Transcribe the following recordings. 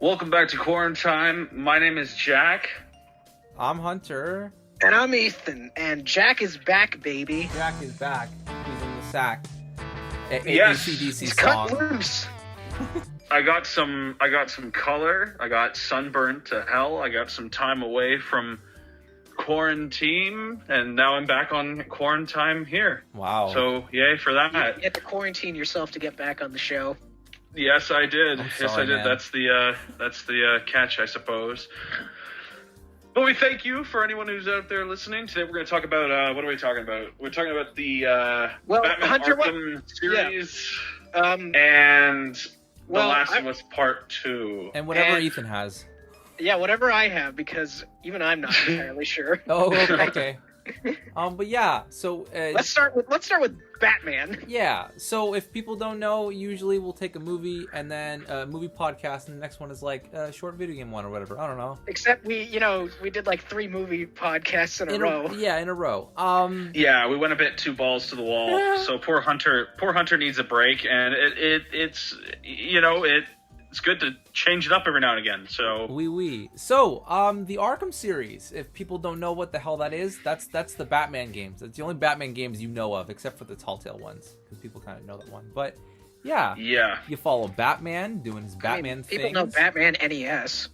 Welcome back to QuarinTime. My name is Jack. I'm Hunter. And I'm Ethan. And Jack is back, baby. Jack is back. He's in the sack. Yes. AC/DC He's song. cut loose. I got some color. I got sunburned to hell. I got some time away from quarantine, and now I'm back on QuarinTime here. Wow. So yay for that. You had to quarantine yourself to get back on the show. Yes, I did. I'm Yes, sorry, I did. man. That's the catch, I suppose. But we thank you for anyone who's out there listening. Today we're going to talk about what are we talking about? We're talking about the Batman Hunter, Arkham series Yeah. and The Last of Us Part 2. And whatever And- Ethan has. Yeah, whatever I have, because even I'm not entirely sure. Oh, okay. But yeah, so Let's start with Batman. yeah, so if people don't know, usually we'll take a movie and then a movie podcast, and the next one is like a short video game one or whatever. I don't know. Except we did like 3 movie podcasts in a row. Yeah, in a row. Yeah, we went a bit two balls to the wall. So poor Hunter needs a break, and it's it's good to change it up every now and again. So So, the Arkham series, if people don't know what the hell that is, that's the Batman games. That's the only Batman games you know of, except for the Telltale ones, because people kind of know that one. But yeah, you follow Batman doing his Batman things. People know Batman NES.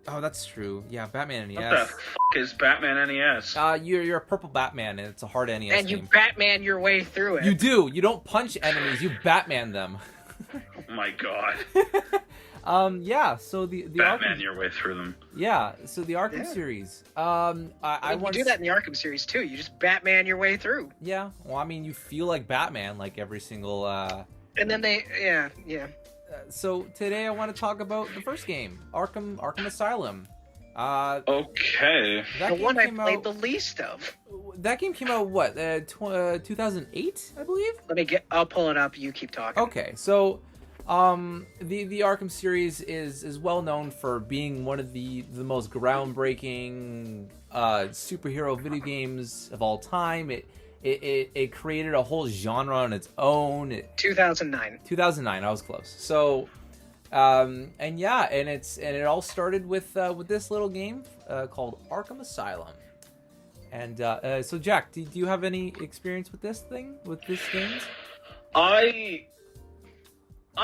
Oh, that's true. Yeah, Batman NES. what the f*** is Batman NES? You're a purple Batman, and it's a hard NES And you game. Batman your way through it. You do. You don't punch enemies. You Batman them. Oh my god. Yeah. So the Batman Arkham, your way through them. yeah. So the Arkham Yeah. series. I I you want do that in the Arkham series too. You just Batman your way through. Yeah. Well, I mean, you feel like Batman like every single. And then yeah. So today I want to talk about the first game, Arkham Asylum. Okay. That The game one I came played out. the least of. That game came out what? 2008, I believe. I'll pull it up. You keep talking. Okay, so the Arkham series is well known for being one of the most groundbreaking superhero video games of all time. It created a whole genre on its own. 2009. 2009, I was close. So and it all started with this little game called Arkham Asylum. And so Jack, do you have any experience with this game? I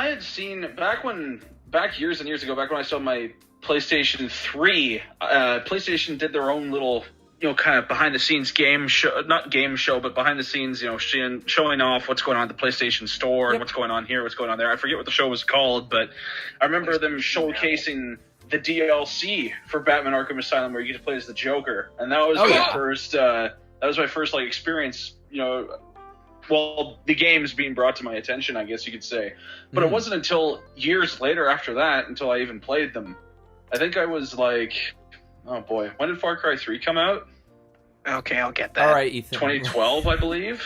had seen back years and years ago, back when I saw my PlayStation 3, PlayStation did their own little, kind of behind the scenes game show, not game show, but behind the scenes, showing off what's going on at the PlayStation Store and what's going on here, what's going on there. I forget what the show was called, but I remember them showcasing the DLC for Batman Arkham Asylum where you get to play as the Joker. And that was my first like experience, well, the games being brought to my attention, I guess you could say. But it wasn't until years later after that until I even played them. I think I was like, oh boy, when did Far Cry 3 come out? Okay, I'll get that. All right, Ethan. 2012, I believe.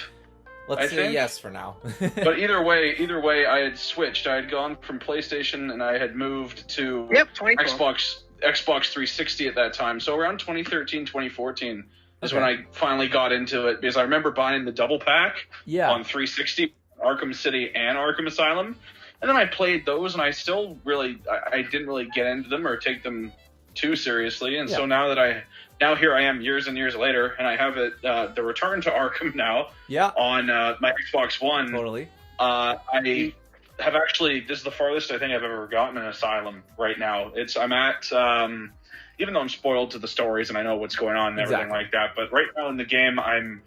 Let's I say think. yes for now. But either way, I had switched. I had gone from PlayStation and I had moved to 2012. Xbox 360 at that time. So around 2013, 2014 is when I finally got into it, because I remember buying the double pack on 360, Arkham City and Arkham Asylum. And then I played those, and I still I didn't really get into them or take them too seriously. And so now here I am years and years later, and I have it, the Return to Arkham now on my Xbox One. Totally. I have actually, this is the farthest I think I've ever gotten an Asylum right now. I'm at, even though I'm spoiled to the stories and I know what's going on and everything like that, but right now in the game, I'm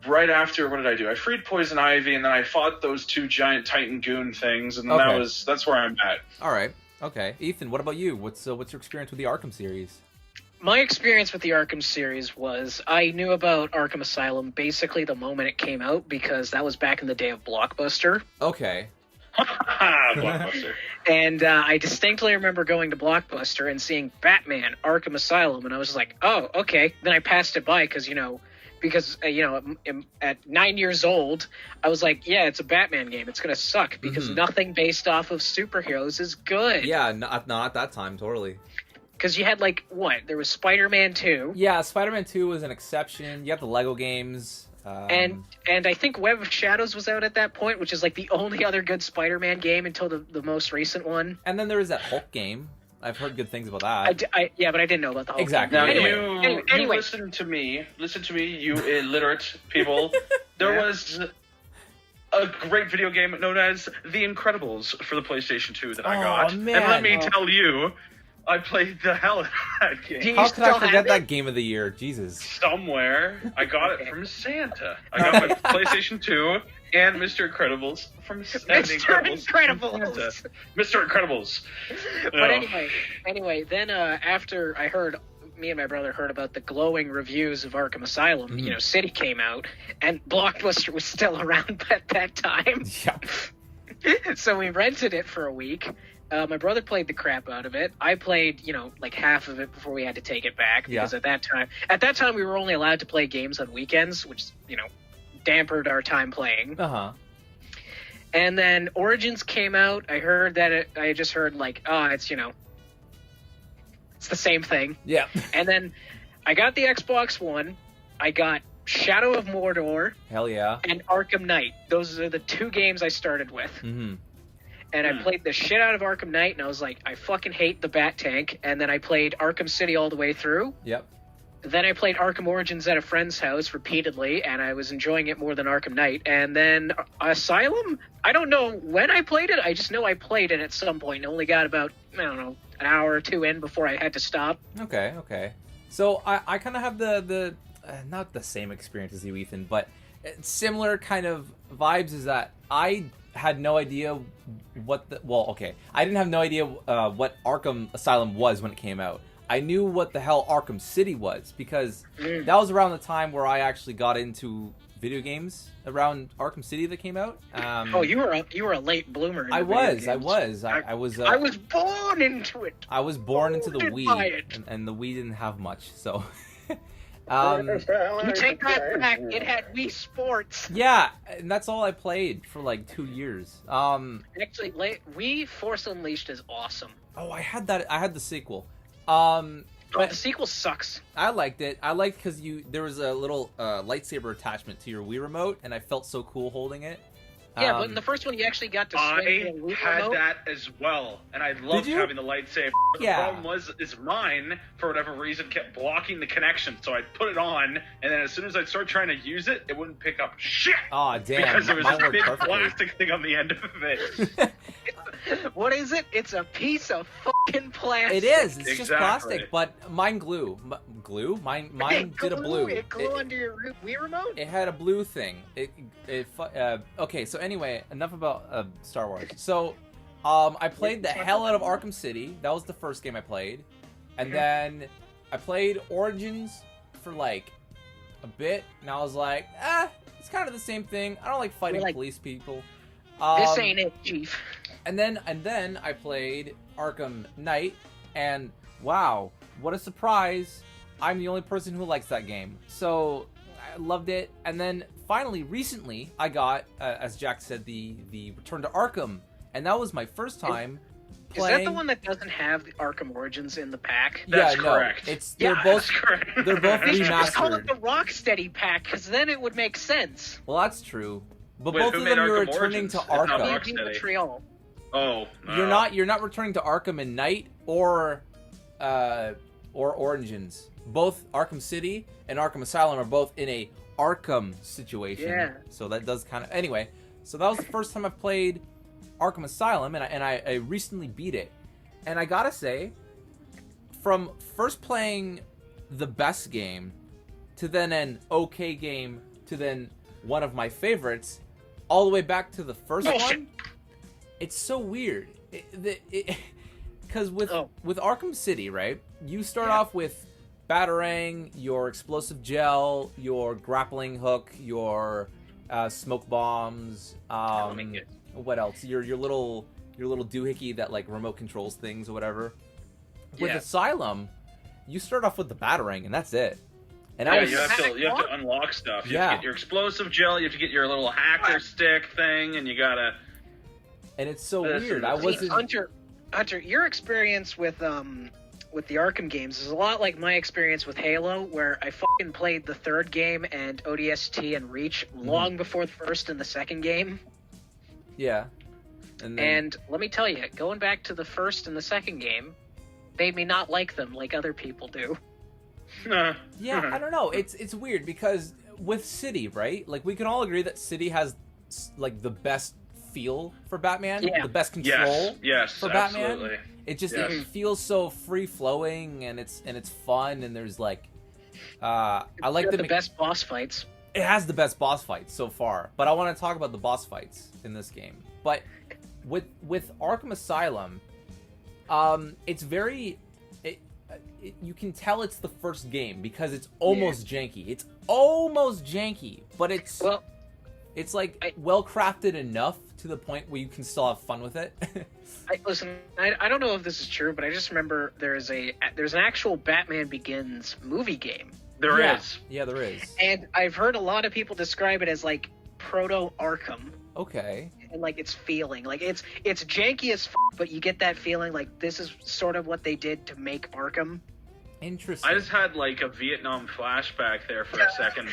right after, what did I do? I freed Poison Ivy, and then I fought those 2 giant Titan Goon things, and that's where I'm at. All right. Okay. Ethan, what about you? What's your experience with the Arkham series? My experience with the Arkham series was I knew about Arkham Asylum basically the moment it came out, because that was back in the day of Blockbuster. Okay. Blockbuster. And I distinctly remember going to Blockbuster and seeing Batman Arkham Asylum, and I was like, oh, okay. Then I passed it by because at 9 years old, I was like, yeah, it's a Batman game. It's going to suck because nothing based off of superheroes is good. Yeah, not at that time, totally. Because you had, there was Spider-Man 2. Yeah, Spider-Man 2 was an exception. You have the Lego games. And I think Web of Shadows was out at that point, which is the only other good Spider-Man game until the most recent one. And then there was that Hulk game. I've heard good things about that. Yeah, but I didn't know about the whole Exactly. game. Now Anyway. you listen to me, you illiterate people. There was a great video game known as The Incredibles for the PlayStation 2 that I got. Man. And let me tell you, I played the hell out of that game. How could I forget that game of the year? Jesus. Somewhere. I got it from Santa. I got my PlayStation 2 and Mr. Incredibles from Santa. Mr. Incredibles. But anyway, then after me and my brother heard about the glowing reviews of Arkham Asylum, City came out, and Blockbuster was still around at that time. Yeah. So we rented it for a week. My brother played the crap out of it. I played, like half of it before we had to take it back because at that time we were only allowed to play games on weekends, which dampened our time playing. And then Origins came out. I heard that I just heard it's it's the same thing. Yeah. And then I got the Xbox One. I got Shadow of Mordor. Hell yeah. And Arkham Knight. Those are the 2 games I started with. Mm-hmm. And I played the shit out of Arkham Knight, and I was like, I fucking hate the Bat Tank. And then I played Arkham City all the way through. Yep. Then I played Arkham Origins at a friend's house repeatedly, and I was enjoying it more than Arkham Knight. And then Asylum, I don't know when I played it. I just know I played it at some point and only got about, an hour or 2 in before I had to stop. Okay. So I kind of have the not the same experience as you, Ethan, but similar kind of vibes is that I had no idea I didn't have no idea what Arkham Asylum was when it came out. I knew what the hell Arkham City was because that was around the time where I actually got into video games, around Arkham City that came out. You were a late bloomer. I was. I was born into it. I was born into the Wii, and the Wii didn't have much, so. You take that back. It had Wii Sports. Yeah, and that's all I played for like 2 years. Actually, Wii Force Unleashed is awesome. Oh, I had that. I had the sequel. The sequel sucks. I liked it. I liked because there was a little lightsaber attachment to your Wii remote, and I felt so cool holding it. Yeah, but in the first one, you actually got to swing the Wii had remote. that as well, and I loved having the lightsaber. The problem is mine, for whatever reason, kept blocking the connection, so I'd put it on, and then as soon as I'd start trying to use it, it wouldn't pick up shit! Oh, damn. Because there was this big plastic thing on the end of it. What is it? It's a piece of fucking plastic. It is. It's just plastic, but mine glue. Glue? Mine did a blue. It glue under your Wii remote? It had a blue thing. Okay, so anyway, enough about Star Wars. So, I played the hell out of Arkham City. That was the first game I played. And then I played Origins for like a bit, and I was like, it's kind of the same thing. I don't like fighting police people. This ain't it, Chief. And then I played Arkham Knight, and wow, what a surprise! I'm the only person who likes that game, so I loved it. And then finally, recently, I got, as Jack said, the Return to Arkham, and that was my first time playing. Is that the one that doesn't have the Arkham Origins in the pack? That's correct. They're both remastered. Just call it the Rocksteady pack, because then it would make sense. Well, that's true. But both of them are returning to Arkham. Montreal. Oh, no. You're not returning to Arkham and Knight or Origins. Both Arkham City and Arkham Asylum are both in a Arkham situation. Yeah. So that does kind of anyway. So that was the first time I played Arkham Asylum, and I recently beat it. And I gotta say, from first playing the best game to then an okay game to then one of my favorites, all the way back to the first one. It's so weird, because with Arkham City, right? You start off with Batarang, your explosive gel, your grappling hook, your smoke bombs. What else? Your little doohickey that like remote controls things or whatever. With Asylum, you start off with the Batarang, and that's it. And you have to unlock stuff. You have to get your explosive gel. You have to get your little hacker stick thing, and you gotta. And it's so weird. I wasn't. Hunter, your experience with the Arkham games is a lot like my experience with Halo, where I fucking played the third game and ODST and Reach long before the first and the second game. Yeah. And let me tell you, going back to the first and the second game, made me not like them like other people do. Yeah, I don't know. It's weird because with City, right? Like, we can all agree that City has like the best feel for Batman, the best control for Batman. Absolutely. It just it feels so free flowing, and it's fun, and there's like I like the best boss fights. It has the best boss fights so far, but I want to talk about the boss fights in this game. But with Arkham Asylum, it's very you can tell it's the first game because it's almost janky. It's almost janky, but it's like well crafted enough to the point where you can still have fun with it. Listen, I don't know if this is true, but I just remember there's an actual Batman Begins movie game. There is. Yeah, there is. And I've heard a lot of people describe it as like proto Arkham. Okay. And like its feeling, like it's janky as but you get that feeling like this is sort of what they did to make Arkham. Interesting. I just had like a Vietnam flashback there for a second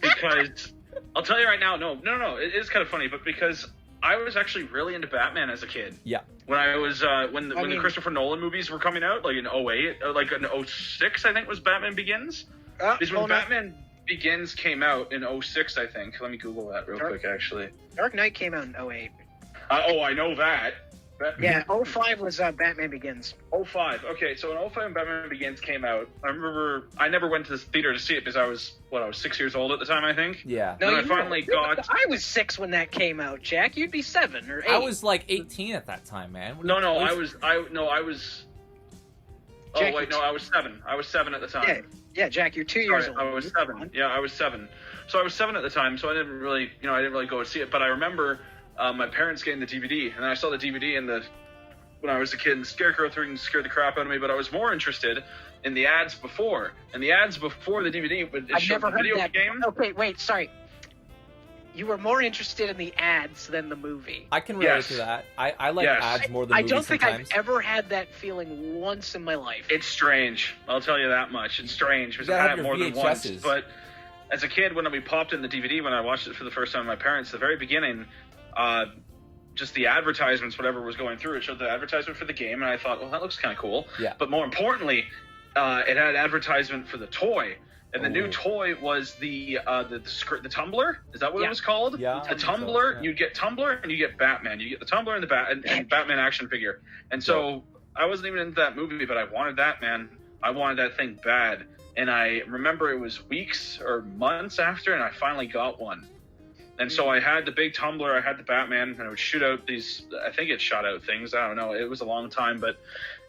because I'll tell you right now, no, it is kind of funny, but because I was actually really into Batman as a kid. Yeah. When I was when the Christopher Nolan movies were coming out, like in 2008, like in 2006, I think was Batman Begins. Because when Batman Begins came out in 2006, I think. Let me Google that real quick, actually. Dark Knight came out in 2008. I know that. Yeah, 2005 was Batman Begins. 2005. Okay, so in 2005 when Batman Begins came out, I remember I never went to the theater to see it because I was 6 years old at the time, I think. Yeah. No, I was 6 when that came out, Jack. You'd be 7 or 8. I was like 18 at that time, man. I was. Jack, oh wait, no, I was 7. I was 7 at the time. Yeah, Jack, you're 2 years old. I was 7. Yeah, I was 7. So I was 7 at the time, so I didn't really go and see it. But I remember my parents getting the DVD, and I saw the DVD when I was a kid, and Scarecrow 3 scared the crap out of me. But I was more interested in the ads before. And the ads before the DVD would show the video game. Okay, wait, sorry. You were more interested in the ads than the movie. I can relate to that. I like ads more than movies. I don't think sometimes. I've ever had that feeling once in my life. It's strange. I'll tell you that much. It's strange because I've had it more than once. But as a kid, when we popped in the DVD, when I watched it for the first time with my parents, the very beginning, just the advertisements, whatever was going through, it showed the advertisement for the game, and I thought, well, that looks kind of cool. Yeah. But more importantly, it had advertisement for the toy. And the new toy was the tumbler. Is that what it was called? Yeah. The tumbler. You get tumbler and you get Batman. You get the tumbler and and Batman action figure. And so I wasn't even into that movie, but I wanted that, man. I wanted that thing bad. And I remember it was weeks or months after, and I finally got one. And so I had the big tumbler, I had the Batman, and I would shoot out these. I think it shot out things. I don't know. It was a long time, but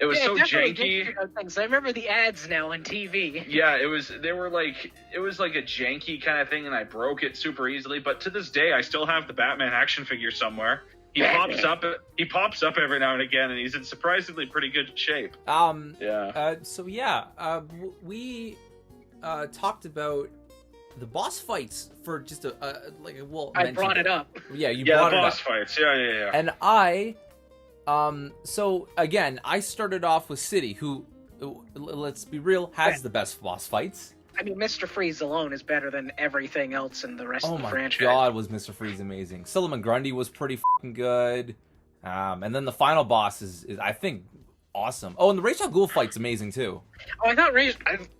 it was so janky. I remember the ads now on TV. Yeah, it was. They were like, it was like a janky kind of thing, and I broke it super easily. But to this day, I still have the Batman action figure somewhere. He pops up. He pops up every now and again, and he's in surprisingly pretty good shape. We talked about the boss fights for just I brought it up. Yeah, you brought it up. Boss fights. Yeah. And so again, I started off with City, who, let's be real, has the best boss fights. I mean, Mr. Freeze alone is better than everything else in the rest of the franchise. Oh my god, was Mr. Freeze amazing. Solomon Grundy was pretty fucking good. And then the final boss is I think, awesome. Oh, and the Ra's al Ghul fight's amazing too. Oh,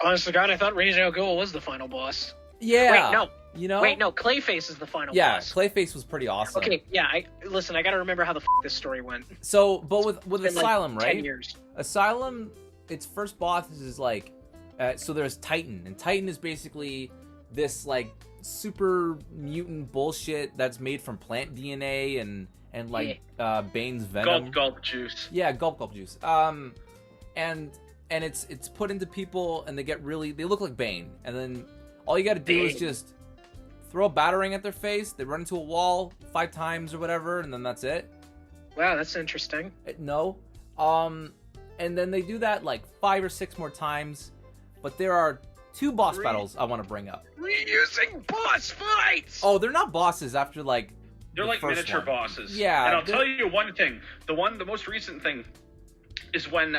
honest to God, I thought Ra's al Ghul was the final boss. Yeah. Wait, no. You know? Wait, no. Clayface is the final boss. Yeah, Clayface was pretty awesome. Okay, yeah. I gotta remember how the this story went. So, but with Asylum, like 10 years. Asylum, its first boss is like, so there's Titan, and Titan is basically this like super mutant bullshit that's made from plant DNA and Bane's venom. Gulp juice. Yeah, gulp juice. And it's put into people, and they look like Bane, and then all you got to do is just throw a batarang at their face. They run into a wall 5 times or whatever, and then that's it. Wow, that's interesting. No. And then they do that like 5 or 6 more times. But there are 2 boss battles I want to bring up. Reusing boss fights! Oh, they're not bosses after like... They're like miniature bosses. Yeah. And I'll tell you one thing. The most recent thing is when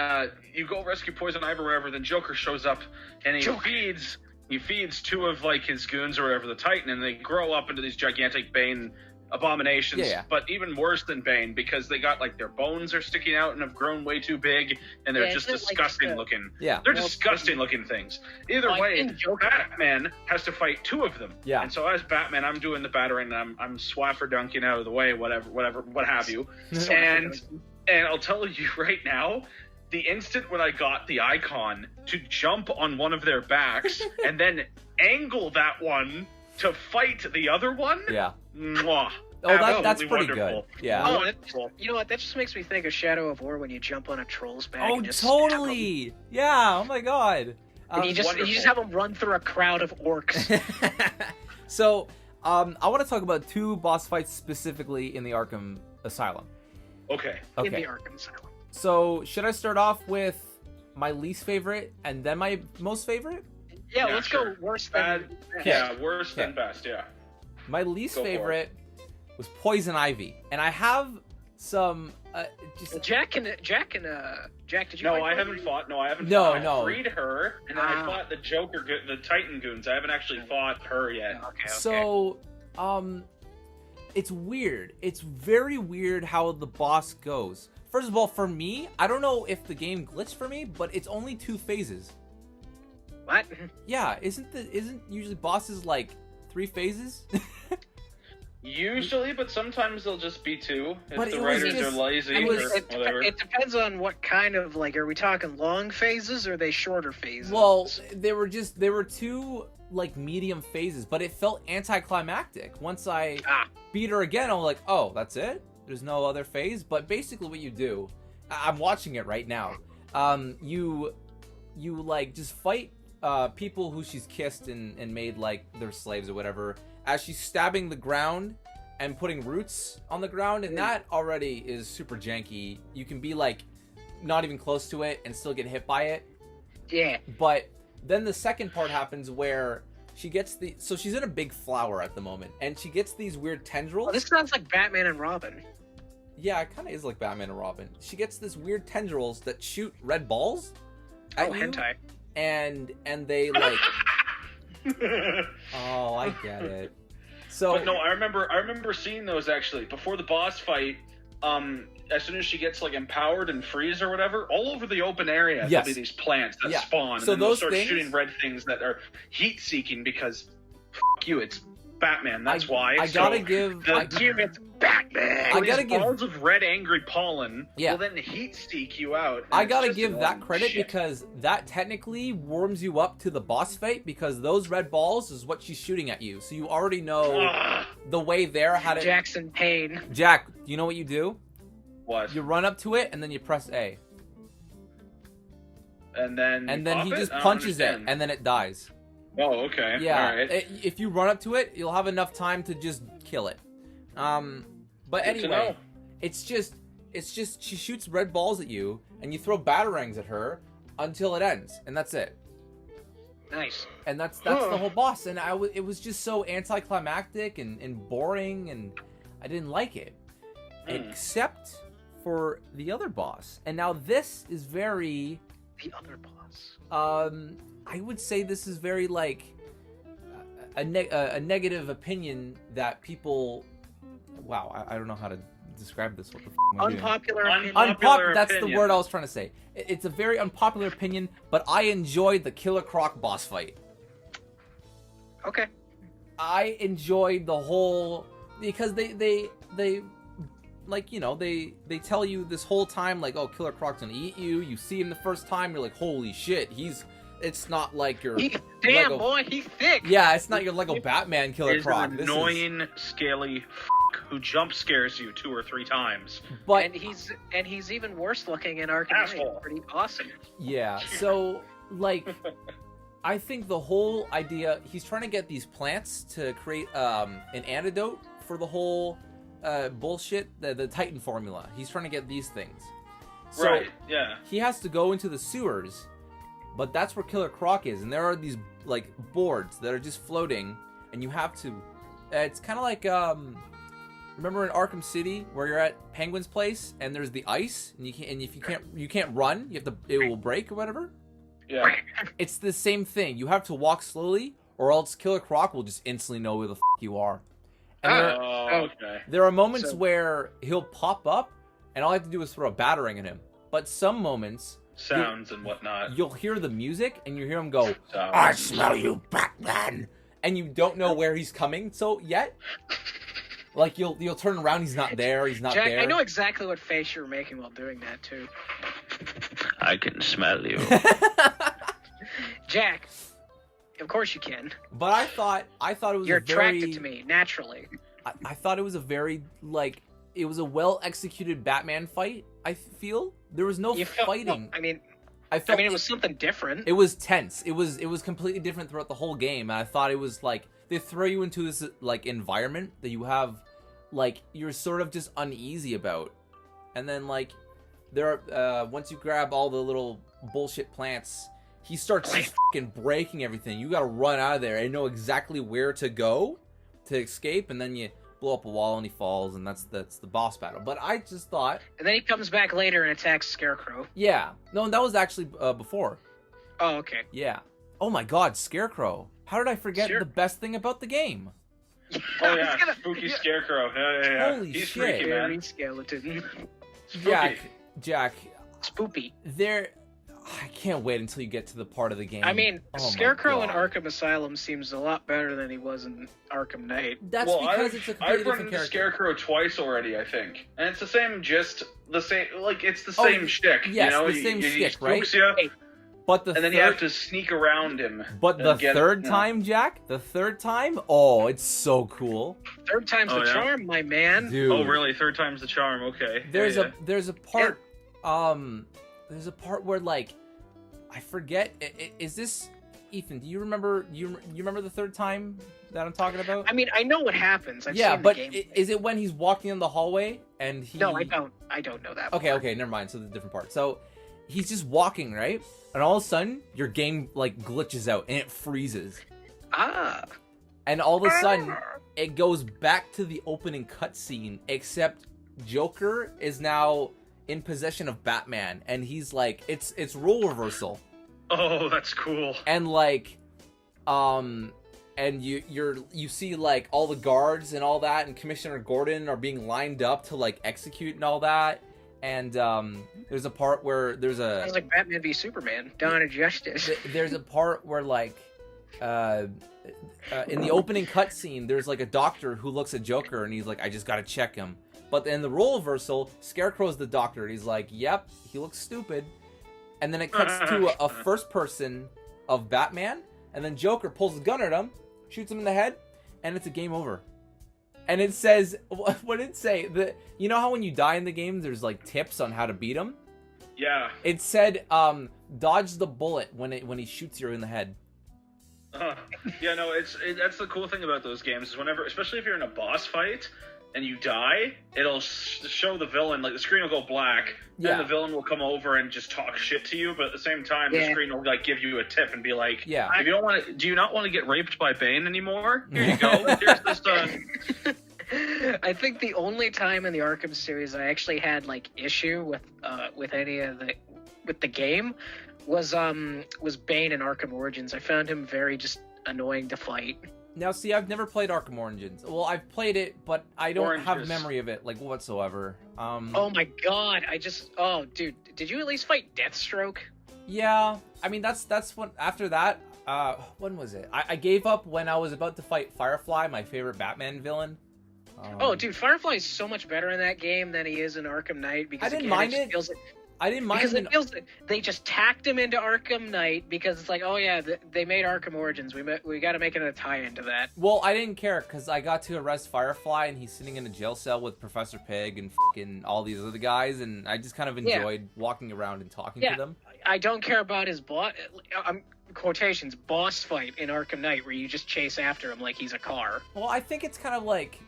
you go rescue Poison Ivy or wherever, then Joker shows up and he feeds 2 of like his goons or whatever, the Titan, and they grow up into these gigantic Bane abominations, Yeah. but even worse than Bane because they got like their bones are sticking out and have grown way too big, and they're just disgusting looking. Yeah, they're disgusting looking things. Either way, Batman has to fight two of them. Yeah, and so as Batman, I'm doing the battering. I'm swaffer dunking out of the way, whatever, what have you. and I'll tell you right now, the instant when I got the icon to jump on one of their backs and then angle that one to fight the other one, mwah. Oh, that's pretty wonderful. good. Yeah. Oh, you know what? That just makes me think of Shadow of War when you jump on a troll's back. Oh, and just totally. Yeah. Oh my god. And you just have them run through a crowd of orcs. So, I want to talk about two boss fights specifically in the Arkham Asylum. Okay. In the Arkham Asylum. So, should I start off with my least favorite and then my most favorite? Yeah, let's go worse than best. Yeah, worse than best, yeah. My least favorite was Poison Ivy. And I have some Jack, did you No, I haven't fought. I freed her, and then I fought the Joker, the Titan Goons. I haven't actually fought her yet. Okay. So, it's weird. It's very weird how the boss goes. First of all, for me, I don't know if the game glitched for me, but it's only 2 phases. What? Yeah, isn't usually bosses like 3 phases? Usually, but sometimes they'll just be 2 if but the writers are lazy or whatever. It depends on what kind of, like, are we talking long phases or are they shorter phases? Well, they were 2 like medium phases, but it felt anticlimactic. Once I beat her again, I'm like, oh, that's it? There's no other phase? But basically what you do, I'm watching it right now. You like just fight people who she's kissed and made like their slaves or whatever, as she's stabbing the ground and putting roots on the ground, and that already is super janky. You can be like not even close to it and still get hit by it. Yeah. But then the second part happens where she gets so she's in a big flower at the moment, and she gets these weird tendrils. Oh, this sounds like Batman and Robin. Yeah, it kind of is like Batman and Robin. She gets this weird tendrils that shoot red balls at you. Hentai. And they like oh, I get it. So but no, I remember seeing those actually before the boss fight. As soon as she gets like empowered and frees or whatever, all over the open area there'll be these plants that spawn, so and then those they'll start things, shooting red things that are heat seeking because you, it's Batman. That's why. I gotta give it's Batman. I gotta give balls of red angry pollen. Yeah. Will then heat seek you out. I gotta give that credit because that technically warms you up to the boss fight, because those red balls is what she's shooting at you, so you already know the way there how to. Jackson Payne. Jack, you know what you do? What? You run up to it and then you press A. And then he just punches it and then it dies. Oh, okay. Yeah. All right. If you run up to it, you'll have enough time to just kill it. But Good anyway, it's just she shoots red balls at you and you throw batarangs at her until it ends, and that's it. Nice. And that's the whole boss, and it was just so anticlimactic and boring, and I didn't like it. Except for the other boss. And now this is very... The other boss. I would say this is very, like, a negative opinion that people... Wow, I don't know how to describe this. What the f*** am I doing? Unpopular opinion. That's the word I was trying to say. It's a very unpopular opinion, but I enjoyed the Killer Croc boss fight. Okay. I enjoyed the whole... Because they like, you know, they tell you this whole time, like, oh, Killer Croc's gonna eat you. You see him the first time, you're like, holy shit, it's not like your damn Lego... boy, he's thick. Yeah, it's not your Lego Batman Killer Croc. An annoying, scaly who jump scares you 2 or 3 times. But and he's even worse looking in Arkham Knight. Pretty awesome. Yeah, so like I think the whole idea, he's trying to get these plants to create an antidote for the whole bullshit, the Titan formula. He's trying to get these things. So right, yeah. He has to go into the sewers, but that's where Killer Croc is, and there are these like boards that are just floating, and you have to. It's kind of like remember in Arkham City where you're at Penguin's place and there's the ice, and if you can't run, it will break or whatever. Yeah. It's the same thing. You have to walk slowly, or else Killer Croc will just instantly know where the f*** you are. And okay. there are moments where he'll pop up, and all I have to do is throw a batarang at him. But some moments... Sounds and whatnot. You'll hear the music, and you hear him go, Sounds. I smell you, Batman! And you don't know where he's coming yet. Like, you'll turn around, he's not there, Jack, there. I know exactly what face you were making while doing that, too. I can smell you. Jack, of course you can. But I thought it was You're very... attracted to me, naturally. I thought it was a very, like... It was a well-executed Batman fight, I feel. There was no fighting. No, I felt it was something different. It was tense. It was completely different throughout the whole game, and I thought it was like they throw you into this like environment that you have, like you're sort of just uneasy about, and then like there are once you grab all the little bullshit plants, he starts just fucking breaking everything. You got to run out of there and know exactly where to go to escape, and then you blow up a wall and he falls, and that's the boss battle. But I just thought... And then he comes back later and attacks Scarecrow. Yeah. No, that was actually before. Oh, okay. Yeah. Oh my god, Scarecrow. How did I forget the best thing about the game? Oh yeah, spooky Scarecrow. Yeah. Holy He's shit. freaky, man. Scary skeleton. Jack. Spoopy. I can't wait until you get to the part of the game. I mean, Oh Scarecrow my in God. Arkham Asylum seems a lot better than he was in Arkham Knight. That's because it's a completely I've run different into character. Scarecrow twice already, I think, and it's the same gist, it's the same shtick. Yes, you know, the same he shtick, right? spooks you, But and then you have to sneak around him. But the third time, Jack, oh, it's so cool. Third time's the charm, my man. Dude. Oh, really? Third time's the charm. Okay. There's a part where like I forget. Is this Ethan? Do you remember? You remember the third time that I'm talking about? I mean, I know what happens. I've yeah, seen but the game. is it when he's walking in the hallway and he? No, I don't. I don't know that. Okay, never mind. So the different part. So he's just walking, right? And all of a sudden, your game like glitches out and it freezes. And all of a sudden, it goes back to the opening cutscene, except Joker is now in possession of Batman, and he's like, it's role reversal. Oh, that's cool. And like, and you see like all the guards and all that, and Commissioner Gordon are being lined up to like execute and all that. And there's a part where sounds like Batman v Superman, Dawn of Justice. There's a part where like in the opening cutscene, there's like a doctor who looks at Joker and he's like, I just gotta check him. But in the role reversal, Scarecrow's the doctor and he's like, yep, he looks stupid. And then it cuts to a first person of Batman, and then Joker pulls a gun at him, shoots him in the head, and it's a game over. And it says, what did it say? You know how when you die in the game, there's like tips on how to beat him? Yeah. It said, dodge the bullet when he shoots you in the head. Yeah, no, that's the cool thing about those games is whenever, especially if you're in a boss fight and you die, it'll show the villain, like the screen will go black, then the villain will come over and just talk shit to you, but at the same time, the screen will like give you a tip and be like, if you don't want to, do you not want to get raped by Bane anymore? Here you go. Here's this I think the only time in the Arkham series I actually had like issue with any of the game was Bane in Arkham Origins. I found him very just annoying to fight. Now, see, I've never played Arkham Origins. Well, I've played it, but I don't have memory of it, like, whatsoever. Oh my god, dude, did you at least fight Deathstroke? Yeah, I mean, that's when, after that, when was it? I gave up when I was about to fight Firefly, my favorite Batman villain. Dude, Firefly is so much better in that game than he is in Arkham Knight, because I didn't mind it. I didn't mind because it feels they just tacked him into Arkham Knight because it's like, oh yeah, they made Arkham Origins. We got to make it a tie-in to that. Well, I didn't care because I got to arrest Firefly and he's sitting in a jail cell with Professor Pig and fucking all these other guys, and I just kind of enjoyed walking around and talking to them. I don't care about his quotations boss fight in Arkham Knight where you just chase after him like he's a car. Well, I think it's kind of like.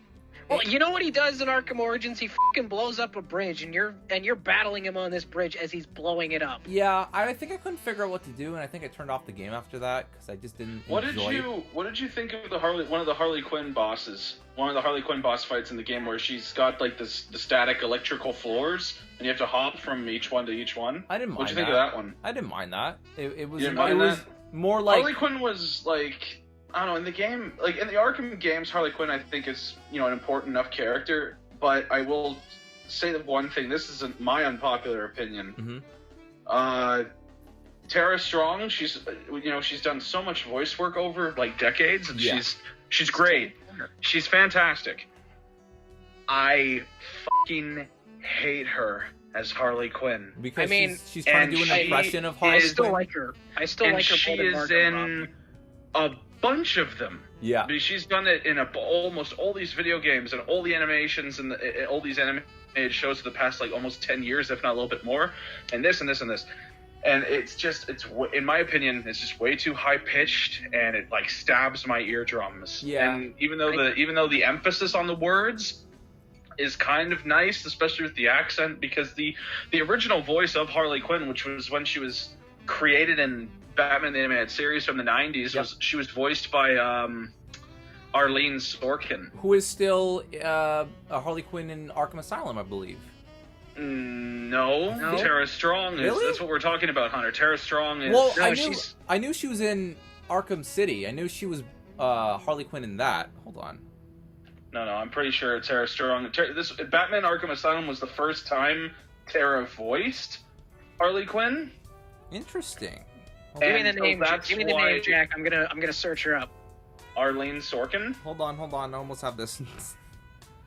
Well, you know what he does in Arkham Origins? He fucking blows up a bridge, and you're battling him on this bridge as he's blowing it up. Yeah, I think I couldn't figure out what to do, and I think I turned off the game after that because I just didn't enjoy it. What did you think of one of the Harley Quinn bosses? One of the Harley Quinn boss fights in the game where she's got like the static electrical floors, and you have to hop from each one to each one. I didn't mind that. What'd you think of that one? I didn't mind that. It was more like Harley Quinn was like. I don't know, in the game, like in the Arkham games, Harley Quinn, I think is, an important enough character, but I will say the one thing, this isn't my unpopular opinion. Tara Strong, she's done so much voice work over like decades, and she's great. She's fantastic. I fucking hate her as Harley Quinn. Because she's trying to do an impression of Harley Quinn. I still like her. She is in a bunch of them. Yeah. She's done it in almost all these video games and all the animations and all these animated shows for the past like almost 10 years, if not a little bit more. And this and this and this. And it's in my opinion, it's just way too high pitched, and it like stabs my eardrums. Yeah. And even though the emphasis on the words is kind of nice, especially with the accent, because the original voice of Harley Quinn, which was when she was created in Batman the Animated Series from the 90s, she was voiced by Arlene Sorkin, who is still a Harley Quinn in Arkham Asylum, I believe. No, Tara Strong is. Really? That's what we're talking about, Hunter. Tara Strong is. Well, I knew she was in Arkham City. I knew she was Harley Quinn in that. Hold on. No, I'm pretty sure Tara Strong. This Batman Arkham Asylum was the first time Tara voiced Harley Quinn. Interesting. Give me the name, Jack. I'm gonna search her up. Arlene Sorkin. Hold on. I almost have this.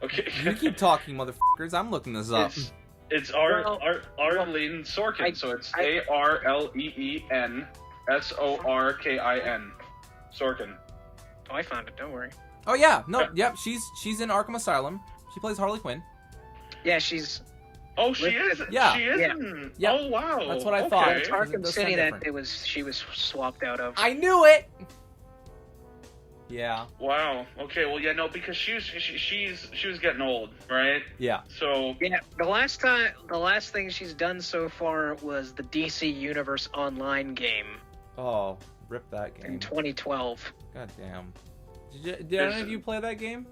Okay. You keep talking, motherfuckers. I'm looking this up. It's Arlene Sorkin, so it's ARLEEN SORKIN. Sorkin. Oh, I found it. Don't worry. Oh yeah, no, yep. She's in Arkham Asylum. She plays Harley Quinn. Yeah, she's. Oh, she is. Yeah. She is. Yeah. Oh wow. That's what I thought. It's Arkham City that she was swapped out of. I knew it. Yeah. Wow. Okay. Well, yeah. No, because she was getting old, right? Yeah. So. Yeah. The last thing she's done so far was the DC Universe Online game. Oh, rip that game. In 2012. God damn. Did any of you play that game?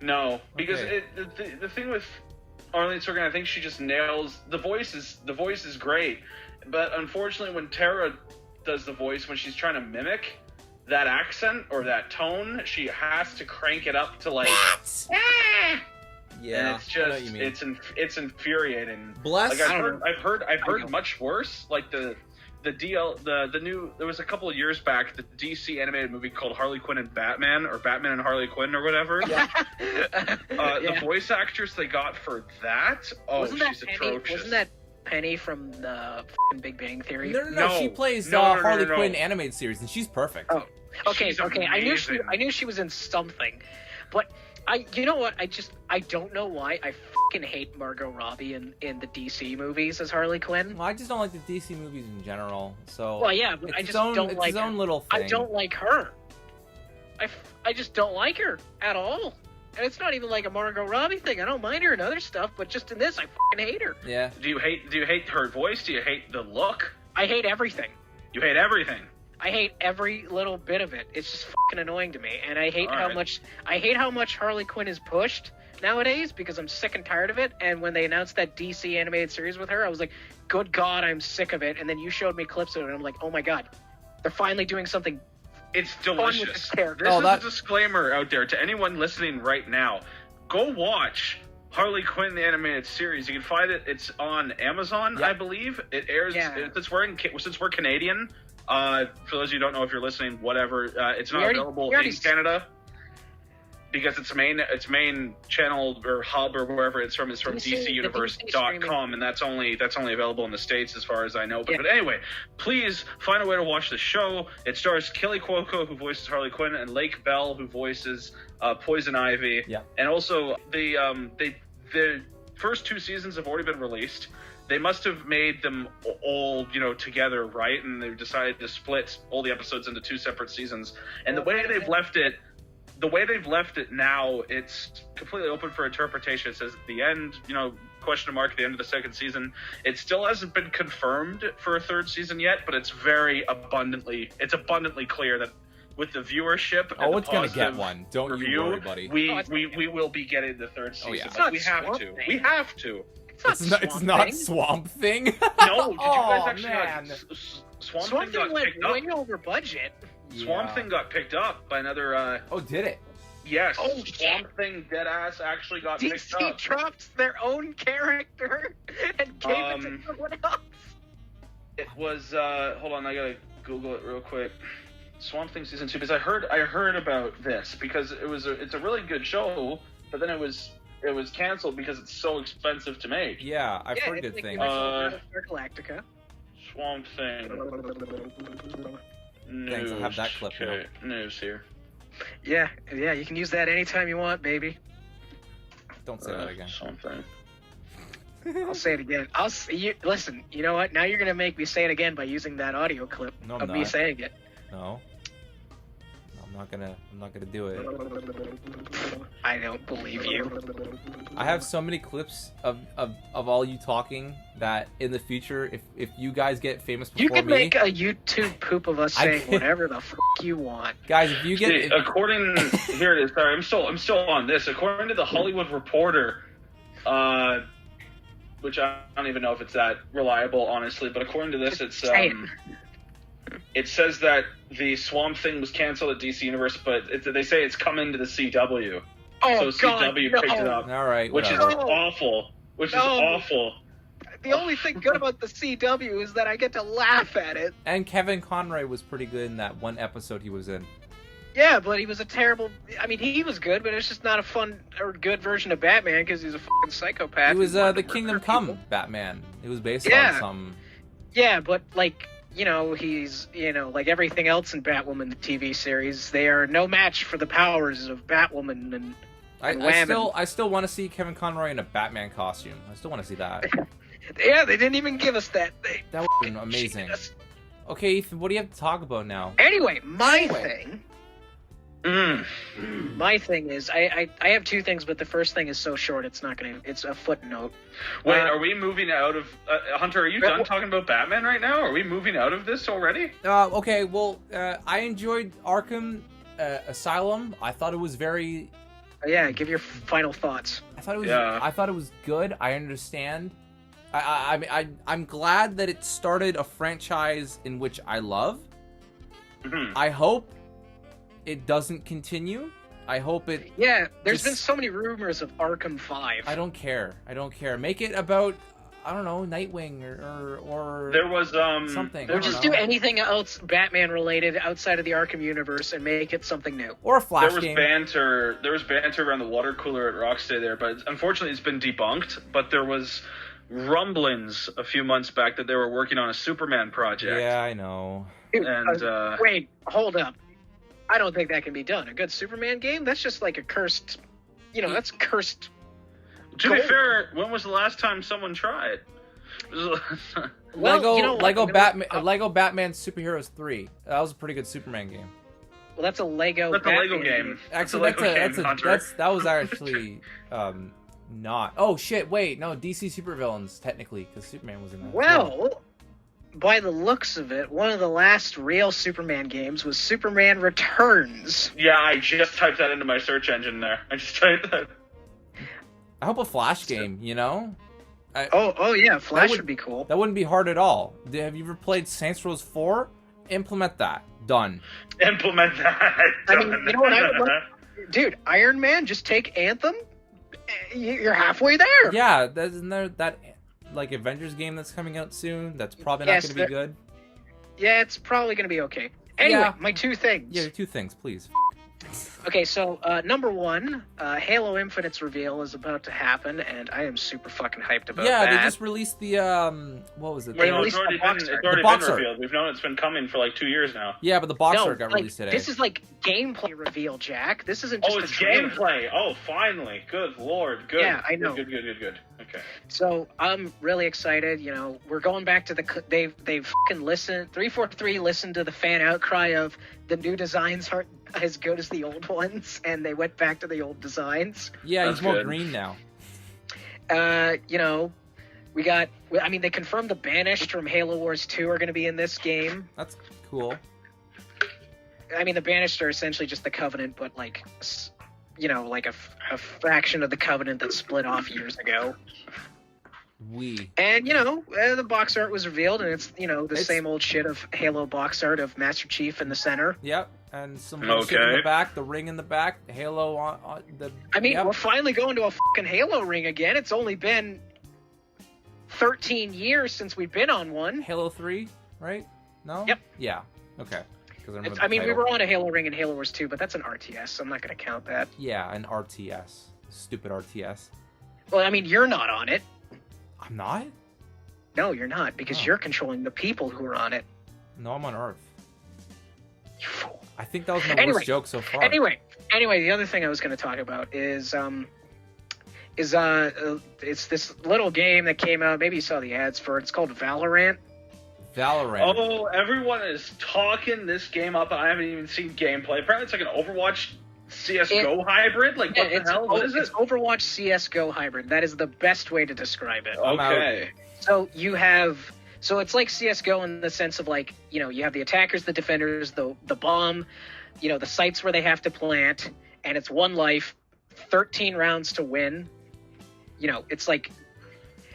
No, because the thing with Arlene Sorkin, I think she just nails the voice. The voice is great, but unfortunately, when Tara does the voice, when she's trying to mimic that accent or that tone, she has to crank it up to like. Yeah, and it's just it's infuriating. Bless. Like I've heard much worse. Like the new, there was a couple of years back, the DC animated movie called Harley Quinn and Batman, or Batman and Harley Quinn, or whatever. Yeah. The voice actress they got for that, she's atrocious. Wasn't that Penny from the Big Bang Theory? No. She plays Harley Quinn animated series, and she's perfect. Oh, okay. She's I knew she was in something, but you know what? I don't know why I fucking hate Margot Robbie in the DC movies as Harley Quinn. Well, I just don't like the DC movies in general. So. Well, yeah, but I just don't like its own little thing. I don't like her. I just don't like her at all. And it's not even like a Margot Robbie thing. I don't mind her in other stuff, but just in this, I fucking hate her. Yeah. Do you hate her voice? Do you hate the look? I hate everything. You hate everything. I hate every little bit of it. It's just fucking annoying to me, and I hate how much Harley Quinn is pushed nowadays because I'm sick and tired of it. And when they announced that DC animated series with her, I was like, "Good God, I'm sick of it." And then you showed me clips of it, and I'm like, "Oh my God, they're finally doing something." It's delicious. Fun with this character. This is a disclaimer out there to anyone listening right now. Go watch Harley Quinn the animated series. You can find it. It's on Amazon, I believe. It airs. Yeah. Since we're Canadian. For those of you who don't know, if you're listening, whatever, it's not available in Canada because its main channel or hub or wherever it's from is from DCUniverse.com, and that's only available in the States as far as I know. But anyway, please find a way to watch the show. It stars Kelly Cuoco, who voices Harley Quinn, and Lake Bell, who voices Poison Ivy. Yeah. And also the first 2 seasons have already been released. They must have made them all, together, right? And they've decided to split all the episodes into 2 separate seasons. And the way they've left it now, it's completely open for interpretation. It says at the end, question mark at the end of the 2nd season. It still hasn't been confirmed for a 3rd season yet, but it's abundantly clear that with the viewership and the it's gonna get positive one. Don't review, you worry, buddy. We will be getting the 3rd season. Oh, yeah. Like, we have to. It's not Swamp Thing. No, did you guys actually man. Swamp Thing got went picked up? way over budget. Swamp Thing got picked up by another. Oh, did it? Yes. Oh, Swamp Thing deadass actually got picked DC up. dropped their own character and gave it to someone else. It was. Hold on, I gotta Google it real quick. Swamp Thing season 2, because I heard about this because it's a really good show, but then it was canceled because it's so expensive to make. Yeah, I've heard good things. Galactica. Swamp Thing. News. Thanks, I'll have that clip now. Okay, news here. Yeah, you can use that anytime you want, baby. Don't say that again. Swamp Thing. I'll say it again. Listen, you know what? Now you're going to make me say it again by using that audio clip of me saying it. No. I'm not gonna do it. I don't believe you. I have so many clips of all you talking that in the future, if you guys get famous before me... You can make a YouTube poop of us saying whatever the f*** you want. Guys, if you get... According... Here it is. Sorry, I'm still on this. According to the Hollywood Reporter, which I don't even know if it's that reliable, honestly, but according to this, it's... It says that the Swamp Thing was canceled at DC Universe, but they say it's coming to the CW. Oh, so God, CW no. picked it up. All right, which is awful. Which is awful. The only thing good about the CW is that I get to laugh at it. And Kevin Conroy was pretty good in that one episode he was in. Yeah, but he was a terrible... I mean, he was good, but it's just not a fun or good version of Batman because he's a fucking psychopath. He was the Kingdom Come Batman. It was based on some... Yeah, but, like... he's, like everything else in Batwoman, the TV series, they are no match for the powers of Batwoman and I still want to see Kevin Conroy in a Batman costume. I still want to see that. Yeah, they didn't even give us that. That would have been amazing. Okay, Ethan, what do you have to talk about now? Anyway, my thing... My thing is, I have two things, but the first thing is so short it's a footnote. Wait, are we moving out of... Hunter, are you done talking about Batman right now? Are we moving out of this already? Okay, well, I enjoyed Arkham Asylum. I thought it was very... Yeah, give your final thoughts. I thought it was good. I understand. I'm glad that it started a franchise in which I love. Mm-hmm. I hope it doesn't continue. I hope it... Yeah, there's been so many rumors of Arkham 5. I don't care. Make it about, I don't know, Nightwing or there was something. Or just do anything else Batman related outside of the Arkham universe and make it something new. Or a Flash game. There was banter around the water cooler at Rockstay there, but unfortunately it's been debunked. But there was rumblings a few months back that they were working on a Superman project. Yeah, I know. Dude, and wait, hold up. I don't think that can be done. A good Superman game? That's just like a cursed... that's cursed... To be fair, when was the last time someone tried? Lego Batman Superheroes 3. That was a pretty good Superman game. Well, that's a Lego That's Batman a Lego game. Actually, that was actually not... Oh, shit, wait. No, DC Supervillains, technically, because Superman was in that. Well... By the looks of it, one of the last real Superman games was Superman Returns. Yeah, I just typed that into my search engine there. I just typed that. I hope a Flash game, Oh yeah, Flash would be cool. That wouldn't be hard at all. Have you ever played Saints Row 4? Implement that. Done. Implement that. I mean, you know what I would like? Dude, Iron Man, just take Anthem. You're halfway there. Yeah, isn't there that... like Avengers game that's coming out soon that's probably not going to be good. Yeah, it's probably going to be okay. Anyway, my two things. Yeah, two things, please. Okay, so number one, Halo Infinite's reveal is about to happen, and I am super fucking hyped about that. Yeah, they just released the what was it? It's already been revealed. We've known it's been coming for like 2 years now. Yeah, but the box art got released today. This is like gameplay reveal, Jack. This isn't just it's gameplay. Oh, finally. Good lord. Good. Yeah, I know. Good. Okay. So I'm really excited. We're going back to they've fucking listened. 343 listened to the fan outcry of the new designs aren't as good as the old ones, and they went back to the old designs. Yeah, he's more green now. They confirmed the Banished from Halo Wars 2 are going to be in this game. That's cool. I mean, the Banished are essentially just the Covenant, but like a fraction of the Covenant that split off years ago. And, the box art was revealed, and it's, the same old shit of Halo box art of Master Chief in the center. Yep, and some shit in the back, the ring in the back, Halo on the... We're finally going to a fucking Halo ring again. It's only been 13 years since we've been on one. Halo 3, right? No? Yep. Yeah, okay. We were on a Halo ring in Halo Wars 2, but that's an RTS, so I'm not going to count that. Yeah, an RTS. Stupid RTS. Well, you're not on it. I'm not? No, you're not, because you're controlling the people who are on it. No, I'm on Earth. You fool. I think that was my worst joke so far. Anyway, the other thing I was going to talk about is it's this little game that came out. Maybe you saw the ads for it. It's called Valorant. Oh, everyone is talking this game up. I haven't even seen gameplay. Apparently, it's like an Overwatch CS:GO hybrid. Like, what the hell? What is it? It's Overwatch CS:GO hybrid. That is the best way to describe it. Okay. So so it's like CS:GO in the sense of like, you have the attackers, the defenders, the bomb, the sites where they have to plant, and it's one life, 13 rounds to win. It's like,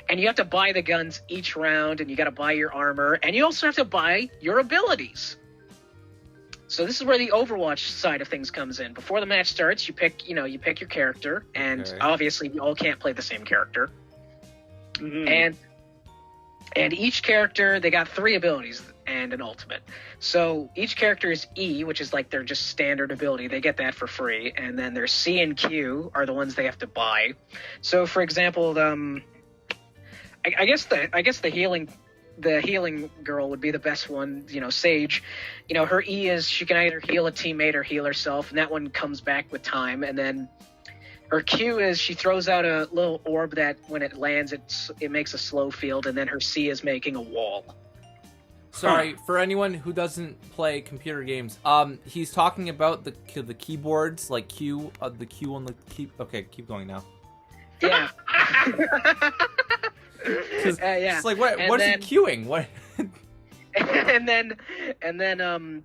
and you have to buy the guns each round, and you got to buy your armor, and you also have to buy your abilities. So this is where the Overwatch side of things comes in. Before the match starts, you pick your character, and obviously you all can't play the same character. Mm-hmm. And each character, they got 3 abilities and an ultimate. So each character is E, which is like their just standard ability. They get that for free. And then their C and Q are the ones they have to buy. So for example, I guess the healing girl would be the best one. Sage, her E is she can either heal a teammate or heal herself, and that one comes back with time. And then her Q is she throws out a little orb that when it lands, it makes a slow field, and then her C is making a wall. Sorry, for anyone who doesn't play computer games, he's talking about the keyboards, like Q, the Q on the key. Okay, keep going now. Yeah. Yeah. It's like what is he queuing? What? and then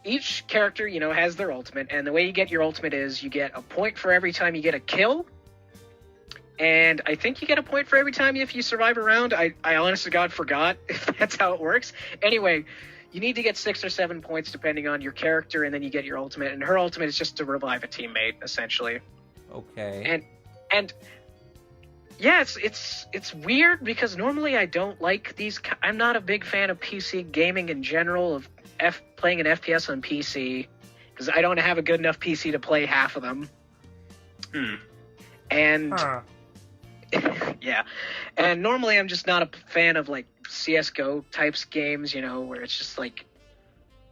each character, has their ultimate, and the way you get your ultimate is you get a point for every time you get a kill, and I think you get a point for every time if you survive a round. I honest to God forgot if that's how it works. Anyway, you need to get 6 or 7 points depending on your character, and then you get your ultimate, and her ultimate is just to revive a teammate, essentially. Okay. And yeah, it's weird because normally I don't like these. I'm not a big fan of PC gaming in general, of playing an FPS on PC, because I don't have a good enough PC to play half of them. And yeah, and normally I'm just not a fan of like CS:GO types games, where it's just like,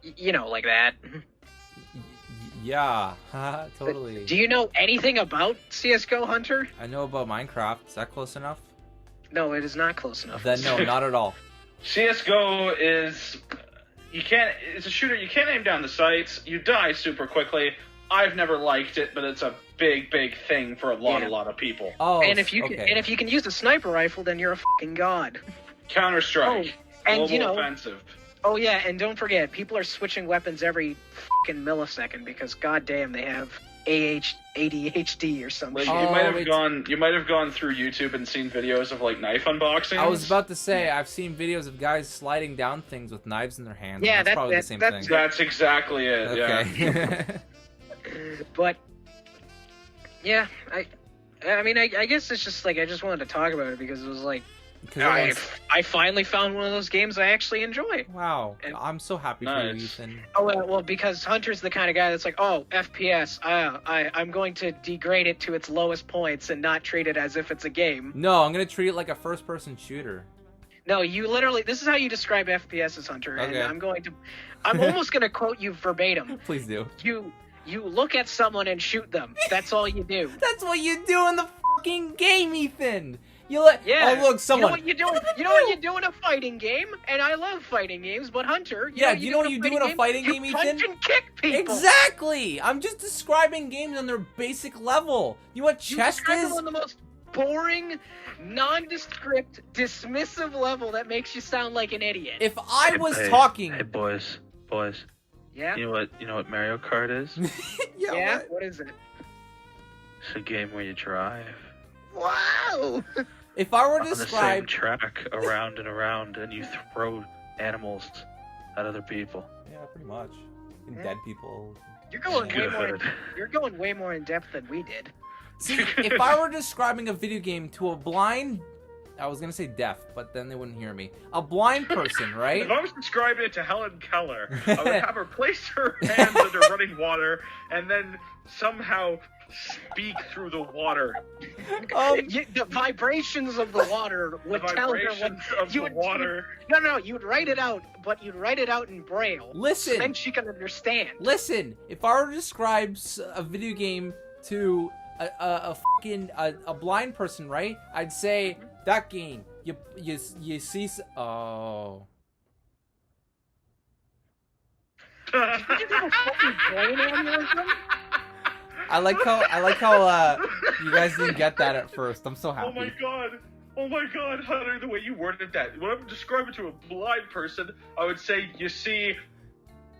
like that. Yeah, totally. But do you know anything about CS:GO, Hunter? I know about Minecraft. Is that close enough? No, it is not close enough. Then no, not at all. CS:GO is... It's a shooter. You can't aim down the sights. You die super quickly. I've never liked it, but it's a big thing for a lot of people. Oh, and if you can use a sniper rifle, then you're a fucking god. Counter-Strike. And global offensive. Oh yeah, and don't forget, people are switching weapons every fucking millisecond because goddamn they have ADHD or something. Like, you might have gone through YouTube and seen videos of like knife unboxings. I was about to say I've seen videos of guys sliding down things with knives in their hands. Yeah, that's probably the same thing. That's exactly it. Okay. Yeah. But yeah, I guess it's just like I just wanted to talk about it because it was like I finally found one of those games I actually enjoy. Wow, and I'm so happy for you, Ethan. Oh well, because Hunter's the kind of guy that's like, oh, FPS, I'm going to degrade it to its lowest points and not treat it as if it's a game. No, I'm gonna treat it like a first-person shooter. No, you literally. This is how you describe FPS as Hunter, okay. And I'm almost gonna quote you verbatim. Please do. You look at someone and shoot them. That's all you do. That's what you do in the fucking game, Ethan. Oh look, someone. You know what you do in a fighting game, and I love fighting games. But Hunter, you know what you do in a fighting game, Ethan? You punch and kick people. Exactly. I'm just describing games on their basic level. You know what chess is? On the most boring, nondescript, dismissive level that makes you sound like an idiot. If I was talking, hey boys. Yeah. You know what Mario Kart is? Yeah. What is it? It's a game where you drive. Wow! If I were to on the same describe... track around and around, and you throw animals at other people. Yeah, pretty much. And dead people. You're going way more. Good. You're going way more in depth than we did. See, if I were describing a video game to a blind... I was going to say deaf, but then they wouldn't hear me. A blind person, right? If I was describing it to Helen Keller, I would have her place her hands under running water and then somehow speak through the water. The vibrations of the water would tell her what of the water. No, you'd write it out, but you'd write it out in Braille. Listen. So then she can understand. Listen, if I were to describe a video game to a blind person, right? I'd say that game. You see. Oh. Did you have a fucking brain aneurysm? I like how you guys didn't get that at first. I'm so happy. Oh my god, Hunter, the way you worded that. When I'm describing to a blind person, I would say, you see,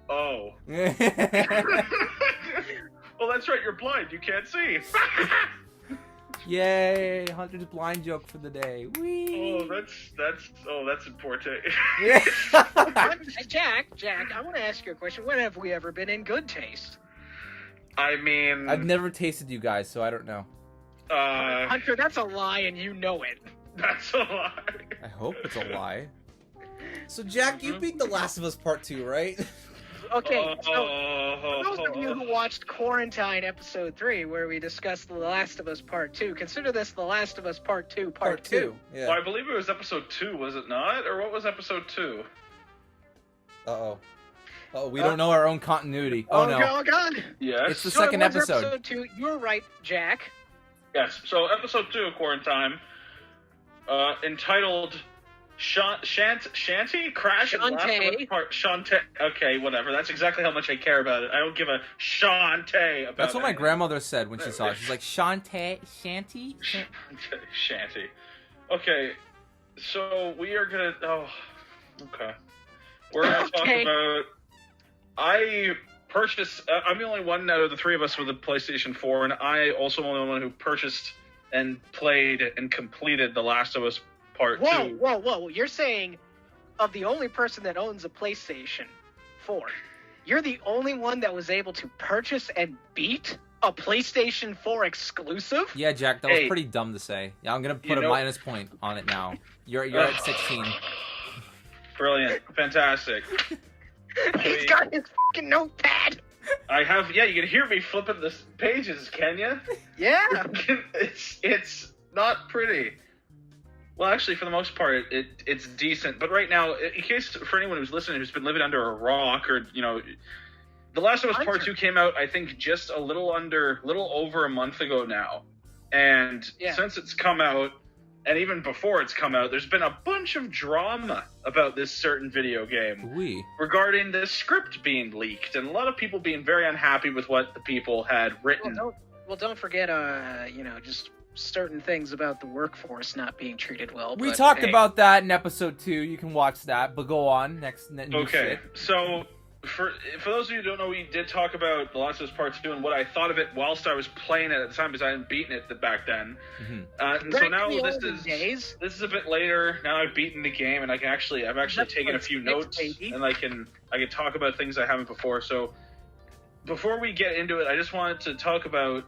oh. Well, that's right, you're blind, you can't see. Yay, Hunter's blind joke for the day. Whee! Oh, that's important. Jack, I want to ask you a question. When have we ever been in good taste? I mean... I've never tasted you guys, so I don't know. Hunter, that's a lie and you know it. That's a lie. I hope it's a lie. So, Jack, you beat The Last of Us Part 2, right? Okay, so for those of you who watched QuarinTime Episode 3, where we discussed The Last of Us Part 2, consider this The Last of Us Part 2, Part 2. Yeah. Well, I believe it was Episode 2, was it not? Or what was Episode 2? Uh-oh. Oh, we don't know our own continuity. Oh, no. Oh, God. Yes. It's the second episode. Episode 2. You're right, Jack. Yes, so Episode 2 of QuarinTime, entitled... Shanty? Crash and Last of Us Part... Shantae. Okay, whatever. That's exactly how much I care about it. I don't give a Shantae about it. That's what my grandmother said when she saw it. She's like, Shanty? Shanty. Okay, so we are gonna... Oh, okay. We're gonna talk about... I purchased... I'm the only one out of the three of us with a PlayStation 4, and I also am the only one who purchased and played and completed The Last of Us Part 2. Whoa. You're saying of the only person that owns a PlayStation 4, you're the only one that was able to purchase and beat a PlayStation 4 exclusive? Yeah, Jack, that was pretty dumb to say. Yeah, I'm going to put a minus point on it now. You're at 16. Brilliant. Fantastic. He's got his fucking notepad. I have, yeah, you can hear me flipping the pages, can you? Yeah. It's not pretty. Well, actually, for the most part, it's decent. But right now, in case for anyone who's listening who's been living under a rock, or The Last of Us Part 2 came out, I think, just a little over a month ago now. And since it's come out, and even before it's come out, there's been a bunch of drama about this certain video game regarding the script being leaked, and a lot of people being very unhappy with what the people had written. Well, don't forget, just certain things about the workforce not being treated well. We talked about that in episode 2. You can watch that, but go on. Next. Okay, so for those of you who don't know, we did talk about The Last of Us Part 2 and what I thought of it whilst I was playing it at the time, because I hadn't beaten it back then. Mm-hmm. And so now this is a bit later. Now I've beaten the game, and I've actually taken a few notes, and I can talk about things I haven't before. So before we get into it, I just wanted to talk about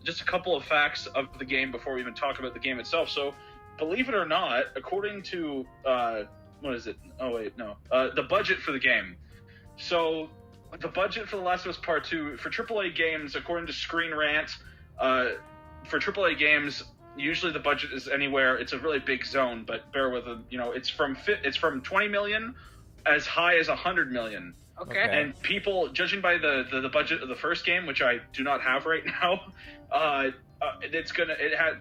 just a couple of facts of the game before we even talk about the game itself. So, believe it or not, according to what is it? Oh wait, no, the budget for the game. So, the budget for The Last of Us Part 2 for AAA games, according to Screen Rant, for AAA games, usually the budget is anywhere. It's a really big zone, but bear with it. It's from 20 million as high as 100 million. Okay. And people, judging by the budget of the first game, which I do not have right now,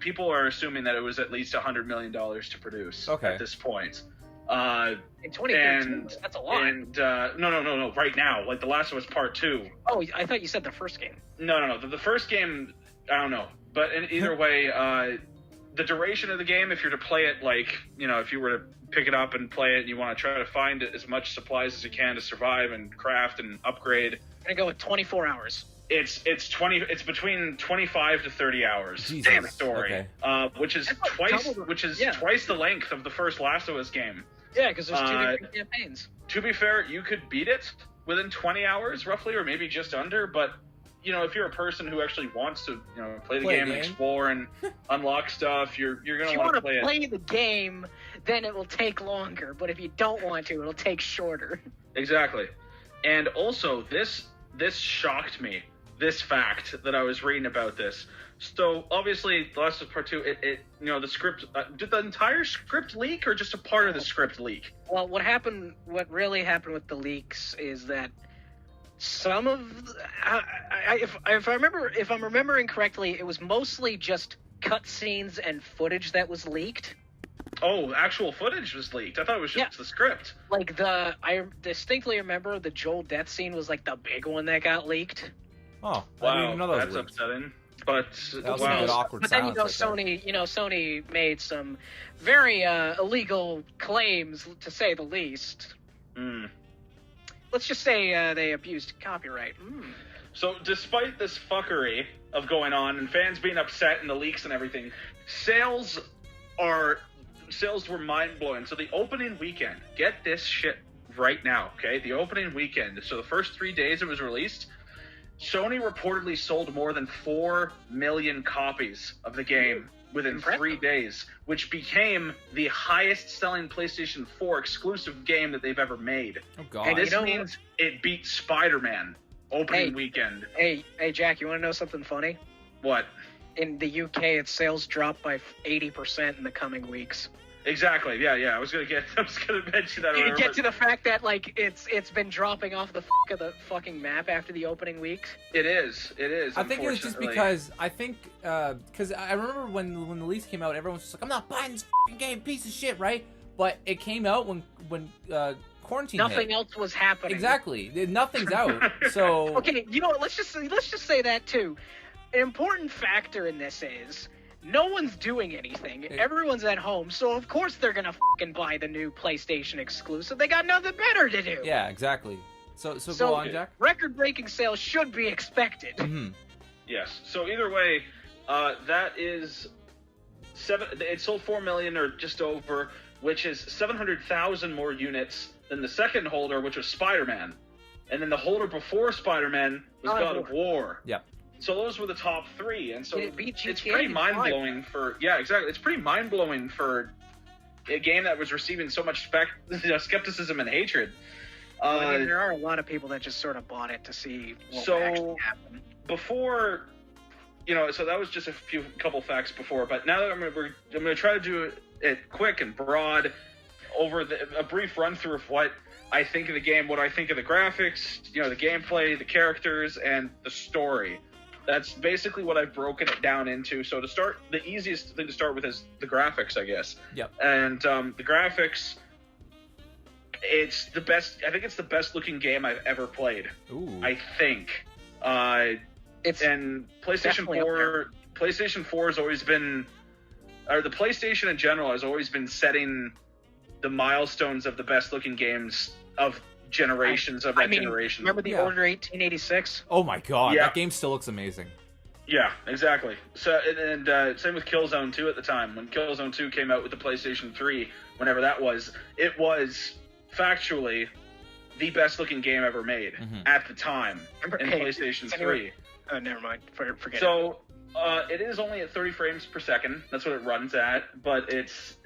people are assuming that it was at least $100 million to produce at this point. In 2013, that's a lot. And no, right now, like The Last of Us Part 2. Oh, I thought you said the first game. No. The first game, I don't know. But in either way, the duration of the game, if you're to play it if you were to pick it up and play it and you want to try to find as much supplies as you can to survive and craft and upgrade. I'm going to go with 24 hours. It's between 25 to 30 hours. Jesus. Damn story. Okay. Which is twice the length of the first Last of Us game. Yeah, because there's 2 different campaigns. To be fair, you could beat it within 20 hours roughly, or maybe just under, but if you're a person who actually wants to, play the game and explore and unlock stuff, you're going to want to play it. If you want to play the game, then it will take longer, but if you don't want to, it'll take shorter. Exactly. And also, this shocked me, this fact that I was reading about this. So, obviously, The Last of Us Part 2, the script, did the entire script leak, or just a part of the script leak? Well, what really happened with the leaks is that some of, if I'm remembering correctly, it was mostly just cutscenes and footage that was leaked. Oh, actual footage was leaked. I thought it was just the script. Like I distinctly remember the Joel death scene was like the big one that got leaked. Oh, wow, I didn't even know that that's was leaked. upsetting. But that was a bit awkward. But then Sony made some very illegal claims, to say the least. Mm. Let's just say they abused copyright. So, despite this fuckery of going on and fans being upset and the leaks and everything, sales were mind-blowing. So the opening weekend, get this shit right now, okay? The opening weekend, so the first 3 days it was released, Sony reportedly sold more than 4 million copies of the game within 3 days, which became the highest-selling PlayStation 4 exclusive game that they've ever made. Oh, God. And this means it beat Spider-Man opening weekend. Hey, Jack, you want to know something funny? What? In the UK, its sales dropped by 80% in the coming weeks. Exactly. Yeah. I was gonna mention that. You get to the fact that it's been dropping off the fucking map after the opening week. It is. I think it was just because because I remember when the leaks came out, everyone was just like, "I'm not buying this fucking game, piece of shit," right? But it came out when quarantine. Nothing hit. else was happening. Exactly. Nothing's out. So okay, you know what? Let's just say that too. An important factor in this is no one's doing anything. Everyone's at home, so of course they're gonna fucking buy the new PlayStation exclusive. They got nothing better to do. Yeah, exactly. So go on, Jack. Record-breaking sales should be expected. Mm-hmm. Yes. So either way, that is it sold 4 million or just over, which is 700,000 more units than the second holder, which was Spider-Man, and then the holder before Spider-Man was God of War. Yep. So those were the top 3, and so it's pretty mind-blowing for... Yeah, exactly. It's pretty mind-blowing for a game that was receiving so much skepticism and hatred. I mean, there are a lot of people that just sort of bought it to see what would actually happen. Before... so that was just a couple facts before, but now that I'm going to try to do it quick and broad, over a brief run-through of what I think of the game, what I think of the graphics, the gameplay, the characters, and the story. That's basically what I've broken it down into. So to start, the easiest thing to start with is the graphics, I guess. Yep. And the graphics, it's the best. I think it's the best looking game I've ever played. Ooh. I think. And PlayStation 4. PlayStation 4 has always been, or the PlayStation in general has always been setting the milestones of the best looking games of generations of that generation. Remember the Order 1886? Oh my God, that game still looks amazing. Yeah, exactly. So and same with Killzone 2 at the time. When Killzone 2 came out with the PlayStation 3, whenever that was, it was factually the best looking game ever made at the time in PlayStation 3. Never mind. Forget it. So it is only at 30 frames per second. That's what it runs at, but it's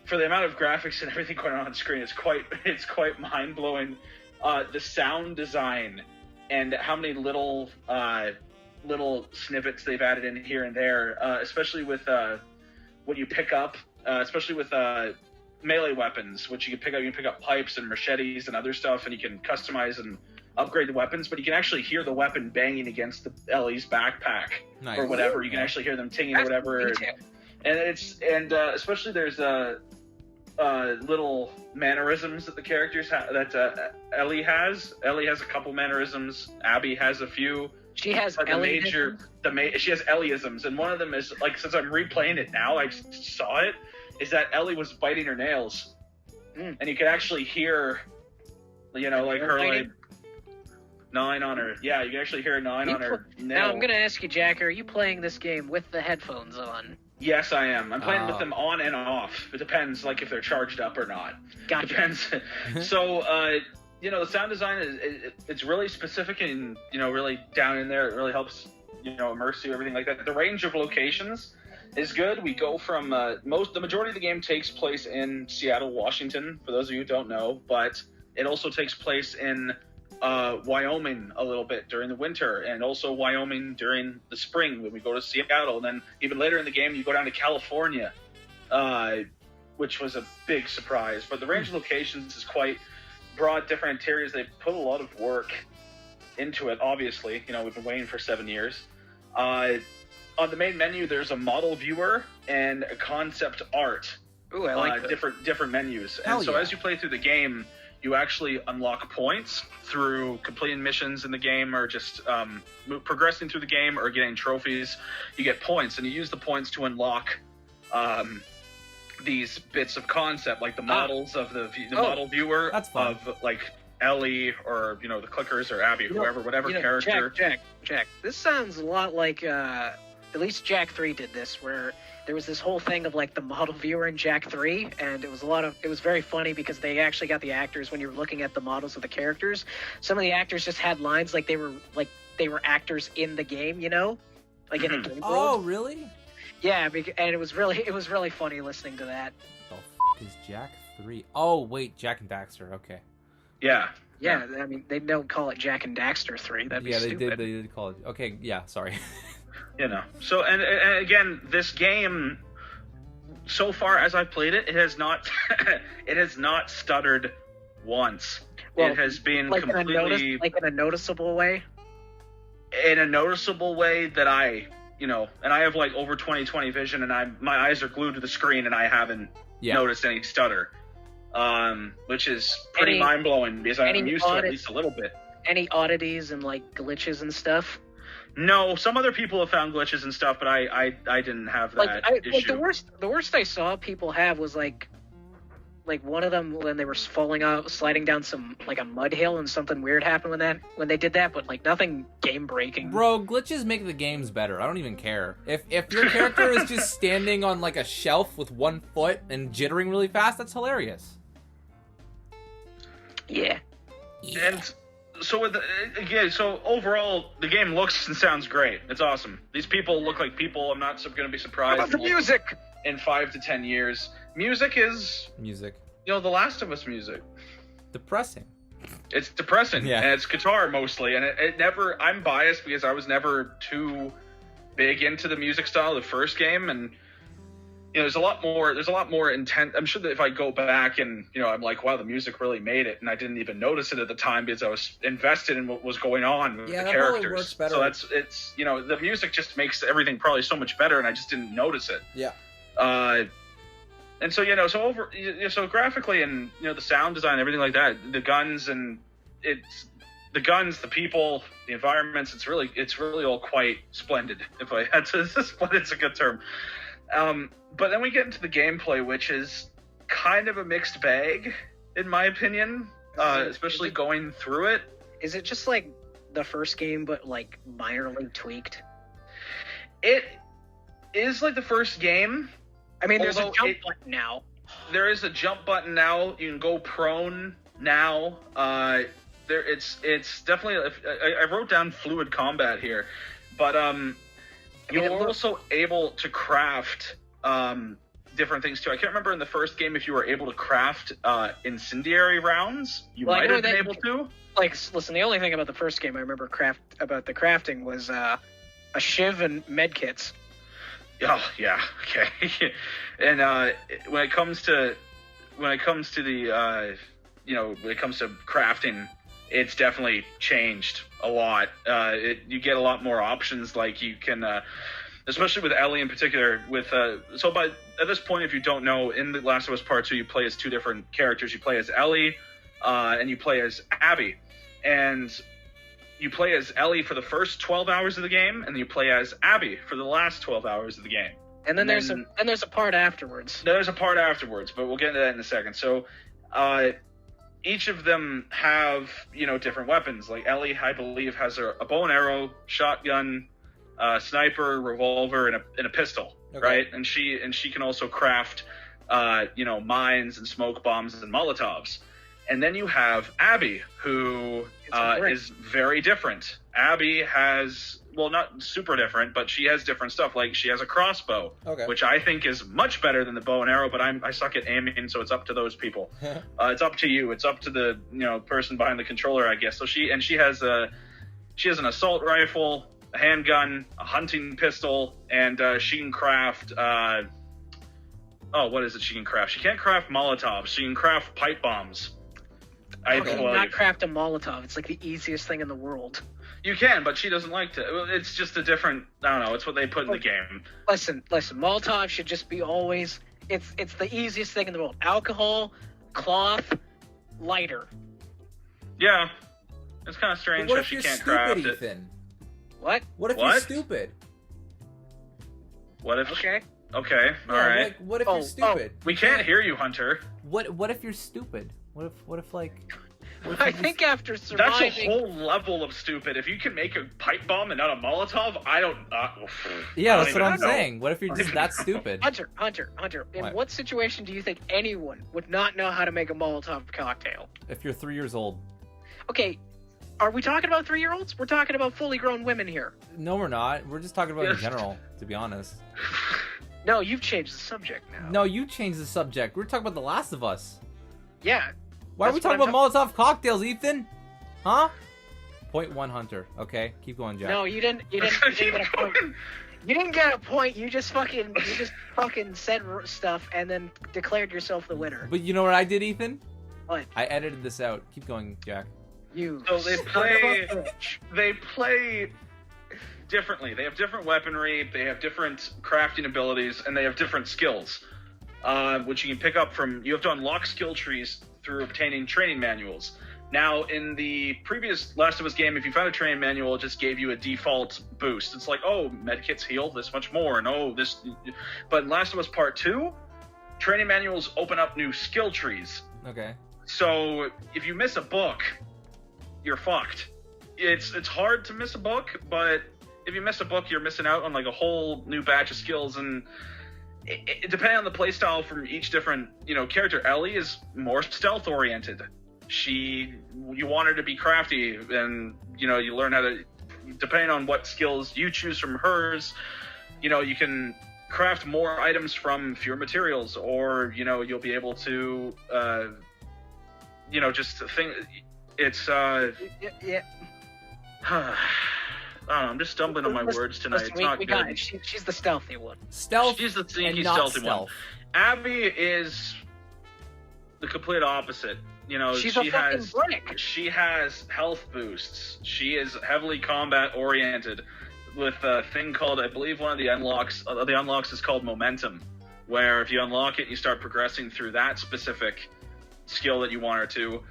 for the amount of graphics and everything going on screen, it's quite mind-blowing. The sound design and how many little snippets they've added in here and there, especially with what you pick up, especially with melee weapons, which you can pick up. You can pick up pipes and machetes and other stuff, and you can customize and upgrade the weapons, but you can actually hear the weapon banging against the Ellie's backpack or whatever. You can actually hear them tinging or whatever. And especially there's little mannerisms that the characters that Ellie has. Ellie has a couple mannerisms. Abby has a few. She has she has Ellieisms, and one of them is, like, since I'm replaying it now, I saw it, is that Ellie was biting her nails, and you could actually hear, like her, like, 9 on her. Yeah, you can actually hear a 9 on her. Now I'm gonna ask you, Jack, are you playing this game with the headphones on? Yes, I am. I'm playing with them on and off. It depends, like, if they're charged up or not. Gotcha. Depends. So, the sound design it's really specific and, really down in there. It really helps, immerse you, everything like that. The range of locations is good. We go from the majority of the game takes place in Seattle, Washington, for those of you who don't know, but it also takes place in Wyoming a little bit during the winter, and also Wyoming during the spring when we go to Seattle. And then even later in the game, you go down to California, which was a big surprise. But the range of locations is quite broad, different interiors. They put a lot of work into it, obviously. We've been waiting for 7 years. On the main menu, there's a model viewer and a concept art. Ooh, I like that. different menus. Hell And so yeah. as you play through the game, you actually unlock points through completing missions in the game, or just progressing through the game, or getting trophies. You get points, and you use the points to unlock these bits of concept, like the models of the model viewer That's fun. of, like, Ellie, or the clickers, or Abby, whoever, whatever character. Jack, this sounds a lot like at least Jak 3 did this, where there was this whole thing of, like, the model viewer in Jak 3, and it was very funny because they actually got the actors, when you were looking at the models of the characters, some of the actors just had lines like they were actors in the game, like in the game Oh, world. really? Yeah, and it was really funny listening to that. The f is Jak 3? Oh, wait, Jak and Daxter. Okay. Yeah. Yeah, I mean, they don't call it Jak and Daxter 3. That'd be stupid. They did call it. Okay, yeah, sorry. So, and again, this game, so far as I've played it, it has not stuttered once. Well, it has been like completely in a noticeable way. In a noticeable way that I, and I have, like, over 20/20 vision, and my eyes are glued to the screen, and I haven't noticed any stutter, which is pretty mind blowing, because I'm used to it at least a little bit. Any oddities and, like, glitches and stuff? No, some other people have found glitches and stuff, but I didn't have that issue. Like the worst I saw people have was like one of them when they were sliding down a mud hill, and something weird happened when they did that, but, like, nothing game breaking. Bro, glitches make the games better. I don't even care. If your character is just standing on, like, a shelf with 1 foot and jittering really fast, that's hilarious. Yeah. And so so overall, the game looks and sounds great. It's awesome. These people look like people. I'm not going to be surprised. How about the music? In 5 to 10 years, music is music. The Last of Us music. Depressing. It's depressing, yeah. And it's guitar mostly, and it never. I'm biased because I was never too big into the music style of the first game, and there's a lot more intent. I'm sure that if I go back and I'm like, wow, the music really made it, and I didn't even notice it at the time because I was invested in what was going on with the characters. Probably works better. So it's the music just makes everything probably so much better, and I just didn't notice it. Yeah. And so so graphically, and the sound design, everything like that, the guns, and the the people, the environments, it's really all quite splendid. If I had to, splendid's a good term. But then we get into the gameplay, which is kind of a mixed bag, in my opinion, especially going through it. Is it just like the first game, but, like, minorly tweaked? It is like the first game. I mean, there's a jump button now. There is a jump button now. You can go prone now. It's definitely. I wrote down fluid combat here, but you're also able to craft different things too. I can't remember in the first game if you were able to craft incendiary rounds. You might have been able to. Like, listen, the only thing about the first game I remember about the crafting was a shiv and medkits. Oh yeah, okay. And when it comes to the when it comes to crafting, it's definitely changed a lot. You get a lot more options. Like, you can, especially with Ellie in particular. At this point, if you don't know, in The Last of Us Part 2, you play as 2 different characters. You play as Ellie, and you play as Abby. And you play as Ellie for the first 12 hours of the game, and you play as Abby for the last 12 hours of the game. And then there's a part afterwards. There's a part afterwards, but we'll get into that in a second. So, each of them have, different weapons. Like Ellie, I believe, has a bow and arrow, shotgun, sniper, revolver, and a pistol, right? And she can also craft, mines and smoke bombs and Molotovs. And then you have Abby, who is very different. Abby has, well, not super different, but she has different stuff. Like, she has a crossbow, which I think is much better than the bow and arrow, but I suck at aiming, so it's up to those people. It's up to you. It's up to the, person behind the controller, I guess. So she has an assault rifle, a handgun, a hunting pistol, and she can craft, what is it she can craft? She can't craft Molotovs. She can craft pipe bombs. How can you not craft a Molotov? It's like the easiest thing in the world. You can, but she doesn't like to. It's just a different. I don't know. It's what they put in the game. Listen. Molotov should just be always. It's the easiest thing in the world. Alcohol, cloth, lighter. Yeah, it's kind of strange that she can't craft it. Ethan? What? What if you're stupid? What if? Okay. Okay. All right. What if you're stupid? We can't hear you, Hunter. What if you're stupid? What if I think after surviving... That's a whole level of stupid. If you can make a pipe bomb and not a Molotov, I don't... that's what I'm saying. What if you're just that stupid? Hunter, in what situation do you think anyone would not know how to make a Molotov cocktail? If you're 3 years old. Okay, are we talking about 3-year-olds? We're talking about fully grown women here. No, we're not. We're just talking about in general, to be honest. No, you've changed the subject now. No, you changed the subject. We're talking about The Last of Us. Yeah. Why are we talking about Molotov cocktails, Ethan? Huh? Point one, Hunter. Okay, keep going, Jack. No, you didn't get a point. You didn't get a point. You just fucking said stuff and then declared yourself the winner. But you know what I did, Ethan? What? I edited this out. Keep going, Jack. So they play differently. They have different weaponry, they have different crafting abilities, and they have different skills, which you can pick up from. You have to unlock skill trees through obtaining training manuals. Now, in the previous Last of Us game, if you found a training manual, it just gave you a default boost. It's like, oh, medkits heal this much more, and oh, this... But in Last of Us Part 2, training manuals open up new skill trees. Okay. So, if you miss a book, you're fucked. It's hard to miss a book, but if you miss a book, you're missing out on like a whole new batch of skills, and depending on the playstyle from each different, character. Ellie is more stealth-oriented. You want her to be crafty, and, you learn how to, depending on what skills you choose from hers, you can craft more items from fewer materials, or, you'll be able to, just think, it's, Yeah. I'm just stumbling on my words tonight. It's not good. Got it. She's the stealthy one. She's the sneaky, stealthy one. Abby is the complete opposite. She's a fucking brick. She has health boosts. She is heavily combat oriented with a thing called, I believe, one of the unlocks. The unlocks is called momentum, where if you unlock it, you start progressing through that specific skill that you want her to.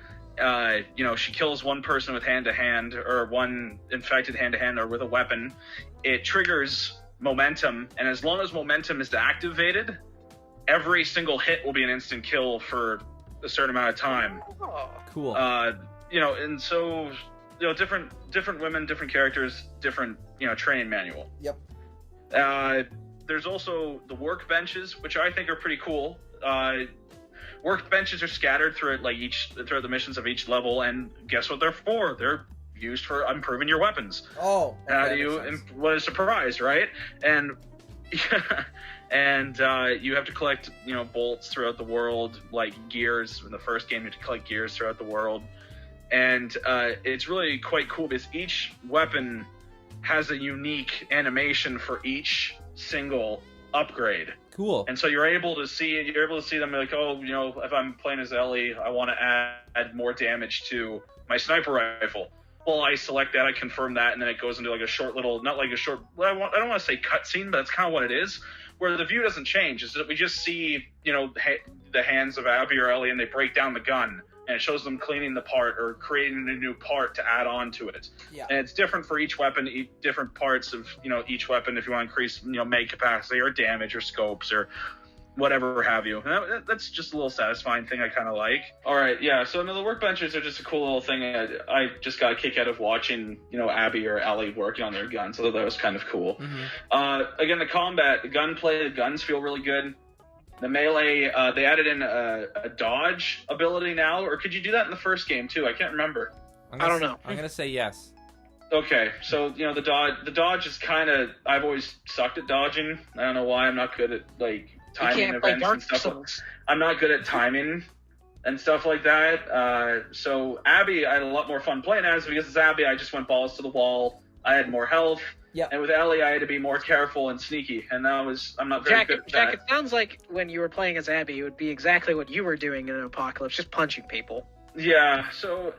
She kills one person with hand-to-hand, or one infected hand-to-hand, or with a weapon. It triggers momentum, and as long as momentum is activated, every single hit will be an instant kill for a certain amount of time. Oh. Cool. And so, different women, different characters, different, training manual. Yep. There's also the workbenches, which I think are pretty cool. Workbenches are scattered throughout the missions of each level, and guess what they're for? They're used for improving your weapons. Oh, okay, what a surprise, right? And you have to collect, bolts throughout the world, like gears. In the first game, you have to collect gears throughout the world, and it's really quite cool because each weapon has a unique animation for each single upgrade. Cool. And so you're able to see them like, oh, if I'm playing as Ellie, I want to add more damage to my sniper rifle. Well, I select that, I confirm that, and then it goes into like a short little, not like a short, I don't want to say cutscene, but that's kind of what it is, where the view doesn't change. Is that we just see, the hands of Abby or Ellie, and they break down the gun, and it shows them cleaning the part or creating a new part to add on to it. Yeah. And it's different for each weapon, different parts of, each weapon, if you want to increase, mag capacity or damage or scopes or, whatever have you. And that's just a little satisfying thing I kind of like. All right, yeah. So the workbenches are just a cool little thing. I just got a kick out of watching, Abby or Ellie working on their guns. So that was kind of cool. Mm-hmm. Again, the combat, the gunplay, the guns feel really good. The melee, they added in a dodge ability now, or could you do that in the first game too? I can't remember. I don't know. I'm gonna say yes. Okay, so the dodge is kind of, I've always sucked at dodging. I don't know why. I'm not good at timing events and stuff. I'm not good at timing and stuff like that. So Abby, I had a lot more fun playing as, because it's Abby, I just went balls to the wall. I had more health. Yeah. And with Ellie, I had to be more careful and sneaky, and I'm not very good at that. Jack, it sounds like when you were playing as Abby, it would be exactly what you were doing in an apocalypse, just punching people. Yeah. So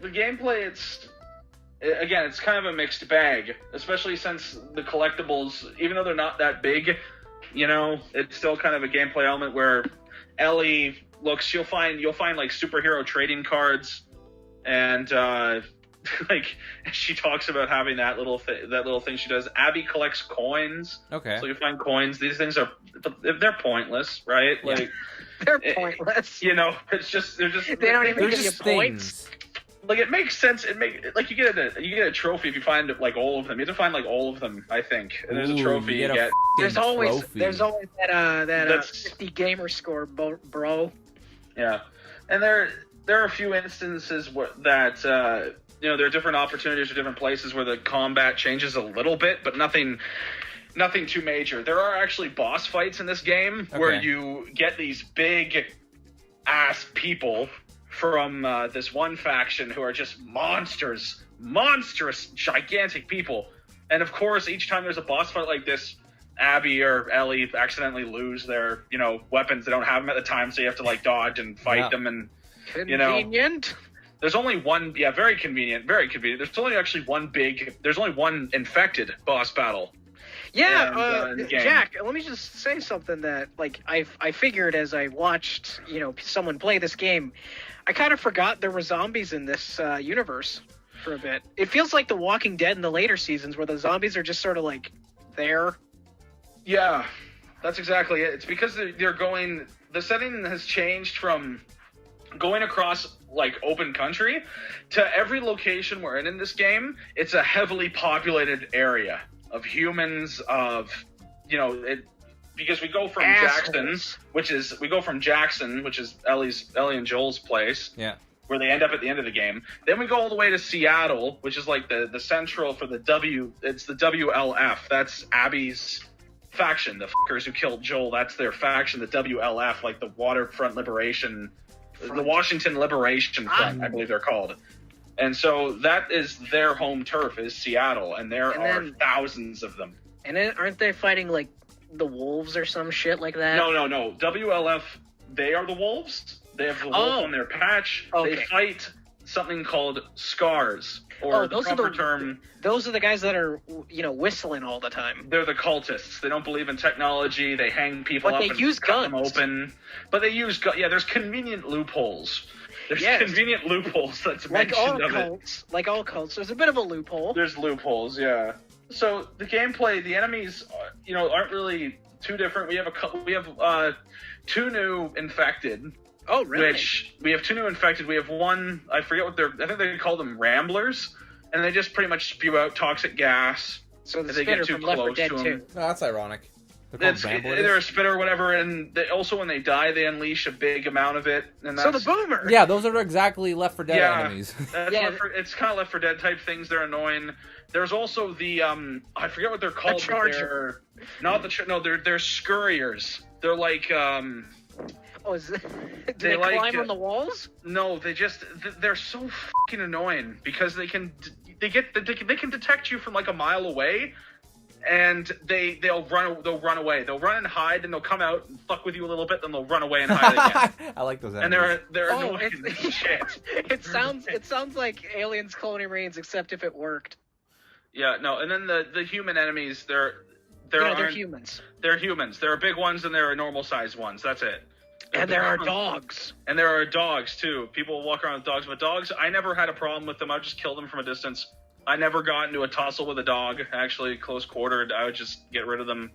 the gameplay, it's kind of a mixed bag, especially since the collectibles, even though they're not that big, it's still kind of a gameplay element where Ellie looks, you'll find like superhero trading cards, and she talks about having that little thing she does. Abby collects coins. Okay. So you find coins. These things they're pointless, right? Yeah. They're pointless. It's just they don't even give you points. It makes sense. You get a trophy if you find all of them. You have to find all of them, I think. And there's a trophy you get. There's always that 50 gamer score, bro. Yeah, and there are a few instances that there are different opportunities or different places where the combat changes a little bit, but nothing too major. There are actually boss fights in this game where you get these big ass people from this one faction who are just monstrous, gigantic people. And of course, each time there's a boss fight like this, Abby or Ellie accidentally lose their, weapons. They don't have them at the time, so you have to dodge and fight them. And convenient. There's only one, very convenient, very convenient. There's only one infected boss battle. Yeah, Jack, let me just say something that, I figured as I watched, someone play this game, I kind of forgot there were zombies in this universe for a bit. It feels like The Walking Dead in the later seasons, where the zombies are just sort of, there. Yeah, that's exactly it. It's because the setting has changed from going across open country to every location we're in this game. It's a heavily populated area of humans, because we go from Jackson, which is Ellie and Joel's place. Yeah. Where they end up at the end of the game. Then we go all the way to Seattle, which is the central for it's the WLF. That's Abby's faction, the fuckers who killed Joel. That's their faction, the WLF, the Waterfront Liberation The Washington Liberation Front, I believe they're called. And so that is their home turf, is Seattle, and there are thousands of them. And then aren't they fighting, the wolves or some shit like that? No. WLF, they are the wolves. They have the wolf on their patch. Okay. They fight something called scars, or the proper term... Those are the guys that are, whistling all the time. They're the cultists. They don't believe in technology. They hang people up and cut them open. But they use guns. Yeah, there's convenient loopholes. Convenient loopholes that's mentioned of it. Like all cults, there's a bit of a loophole. There's loopholes, yeah. So the gameplay, the enemies, aren't really too different. We have two new infected. Oh, really? We have two new infected. We have one, I forget what I think they call them ramblers, and they just pretty much spew out toxic gas. So they get too close to them. Oh, that's ironic. They're a spitter or whatever, and also when they die, they unleash a big amount of it. And so the boomer. Yeah, those are exactly Left 4 Dead enemies. It's kind of Left 4 Dead type things. They're annoying. There's also the I forget what they're called. The Charger. They're scurriers. They're like Oh, do they climb on the walls? No, they're so fucking annoying because they can detect you from a mile away, and they'll run away. They'll run and hide, and they'll come out and fuck with you a little bit, then they'll run away and hide again. I like those enemies. And they're annoying shit. It sounds like Aliens Colony Marines, except if it worked. Yeah, no, and then the human enemies, they're humans. They're humans. There are big ones and there are normal sized ones. That's it. And there are dogs. And there are dogs, too. People walk around with dogs. But dogs, I never had a problem with them. I would just kill them from a distance. I never got into a tussle with a dog, actually, close quartered. I would just get rid of them.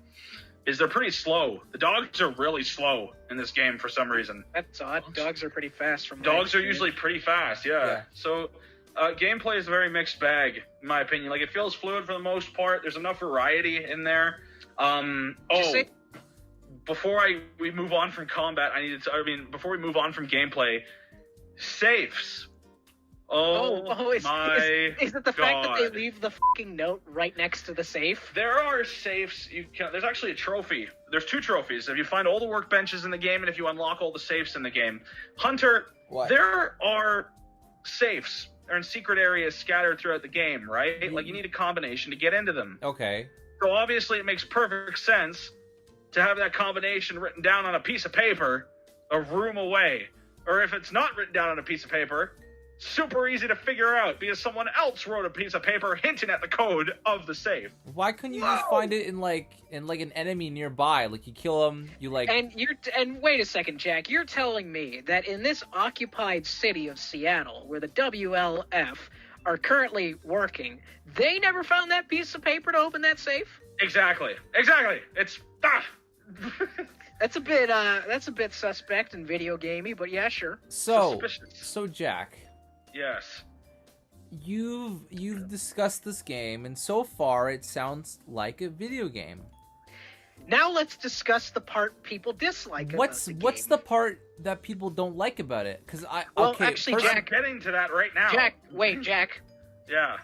is they're pretty slow. The dogs are really slow in this game for some reason. That's odd. Dogs are pretty fast from Dogs are usually pretty fast, yeah. So gameplay is a very mixed bag, in my opinion. Like, it feels fluid for the most part. There's enough variety in there. Before we move on from combat, before we move on from gameplay, safes. Is it the fact that they leave the fucking note right next to the safe? There are safes. There's actually a trophy. There's 2 trophies. If you find all the workbenches in the game and if you unlock all the safes in the game. Hunter, there are safes. They're in secret areas scattered throughout the game, right? Like, you need a combination to get into them. Okay. So obviously it makes perfect sense to have that combination written down on a piece of paper a room away. Or if it's not written down on a piece of paper, super easy to figure out because someone else wrote a piece of paper hinting at the code of the safe. Why couldn't you just find it in an enemy nearby? Like, you kill them, And wait a second, Jack. You're telling me that in this occupied city of Seattle, where the WLF are currently working, they never found that piece of paper to open that safe? Exactly. It's That's a bit suspect and video gamey, but yeah, sure. So Jack. Yes. You've discussed this game, and so far it sounds like a video game. Now let's discuss the part people dislike about the game. What's the part that people don't like about it? Because Jack, I'm getting to that right now. Jack. Yeah.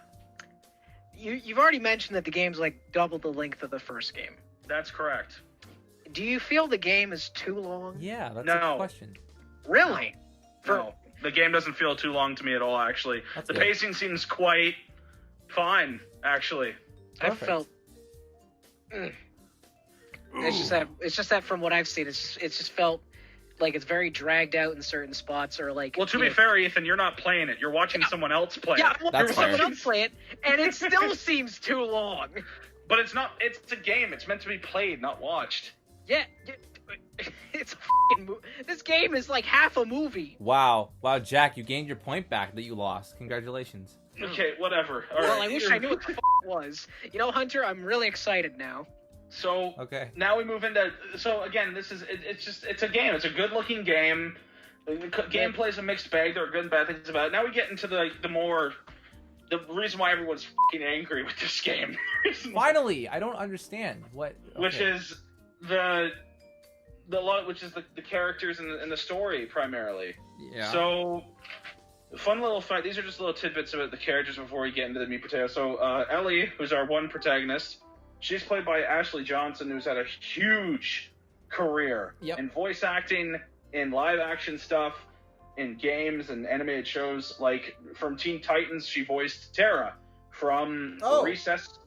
You've already mentioned that the game's like double the length of the first game. That's correct. Do you feel the game is too long? Yeah, that's a question. Really? No. The game doesn't feel too long to me at all, actually. The pacing seems quite fine, actually. Perfect. I felt... It's just that from what I've seen, it's just felt like it's very dragged out in certain spots, or like... Well, to be fair, Ethan, you're not playing it. You're watching someone else play it. Yeah, I'm watching someone else play it, and it still seems too long. But it's not... It's a game. It's meant to be played, not watched. Yeah, it's a this game is like half a movie. Wow, Jack, you gained your point back that you lost. Congratulations. Okay, whatever. All well, right. I wish I knew what the it was. You know, Hunter, I'm really excited now. So now we move into. So again, it's a game. It's a good-looking game. Gameplay is a mixed bag. There are good and bad things about it. Now we get into the reason why everyone's fucking angry with this game. Finally, I don't understand what. Okay. Which is the characters and the story primarily. Yeah. So, fun little fact. These are just little tidbits about the characters before we get into the meat potato. So, Ellie, who's our one protagonist, she's played by Ashley Johnson, who's had a huge career in voice acting, in live action stuff, in games and animated shows. Like from Teen Titans, she voiced Tara. From Recess,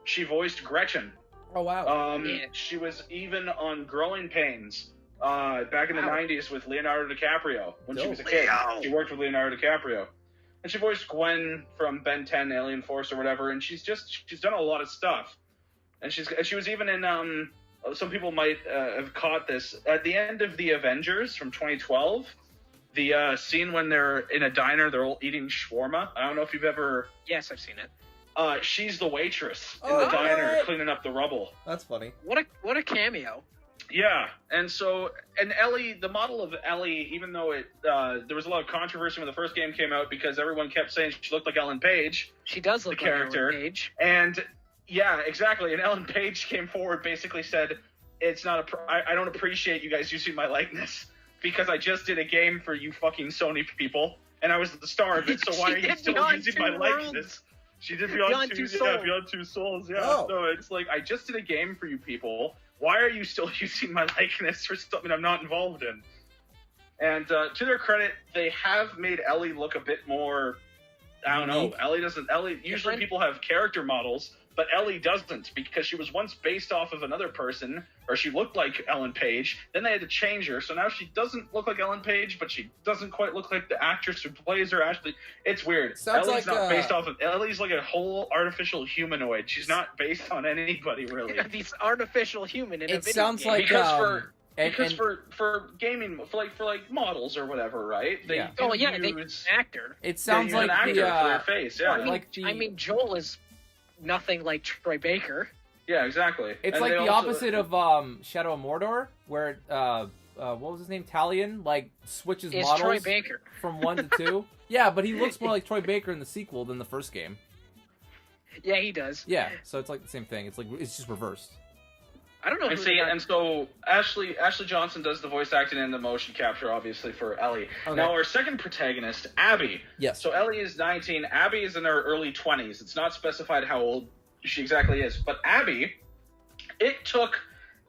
she voiced Gretchen. Oh wow! She was even on Growing Pains back in the 90s with Leonardo DiCaprio when she was a kid. She worked with Leonardo DiCaprio, and she voiced Gwen from Ben 10, Alien Force, or whatever. And she's done a lot of stuff. And she was even in some people might have caught this at the end of the Avengers from 2012. The scene when they're in a diner, they're all eating shawarma. I don't know if you've ever. Yes, I've seen it. She's the waitress in the diner cleaning up the rubble. That's funny. What a cameo. Yeah, and Ellie, the model of Ellie, even though there was a lot of controversy when the first game came out because everyone kept saying she looked like Ellen Page. She does look like character. Ellen Page. And yeah, exactly. And Ellen Page came forward, basically said, I don't appreciate you guys using my likeness because I just did a game for you fucking Sony people, and I was the star of it. So why are you still using my likeness? She did Beyond Two Souls. Yeah. Oh. So it's like, I just did a game for you people. Why are you still using my likeness for something I'm not involved in? And to their credit, they have made Ellie look a bit more. I don't know. Ellie. Usually people have character models, but Ellie doesn't because she was once based off of another person, or she looked like Ellen Page. Then they had to change her, so now she doesn't look like Ellen Page, but she doesn't quite look like the actress who plays her. Actually, it's weird. Ellie's not based off of. Ellie's like a whole artificial humanoid. She's not based on anybody really. These artificial human in a video sounds game. like for gaming for models or whatever, right? They they use an actor. It sounds like an actor for their face. Yeah, I mean, Joel is nothing like Troy Baker. Yeah, exactly. It's And like they the also- opposite of Shadow of Mordor, where what was his name? Talion, like switches It's models Troy Baker. from 1 to 2. Yeah, but he looks more like Troy Baker in the sequel than the first game. Yeah, he does. Yeah, so it's like the same thing. It's just reversed. I don't know. And Who see, the guy- and so Ashley Johnson does the voice acting and the motion capture, obviously, for Ellie. Okay. Now, our second protagonist, Abby. Yes. So Ellie is 19. Abby is in her early 20s. It's not specified how old she exactly is. But Abby, it took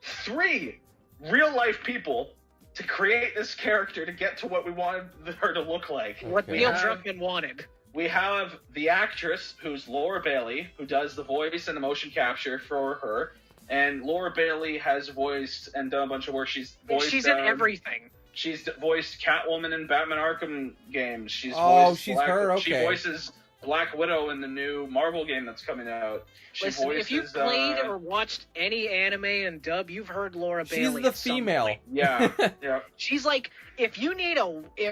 3 real-life people to create this character to get to what we wanted her to look like. what Okay. Neil Druckmann wanted. We have the actress, who's Laura Bailey, who does the voice and the motion capture for her. And Laura Bailey has voiced and done a bunch of work. She's voiced. She's in everything. She's voiced Catwoman in Batman Arkham games. She's Oh, voiced she's her, She okay. voices Black Widow in the new Marvel game that's coming out. She Listen, voices, if you've played or watched any anime and dub, you've heard Laura She's Bailey. the at some female. point. Yeah, yeah. She's like,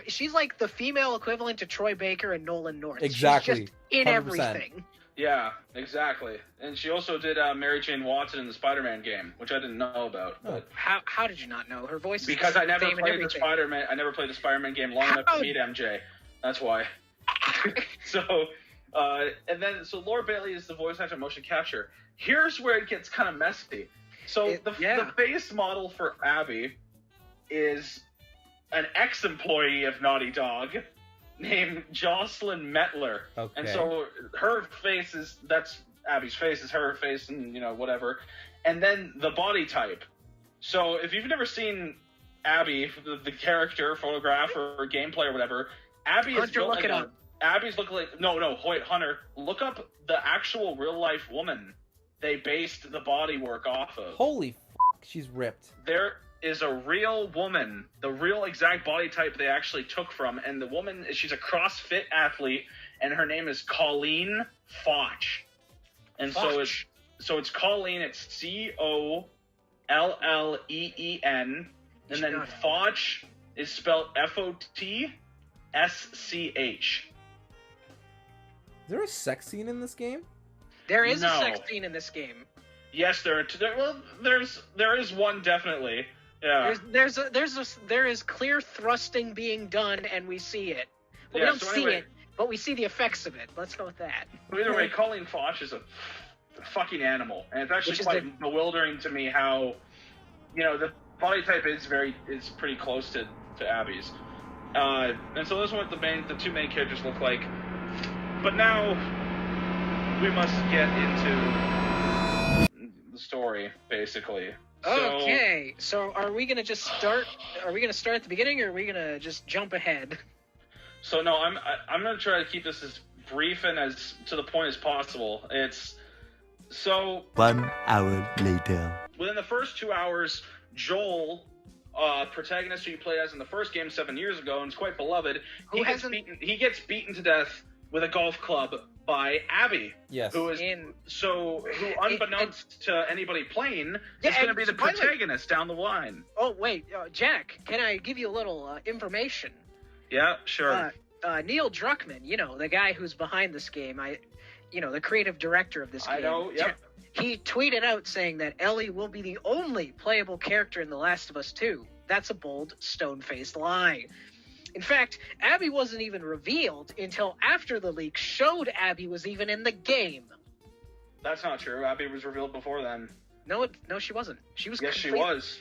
she's like the female equivalent to Troy Baker and Nolan North. Exactly. She's just in 100%. everything. Yeah, exactly. And she also did Mary Jane Watson in the Spider-Man game, which I didn't know about. But How did you not know her voice? Is because the I never same in played the everything. Spider-Man. I never played the Spider-Man game long enough to meet MJ. That's why. So Laura Bailey is the voice actor motion capture. Here's where it gets kind of messy. So the base model for Abby is an ex-employee of Naughty Dog named Jocelyn Mettler. Okay. And so her face that's Abby's face is her face and, whatever. And then the body type. So if you've never seen Abby, the character, photograph, or gameplay or whatever, Abby is Hunter, built look like it up. Abby's look like wait, Hunter, look up the actual real life woman they based the body work off of. Holy f***, she's ripped. There is a real woman, the real exact body type they actually took from, and the woman, she's a CrossFit athlete, and her name is Colleen Foch. And so it's Colleen, it's Colleen, and then Foch is spelled Fotschch. Is there a sex scene in this game? There is No. a sex scene in this game. Yes, there is one definitely. Yeah. There is clear thrusting being done, and we see it. Well, Yeah, we don't so see anyway- it, but we see the effects of it. Let's go with that. But either way, Colleen Foch is a fucking animal, and it's actually Which is quite bewildering to me how, the body type is pretty close to Abby's, and so this is what the 2 main characters look like. But now we must get into the story, basically. Okay, so are we gonna just start? Are we gonna start at the beginning, or are we gonna just jump ahead? So no, I'm gonna try to keep this as brief and as to the point as possible. It's so 1 hour later. within the first 2 hours, Joel, protagonist who you played as in the first game 7 years ago, and is quite beloved, he gets beaten to death with a golf club by Abby. Yes. Who unbeknownst to anybody playing, Yeah, is going to and be the by the way- protagonist down the line. Oh wait, Jack, can I give you a little information? Yeah, sure. Neil Druckmann, the guy who's behind this game, the creative director of this game. I know, yep. He tweeted out saying that Ellie will be the only playable character in The Last of Us 2. That's a bold, stone-faced lie. In fact, Abby wasn't even revealed until after the leak showed Abby was even in the game. That's not true. Abby was revealed before then. No, she wasn't. She was. Yes, she was.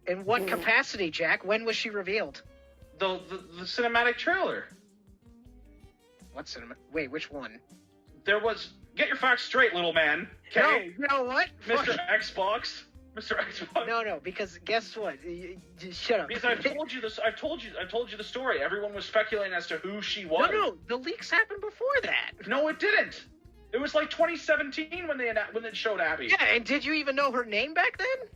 In what capacity, Jack? When was she revealed? The cinematic trailer. What cinema? Wait, which one? There was. Get your facts straight, little man. No, Okay, you know what? Mr. Xbox. Mr. Xbox. No, because guess what? Just shut up. Because I've told you this. I've told you the story. Everyone was speculating as to who she was. No, the leaks happened before that. No, it didn't. It was like 2017 when it showed Abby. Yeah, and did you even know her name back then?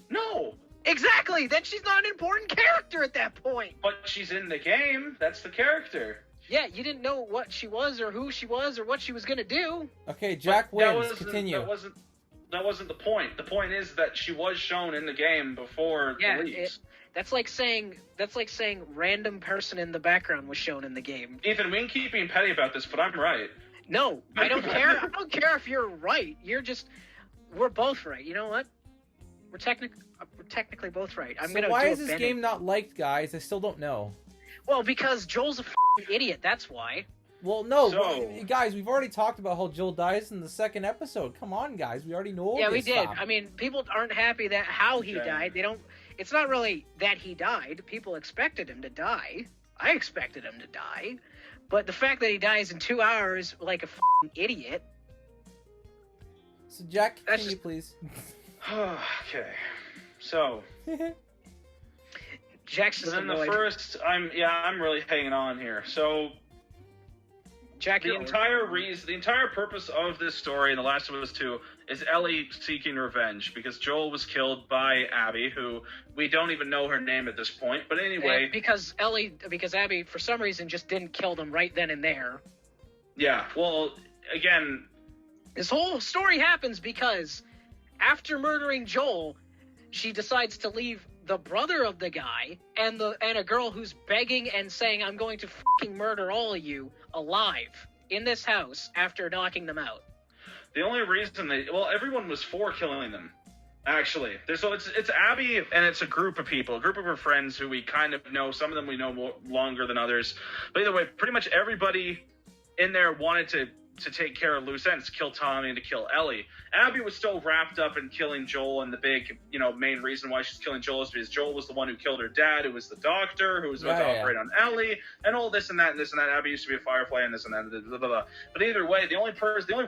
No, Exactly. Then she's not an important character at that point. but she's in the game. That's the character. Yeah, you didn't know what she was or who she was or what she was gonna do. Okay, Jack But that wins. wasn't- Continue. That wasn't the point. The point is that she was shown in the game before Yeah, the leaks. that's like saying random person in the background was shown in the game. Ethan, we can keep being petty about this, but I'm right. No, I don't care. I don't care if you're right. We're both right. You know what? We're technically both right. Why is this game not liked, guys? I still don't know. Well, because Joel's a f***ing idiot. That's why. Well, no, guys, we've already talked about how Joel dies in the second episode. Come on, guys, we already know. Yeah, we did. I mean, people aren't happy that how he died. They don't. It's not really that he died. People expected him to die. I expected him to die, but the fact that he dies in 2 hours like a f***ing idiot. So, Jack, continue, please. Okay, so Jack's just then annoyed. the first, I'm really hanging on here. So Jack, the entire purpose of this story in The Last of Us 2 is Ellie seeking revenge because Joel was killed by Abby, who we don't even know her name at this point. But anyway, because Abby for some reason just didn't kill them right then and there. Yeah, well, again, this whole story happens because after murdering Joel, she decides to leave the brother of the guy and a girl who's begging and saying, "I'm going to fucking murder all of you alive in this house," after knocking them out. The only reason everyone was for killing them, actually. It's Abby and it's a group of people, a group of her friends who we kind of know. Some of them we know longer than others. But either way, pretty much everybody in there wanted to take care of loose ends, to kill Tommy and to kill Ellie. Abby was still wrapped up in killing Joel, and the big, main reason why she's killing Joel is because Joel was the one who killed her dad, who was the doctor, who was about to operate on Ellie, and all this and that and this and that. Abby used to be a Firefly and this and that, blah, blah, blah. But either way, the only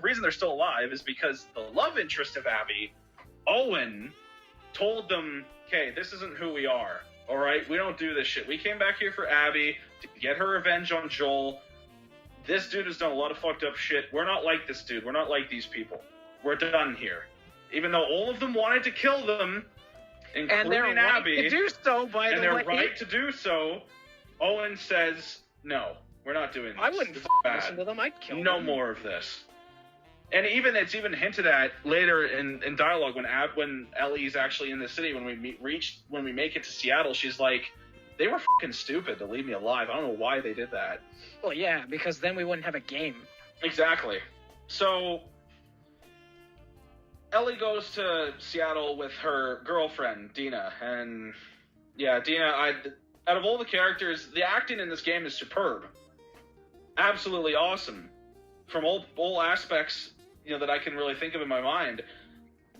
reason they're still alive is because the love interest of Abby, Owen, told them, okay, this isn't who we are, all right? We don't do this shit. We came back here for Abby to get her revenge on Joel. This dude has done a lot of fucked up shit. We're not like this dude. We're not like these people. We're done here. Even though all of them wanted to kill them, including and they're Abby, right to do so, by the way. And they're right to do so. Owen says, no, we're not doing this. I wouldn't listen to them. I'd kill them. No more of this. And it's even hinted at later in dialogue when Ellie's actually in the city, when we make it to Seattle, she's like, they were fucking stupid to leave me alive. I don't know why they did that. Well, yeah, because then we wouldn't have a game. Exactly. So Ellie goes to Seattle with her girlfriend, Dina. And yeah, Dina, out of all the characters, the acting in this game is superb. Absolutely awesome. From all aspects, that I can really think of in my mind.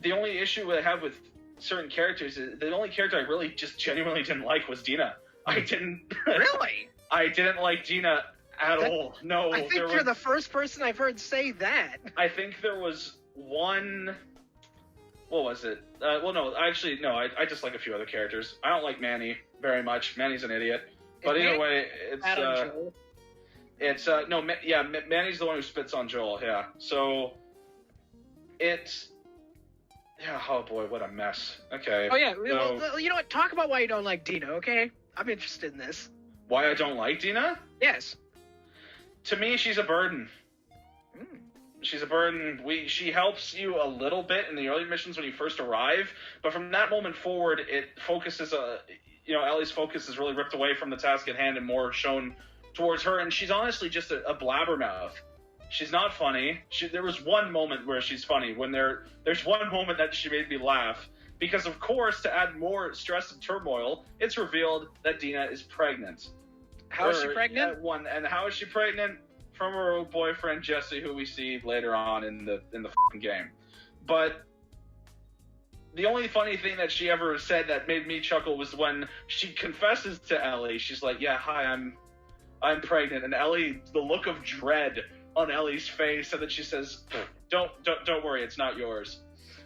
The only issue I have with certain characters is the only character I really just genuinely didn't like was Dina. I didn't... Really? I didn't like Dina at all. No. I think you're the first person I've heard say that. I think there was one... What was it? No, actually, no, I just like a few other characters. I don't like Manny very much. Manny's an idiot. But either way, Manny's the one who spits on Joel, yeah. So, it's... Yeah, oh boy, what a mess. Okay. Oh yeah, well, you know what? Talk about why you don't like Dina, okay? I'm interested in this. Why I don't like Dina? Yes. To me, she's a burden. She's a burden. She helps you a little bit in the early missions when you first arrive, but from that moment forward, it focuses, Ellie's focus is really ripped away from the task at hand and more shown towards her, and she's honestly just a blabbermouth. She's not funny. There was one moment where she's funny, when there's one moment that she made me laugh, because of course, to add more stress and turmoil, it's revealed that Dina is pregnant. How is she pregnant? And how is she pregnant? From her old boyfriend Jesse, who we see later on in the fucking game. But the only funny thing that she ever said that made me chuckle was when she confesses to Ellie. She's like, "Yeah, hi, I'm pregnant," and Ellie, the look of dread on Ellie's face, and then she says, "Don't worry, it's not yours."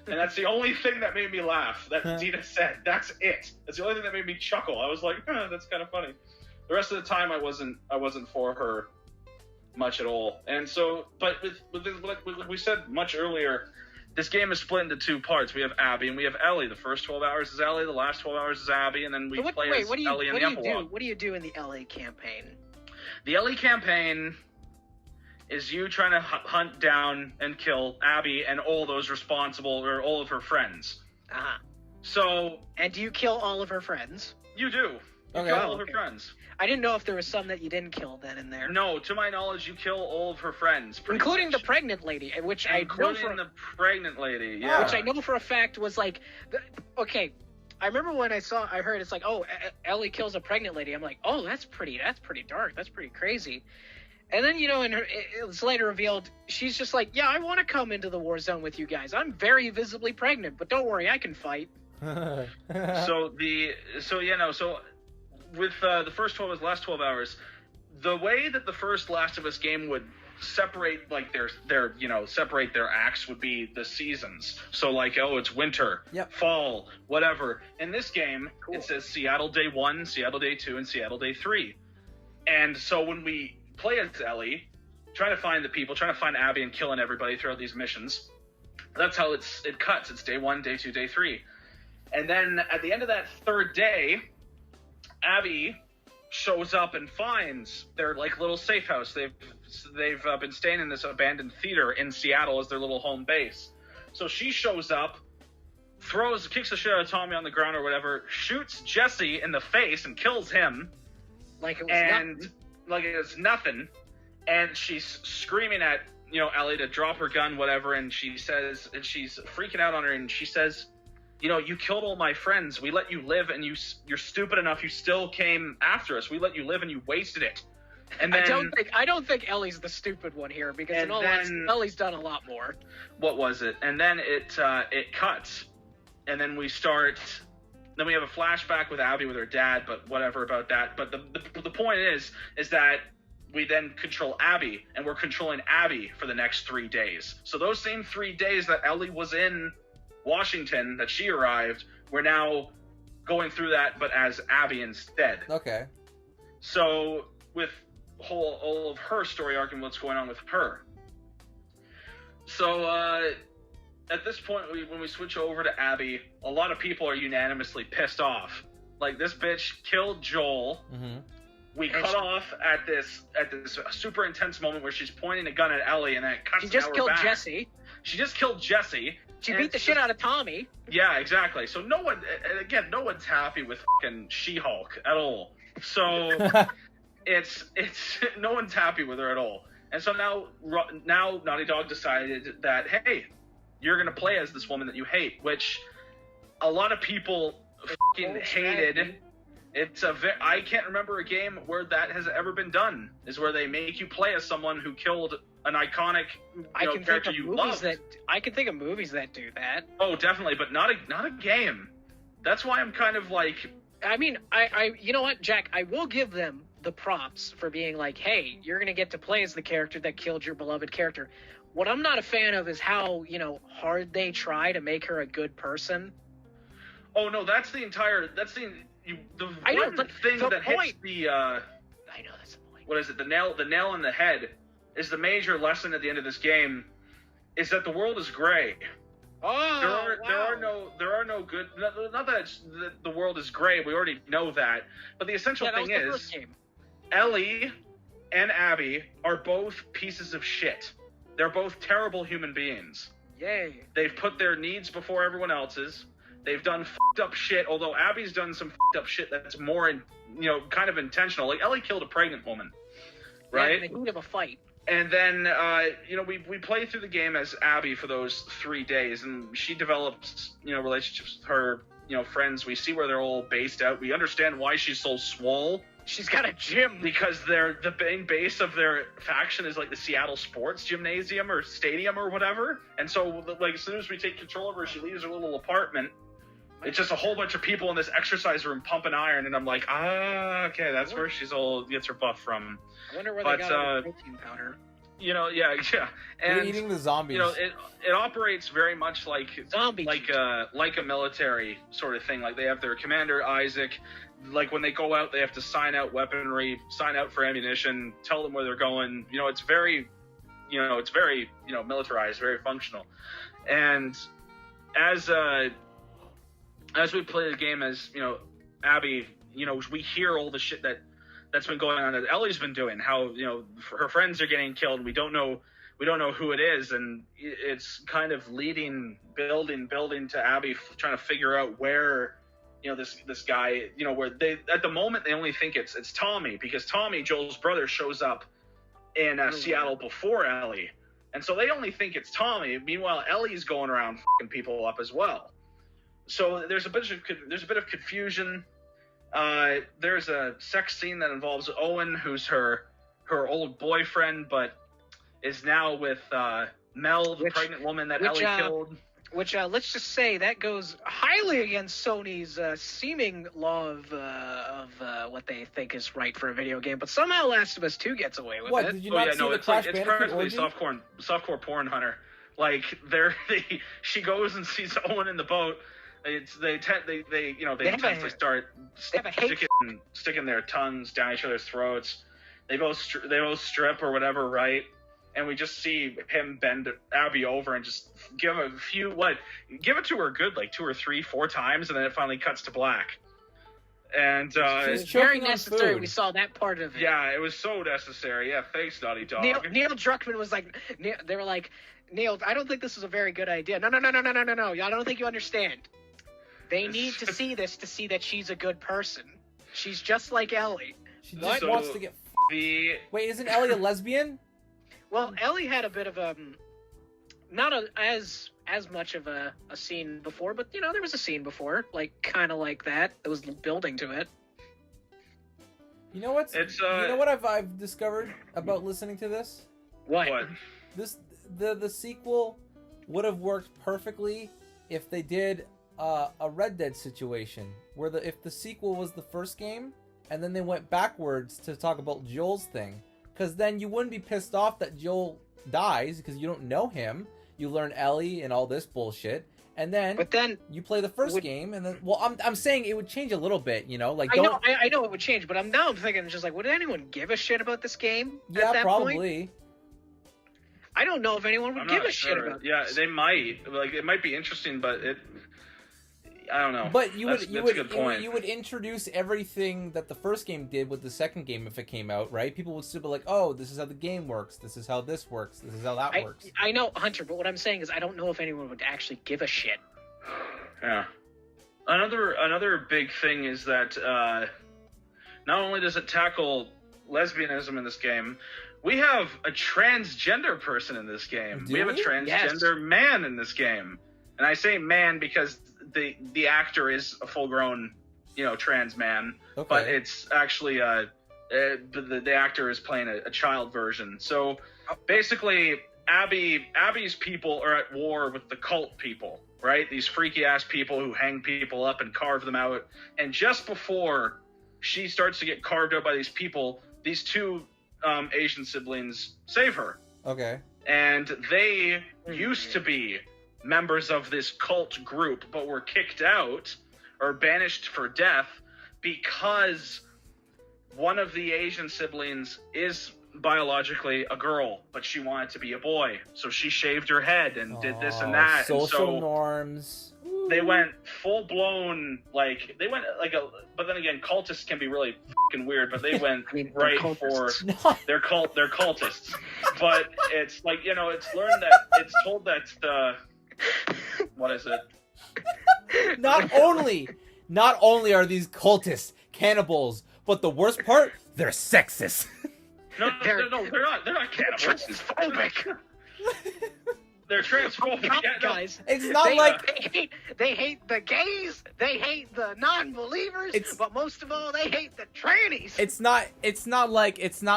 And that's the only thing that made me laugh. That Dina said. That's it. That's the only thing that made me chuckle. I was like, that's kind of funny. The rest of the time, I wasn't for her much at all. And so, but like we said much earlier, this game is split into two parts. We have Abby and we have Ellie. The first 12 hours is Ellie, the last 12 hours is Abby, and then we play as Ellie in the epilogue. What do you do in the Ellie campaign? The Ellie campaign is you trying to hunt down and kill Abby and all those responsible, or all of her friends. Uh-huh. So... And do you kill all of her friends? You do. You Okay. kill all of her friends. I didn't know if there was some that you didn't kill then in there. No, to my knowledge, you kill all of her friends, pretty Including much. the pregnant lady, which I know Including for the pregnant lady, yeah. which I know for a fact was like, okay. I remember when I heard it's like, oh, Ellie kills a pregnant lady. I'm like, oh, that's pretty dark. That's pretty crazy. And then, you know, it's later revealed she's just like, yeah, I want to come into the war zone with you guys. I'm very visibly pregnant, but don't worry, I can fight. So with the last 12 hours, the way that the first Last of Us game would separate like separate their acts would be the seasons. So like, oh, it's winter, Yep. fall, whatever. In this game, Cool. It says Seattle Day 1, Seattle Day 2, and Seattle Day 3. And so when we play as Ellie, trying to find the people, trying to find Abby and killing everybody throughout these missions, that's how it cuts. It's Day 1, Day 2, Day 3. And then at the end of that third day, Abby shows up and finds their like little safe house. They've been staying in this abandoned theater in Seattle as their little home base. So she shows up, kicks the shit out of Tommy on the ground or whatever, shoots Jesse in the face and kills him. Like it was nothing. Like it was nothing. And she's screaming at Ellie to drop her gun, whatever. And she's freaking out on her, and she says, you killed all my friends. We let you live, and you're stupid enough. You still came after us. We let you live, and you wasted it. And then, I don't think Ellie's the stupid one here, because in all honesty, Ellie's done a lot more. What was it? And then it cuts, and then we start. Then we have a flashback with Abby with her dad, but whatever about that. But the point is that we then control Abby, and we're controlling Abby for the next 3 days. So those same 3 days that Ellie was in Washington, that she arrived, we're now going through that, but as Abby instead. Okay. So with all of her story arc and what's going on with her. So at this point, when we switch over to Abby, a lot of people are unanimously pissed off. Like, this bitch killed Joel. Mm-hmm. We cut off at this super intense moment where she's pointing a gun at Ellie, and then it cuts. She just killed Jesse. She just killed Jesse. She beat the shit out of Tommy. Yeah, exactly. So no one's happy with fucking She-Hulk at all. So it's no one's happy with her at all. And so now Naughty Dog decided that, hey, you're gonna play as this woman that you hate, which a lot of people fucking hated. I can't remember a game where that has ever been done. Is where they make you play as someone who killed an iconic character you loved. I can think of movies that do that. Oh, definitely, but not a game. That's why I'm kind of like. I mean, I you know what, Jack? I will give them the props for being like, hey, you're gonna get to play as the character that killed your beloved character. What I'm not a fan of is how hard they try to make her a good person. Oh no, that's the one thing that hits the. I know that's the point. What is it? The nail on the head is the major lesson at the end of this game, is that the world is gray. Oh, there are no good. Not that the world is gray. We already know that. But the essential thing is, Ellie and Abby are both pieces of shit. They're both terrible human beings. Yay! They've put their needs before everyone else's. They've done fucked up shit, although Abby's done some fucked up shit that's more, kind of intentional. Like, Ellie killed a pregnant woman, right? Yeah, they need a fight. And then, we play through the game as Abby for those 3 days, and she develops, relationships with her, friends. We see where they're all based out. We understand why she's so swole. She's got a gym. Because the main base of their faction is like the Seattle Sports Gymnasium or Stadium or whatever. And so, like, as soon as we take control of her, she leaves her little apartment. It's just a whole bunch of people in this exercise room pumping iron, and I'm like, okay, that's where she's gets her buff from. I wonder where they got her protein powder. Yeah. And they're eating the zombies. It operates very much like a military sort of thing. Like, they have their commander, Isaac. Like, when they go out, they have to sign out weaponry, sign out for ammunition, tell them where they're going. It's very, militarized, very functional. And as we play the game as, Abby, we hear all the shit that's been going on that Ellie's been doing, how, her friends are getting killed, and we don't know who it is, and it's kind of building to Abby trying to figure out where this guy, where they at the moment they only think it's Tommy, because Tommy, Joel's brother, shows up in Seattle before Ellie, and so they only think it's Tommy. Meanwhile, Ellie's going around fucking people up as well. So there's a bit of confusion. There's a sex scene that involves Owen, who's her old boyfriend, but is now with Mel, the pregnant woman that Ellie killed. Which, let's just say, that goes highly against Sony's seeming law of what they think is right for a video game. But somehow Last of Us 2 gets away with it. What, did you not see the Crash it's Bandicoot practically orgy? softcore porn, Hunter. Like, she goes and sees Owen in the boat. They intensely start sticking their tongues down each other's throats. They both strip or whatever, right? And we just see him bend Abby over and just give it to her good, like 2 or 3, 4 times, and then it finally cuts to black. And it's very necessary. We saw that part of it. Yeah, it was so necessary. Yeah, thanks, Naughty Dog. Neil Druckmann was like, they were like, Neil, I don't think this is a very good idea. No. I don't think you understand. They need to see this to see that she's a good person. She's just like Ellie. She just wants to get. Wait, isn't Ellie a lesbian? Well, Ellie had a bit of not as much of a scene before, but there was a scene before, like kind of like that was building to it. You know what? You know what I've discovered about listening to this? What? The sequel would have worked perfectly if they did a Red Dead situation, where if the sequel was the first game, and then they went backwards to talk about Joel's thing. Because then you wouldn't be pissed off that Joel dies, because you don't know him. You learn Ellie and all this bullshit, and then you play the first game, and then I'm saying it would change a little bit, like I know it would change, but I'm thinking just like, would anyone give a shit about this game? Yeah, at that probably. Point? I don't know if anyone would give a shit about. Yeah, they might. Like, it might be interesting, but I don't know. But you would introduce everything that the first game did with the second game if it came out, right? People would still be like, "Oh, this is how the game works. This is how this works. This is how that works." I know, Hunter, but what I'm saying is I don't know if anyone would actually give a shit. Yeah. Another big thing is that not only does it tackle lesbianism in this game, we have a transgender person in this game. We have a transgender man in this game, and I say man because the actor is a full-grown, trans man, but it's actually the actor is playing a child version. So basically, Abby's people are at war with the cult people, right? These freaky-ass people who hang people up and carve them out. And just before she starts to get carved out by these people, these 2 Asian siblings save her. Okay. And they used to be members of this cult group, but were kicked out or banished for death because one of the Asian siblings is biologically a girl, but she wanted to be a boy, so she shaved her head and did this and that. Social norms. They went full blown, but then again, cultists can be really fucking weird, but they went right for they're cultists. But it's like, it's learned that it's told that what is it? Not only are these cultists cannibals, but the worst part, they're sexist. No, they're not cannibals. Transphobic. They're transphobic. Guys. It's not they hate the gays, they hate the non-believers, but most of all, they hate the trannies. It's not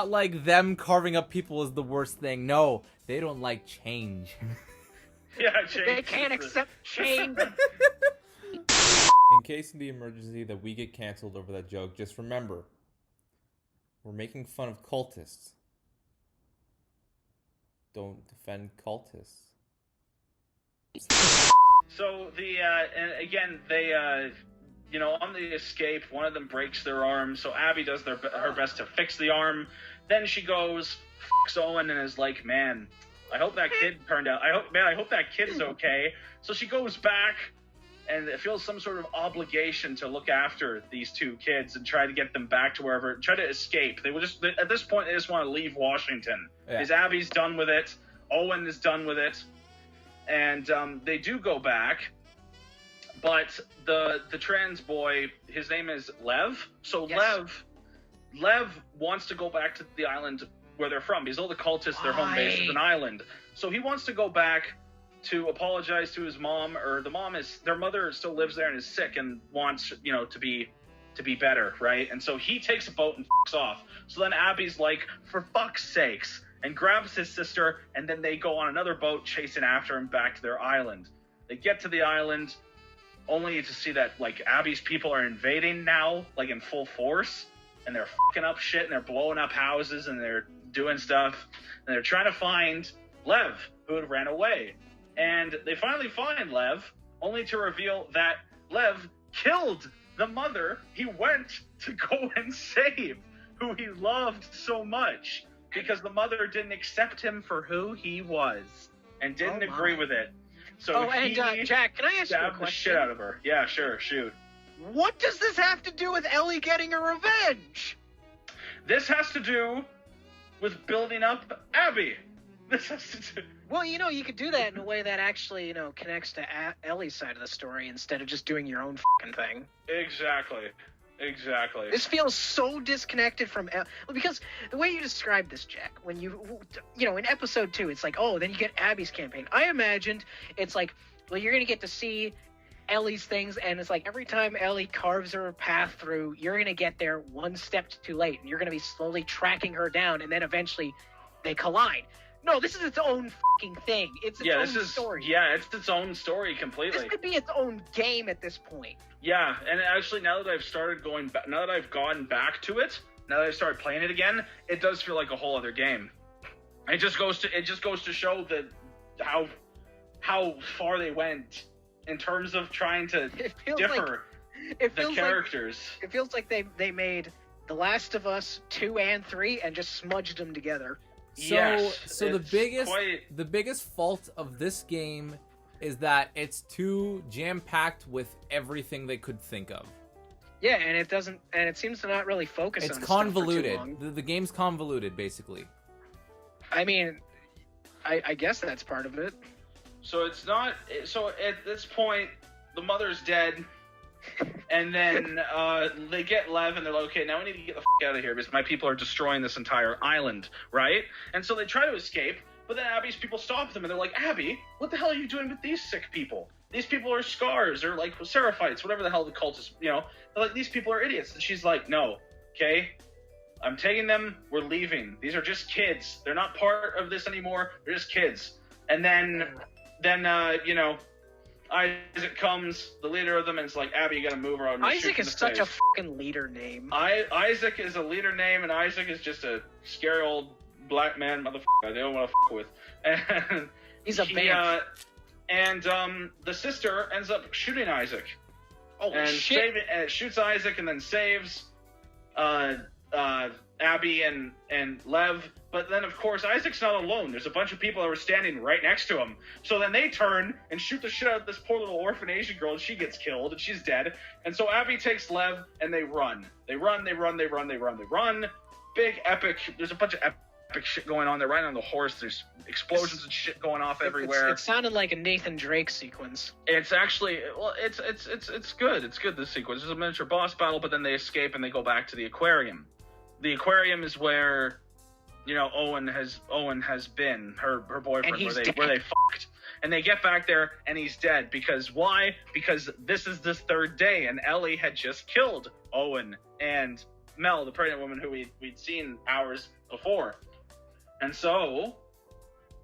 like them carving up people is the worst thing. No, they don't like change. Yeah, change. They can't accept change. In case of the emergency that we get canceled over that joke, just remember, we're making fun of cultists. Don't defend cultists. So and again, they on the escape, one of them breaks their arm, so Abby does her best to fix the arm. Then she goes, fucks Owen, and is like, man, I hope that kid turned out. I hope that kid is okay. So she goes back and feels some sort of obligation to look after these 2 kids and try to get them back to wherever, try to escape. At this point, they just want to leave Washington. Because Abby's done with it. Owen is done with it. And they do go back, But the trans boy, his name is Lev. So Yes. Lev wants to go back to the island where they're from because all the cultists, their home base is an island. So he wants to go back to apologize to his mom, or their mother still lives there and is sick and wants, you know, to be better, right? And so he takes a boat and fucks off. So then Abby's like, for fuck's sakes, and grabs his sister, and then they go on another boat chasing after him back to their island. They get to the island, only to see that, like, Abby's people are invading now, like, in full force, and they're fucking up shit, and they're blowing up houses, and they're doing stuff, and they're trying to find Lev, who had ran away. And they finally find Lev, only to reveal that Lev killed the mother he went to go and save, who he loved so much, because the mother didn't accept him for who he was, and didn't agree with it. So and Jack, can I ask you a stabbed the question? shit out of her. Yeah, sure, shoot. What does this have to do with Ellie getting a revenge? This has to do with building up Abby. This has to do... Well, you know, you could do that in a way that actually, you know, connects to Ellie's side of the story instead of just doing your own fucking thing. Exactly. This feels so disconnected from because the way you described this, Jack, when you know, in episode 2, it's like, oh, then you get Abby's campaign. I imagined it's like, well, you're gonna get to see Ellie's things, and it's like every time Ellie carves her path through, you're gonna get there one step too late, and you're gonna be slowly tracking her down, and then eventually they collide. No, this is its own fucking thing. It's its own story. Yeah, it's its own story completely. This could be its own game at this point. Yeah, and actually, now that I've gone back to it, now that I've started playing it again, it does feel like a whole other game. It just goes to show that how far they went in terms of trying to differ the characters. It feels like they made The Last of Us 2 and 3 and just smudged them together. So the biggest fault of this game is that it's too jam-packed with everything they could think of. Yeah, and it seems to not really focus on it's convoluted. The game's convoluted, basically. I mean, I guess that's part of it. So it's not. So at this point, the mother's dead, and then they get Lev, and they're like, okay, now we need to get the fuck out of here because my people are destroying this entire island, right? And so they try to escape, but then Abby's people stop them, and they're like, Abby, what the hell are you doing with these sick people? These people are scars, or like seraphites, whatever the hell the cultists, you know. They're like, these people are idiots. And she's like, no, okay? I'm taking them, we're leaving. These are just kids. They're not part of this anymore. They're just kids. And then you know, Isaac comes, the leader of them, and it's like, Abby, you gotta move her out. Isaac is such a fucking leader name. Isaac is a leader name, and Isaac is just a scary old black man motherfucker they don't want to fuck with. And he's a man. And the sister ends up shooting Isaac. Oh, and shit. Shoots Isaac and then saves Abby and Lev. But then, of course, Isaac's not alone. There's a bunch of people that were standing right next to him. So then they turn and shoot the shit out of this poor little orphan Asian girl, and she gets killed, and she's dead. And so Abby takes Lev, and they run. They run. Big, epic. There's a bunch of epic shit going on. They're riding on the horse. There's explosions and shit going off everywhere. It sounded like a Nathan Drake sequence. It's actually, well, it's good. It's good, this sequence. There's a miniature boss battle, but then they escape and they go back to the aquarium. The aquarium is where, you know, Owen has been, her boyfriend, where they fucked. And they get back there and he's dead. Because why? Because this is the third day and Ellie had just killed Owen and Mel, the pregnant woman who we'd seen hours before. And so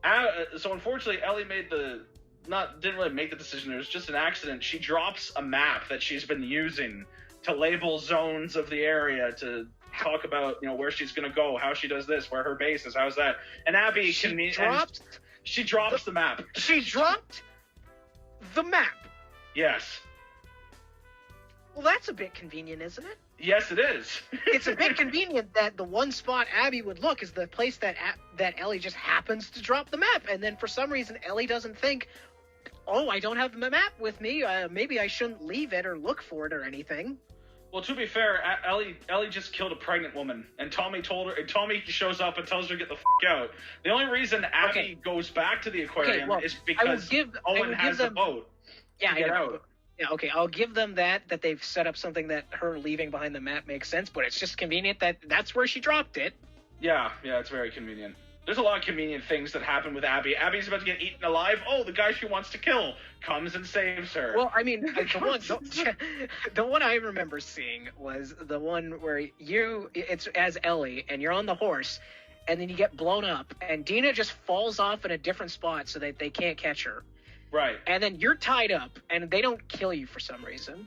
unfortunately Ellie didn't really make the decision. It was just an accident. She drops a map that she's been using to label zones of the area, to talk about, you know, where she's going to go, how she does this, where her base is, how's that. And Abby she drops the map. She dropped the map. Yes. Well, that's a bit convenient, isn't it? Yes, it is. It's a bit convenient that the one spot Abby would look is the place that Ellie just happens to drop the map. And then for some reason, Ellie doesn't think, oh, I don't have the map with me. Maybe I shouldn't leave it or look for it or anything. Well, to be fair, Ellie just killed a pregnant woman, and Tommy shows up and tells her to get the fuck out. The only reason Abby goes back to the aquarium is because Owen has the boat. Yeah, to get out. Yeah, okay, I'll give them that they've set up something that her leaving behind the map makes sense, but it's just convenient that that's where she dropped it. Yeah, it's very convenient. There's a lot of convenient things that happen with Abby. Abby's about to get eaten alive. Oh, the guy she wants to kill comes and saves her. Well, I mean, the one I remember seeing was the one where it's as Ellie, and you're on the horse, and then you get blown up, and Dina just falls off in a different spot so that they can't catch her. Right. And then you're tied up, and they don't kill you for some reason.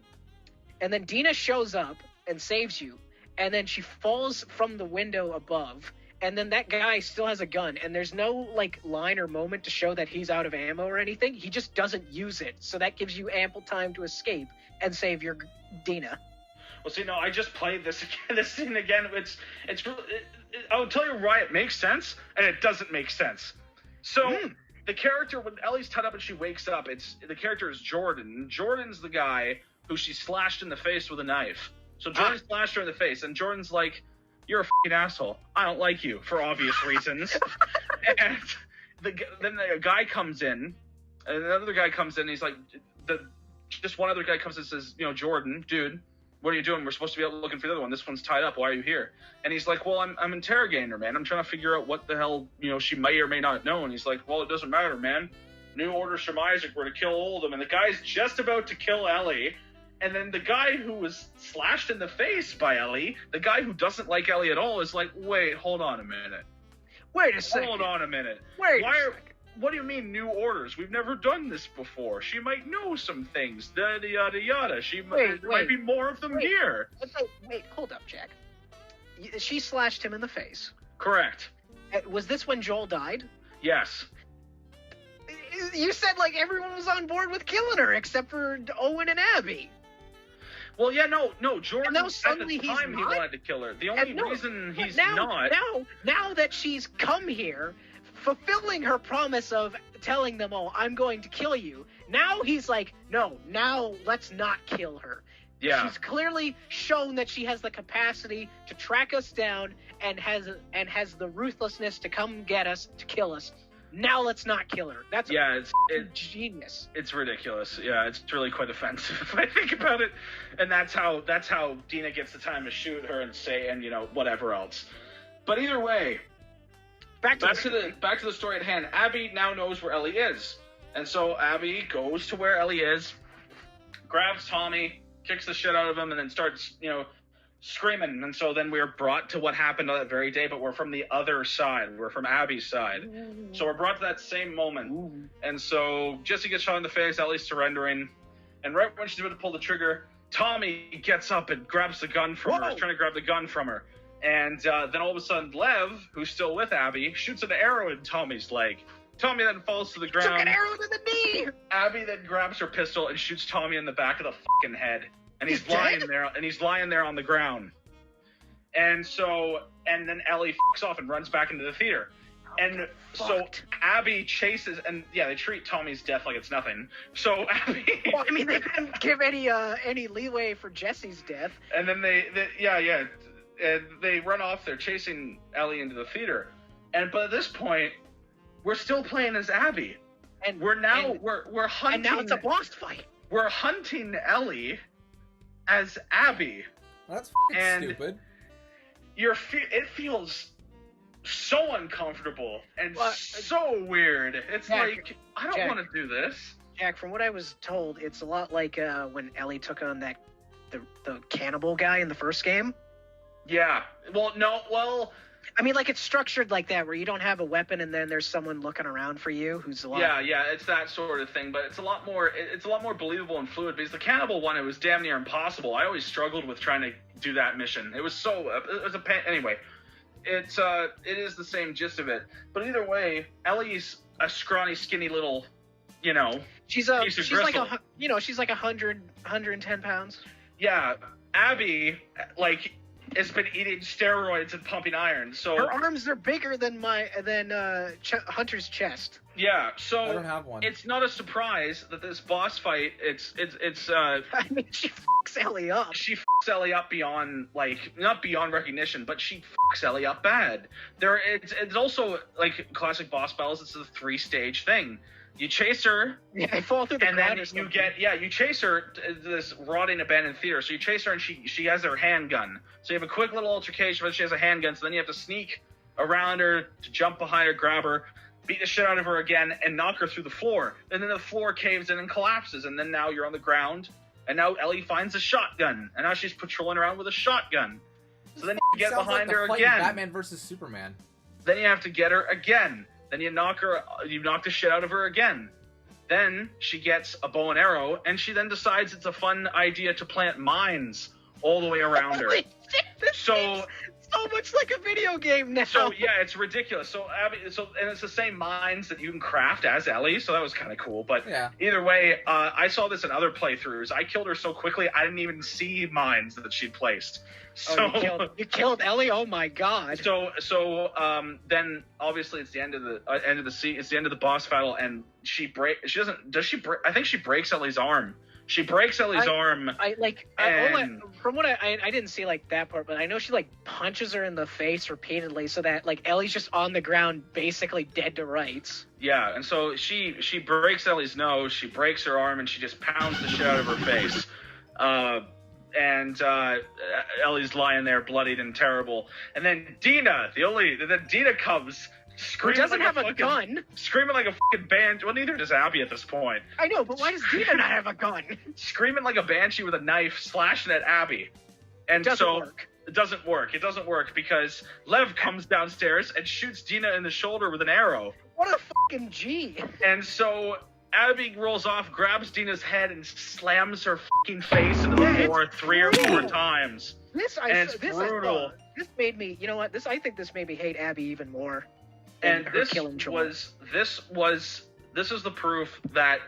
And then Dina shows up and saves you, and then she falls from the window above, and then that guy still has a gun, and there's no, like, line or moment to show that he's out of ammo or anything. He just doesn't use it, so that gives you ample time to escape and save your Dina. Well, see, no, I just played this scene again. I'll tell you why it makes sense, and it doesn't make sense. So... The character, when Ellie's tied up and she wakes up, the character is Jordan. Jordan's the guy who she slashed in the face with a knife. So Jordan slashed her in the face, and Jordan's like, "You're a f***ing asshole. I don't like you for obvious reasons." And then a guy comes in, and another guy comes in, and he's like, just one other guy comes in and says, "Jordan, dude, what are you doing? We're supposed to be out looking for the other one. This one's tied up. Why are you here?" And he's like, "Well, I'm interrogating her, man. I'm trying to figure out what the hell, she may or may not know." And he's like, "Well, it doesn't matter, man. New orders from Isaac were to kill Oldham." And the guy's just about to kill Ellie. And then the guy who was slashed in the face by Ellie, the guy who doesn't like Ellie at all, is like, "Wait, hold on a minute. Wait a second. Hold on a minute. Wait a second. What do you mean new orders? We've never done this before. She might know some things. Yada, yada, yada. There might be more of them here." Wait, hold up, Jack. She slashed him in the face. Correct. Was this when Joel died? Yes. You said, like, everyone was on board with killing her except for Owen and Abby. Well, yeah, no. Jordan, now suddenly at the time, he wanted to kill her. The only reason he's not... Now that she's come here, fulfilling her promise of telling them, "Oh, I'm going to kill you," now he's like, "No, now let's not kill her." Yeah. She's clearly shown that she has the capacity to track us down and has the ruthlessness to come get us, to kill us. Now let's not kill her. That's it's genius. It's ridiculous. Yeah, it's really quite offensive if I think about it. And that's how Dina gets the time to shoot her and whatever else. But either way, back to the story at hand. Abby now knows where Ellie is. And so Abby goes to where Ellie is, grabs Tommy, kicks the shit out of him, and then starts, screaming. And so then we're brought to what happened on that very day, but we're from the other side. We're from Abby's side. So we're brought to that same moment. And so Jesse gets shot in the face, Ellie's surrendering. And right when she's about to pull the trigger, Tommy gets up and grabs the gun from her. He's trying to grab the gun from her. And then all of a sudden, Lev, who's still with Abby, shoots an arrow in Tommy's leg. Tommy then falls to the ground. Took an arrow to the knee! Abby then grabs her pistol and shoots Tommy in the back of the fucking head. And he's lying there on the ground. And then Ellie fucks off and runs back into the theater. And so Abby chases, and they treat Tommy's death like it's nothing. So Abby... Well, I mean, they didn't give any leeway for Jesse's death. And then and they run off. They're chasing Ellie into the theater. But at this point, we're still playing as Abby. And we're hunting... And now it's a boss fight. We're hunting Ellie as Abby. That's stupid. It feels so uncomfortable and so weird. It's Jack, like, I don't want to do this. Jack, from what I was told, it's a lot like when Ellie took on the cannibal guy in the first game. Yeah. I mean, like, it's structured like that, where you don't have a weapon and then there's someone looking around for you who's a lot... Yeah, it's that sort of thing, but it's a lot more believable and fluid, because the cannibal one, it was damn near impossible. I always struggled with trying to do that mission. It was anyway, it is the same gist of it. But either way, Ellie's a scrawny, skinny little, she's like 110 pounds. Yeah, Abby, like, has been eating steroids and pumping iron. So her arms are bigger than Hunter's chest. Yeah, so I don't have one. It's not a surprise that this boss fight. It's. I mean, she fucks Ellie up. She fucks Ellie up beyond, like, not beyond recognition, but she fucks Ellie up bad. It's also like classic boss battles. It's a 3-stage thing. You chase her. Yeah, I fall through the and ground then or something. you chase her to this rotting abandoned theater. So you chase her and she has her handgun. So you have a quick little altercation, but she has a handgun. So then you have to sneak around her, to jump behind her, grab her, beat the shit out of her again, and knock her through the floor. And then the floor caves in and collapses. And then now you're on the ground. And now Ellie finds a shotgun. And now she's patrolling around with a shotgun. So then you get behind her again. Batman versus Superman. Then you have to get her again. Then you knock the shit out of her again. Then she gets a bow and arrow, and she then decides it's a fun idea to plant mines all the way around her. So much like a video game now. So yeah, it's ridiculous. So Abby, and it's the same mines that you can craft as Ellie, so that was kind of cool. But yeah. Either way, I saw this in other playthroughs. I killed her so quickly I didn't even see mines that she'd placed. So you killed Ellie. Oh my god. So then obviously it's the end of the it's the end of the boss battle, and I think she breaks Ellie's arm. She breaks Ellie's arm. I didn't see like that part, but I know she like punches her in the face repeatedly, so that like Ellie's just on the ground, basically dead to rights. Yeah, and so she breaks Ellie's nose, she breaks her arm, and she just pounds the shit out of her face. And Ellie's lying there, bloodied and terrible. And then Dina comes. Who doesn't have a gun? Screaming like a fucking banshee. Well, neither does Abby at this point. I know, but why does Dina not have a gun? Screaming like a banshee with a knife, slashing at Abby. And it doesn't work. It doesn't work. It doesn't work because Lev comes downstairs and shoots Dina in the shoulder with an arrow. What a fucking G. And so Abby rolls off, grabs Dina's head, and slams her fucking face into the floor 3 or 4 times. It's brutal. This made me, you know what? I think this made me hate Abby even more. And this is the proof that,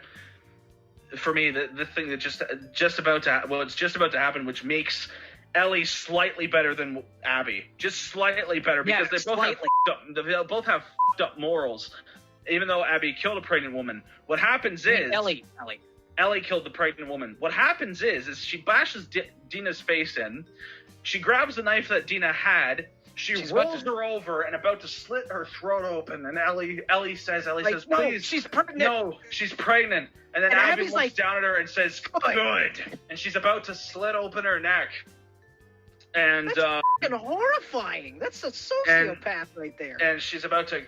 for me, the thing that it's just about to happen, which makes Ellie slightly better than Abby, just slightly better, because they both have fucked up morals. Even though Abby killed a pregnant woman, what happens is Ellie killed the pregnant woman. What happens is she bashes Dina's face in. She grabs the knife that Dina had. She's rolls her over and about to slit her throat open, and Ellie says, please. No, she's pregnant. No, she's pregnant. And then Abby looks down at her and says, good. And she's about to slit open her neck. And that's fucking horrifying. That's a sociopath right there. And she's about to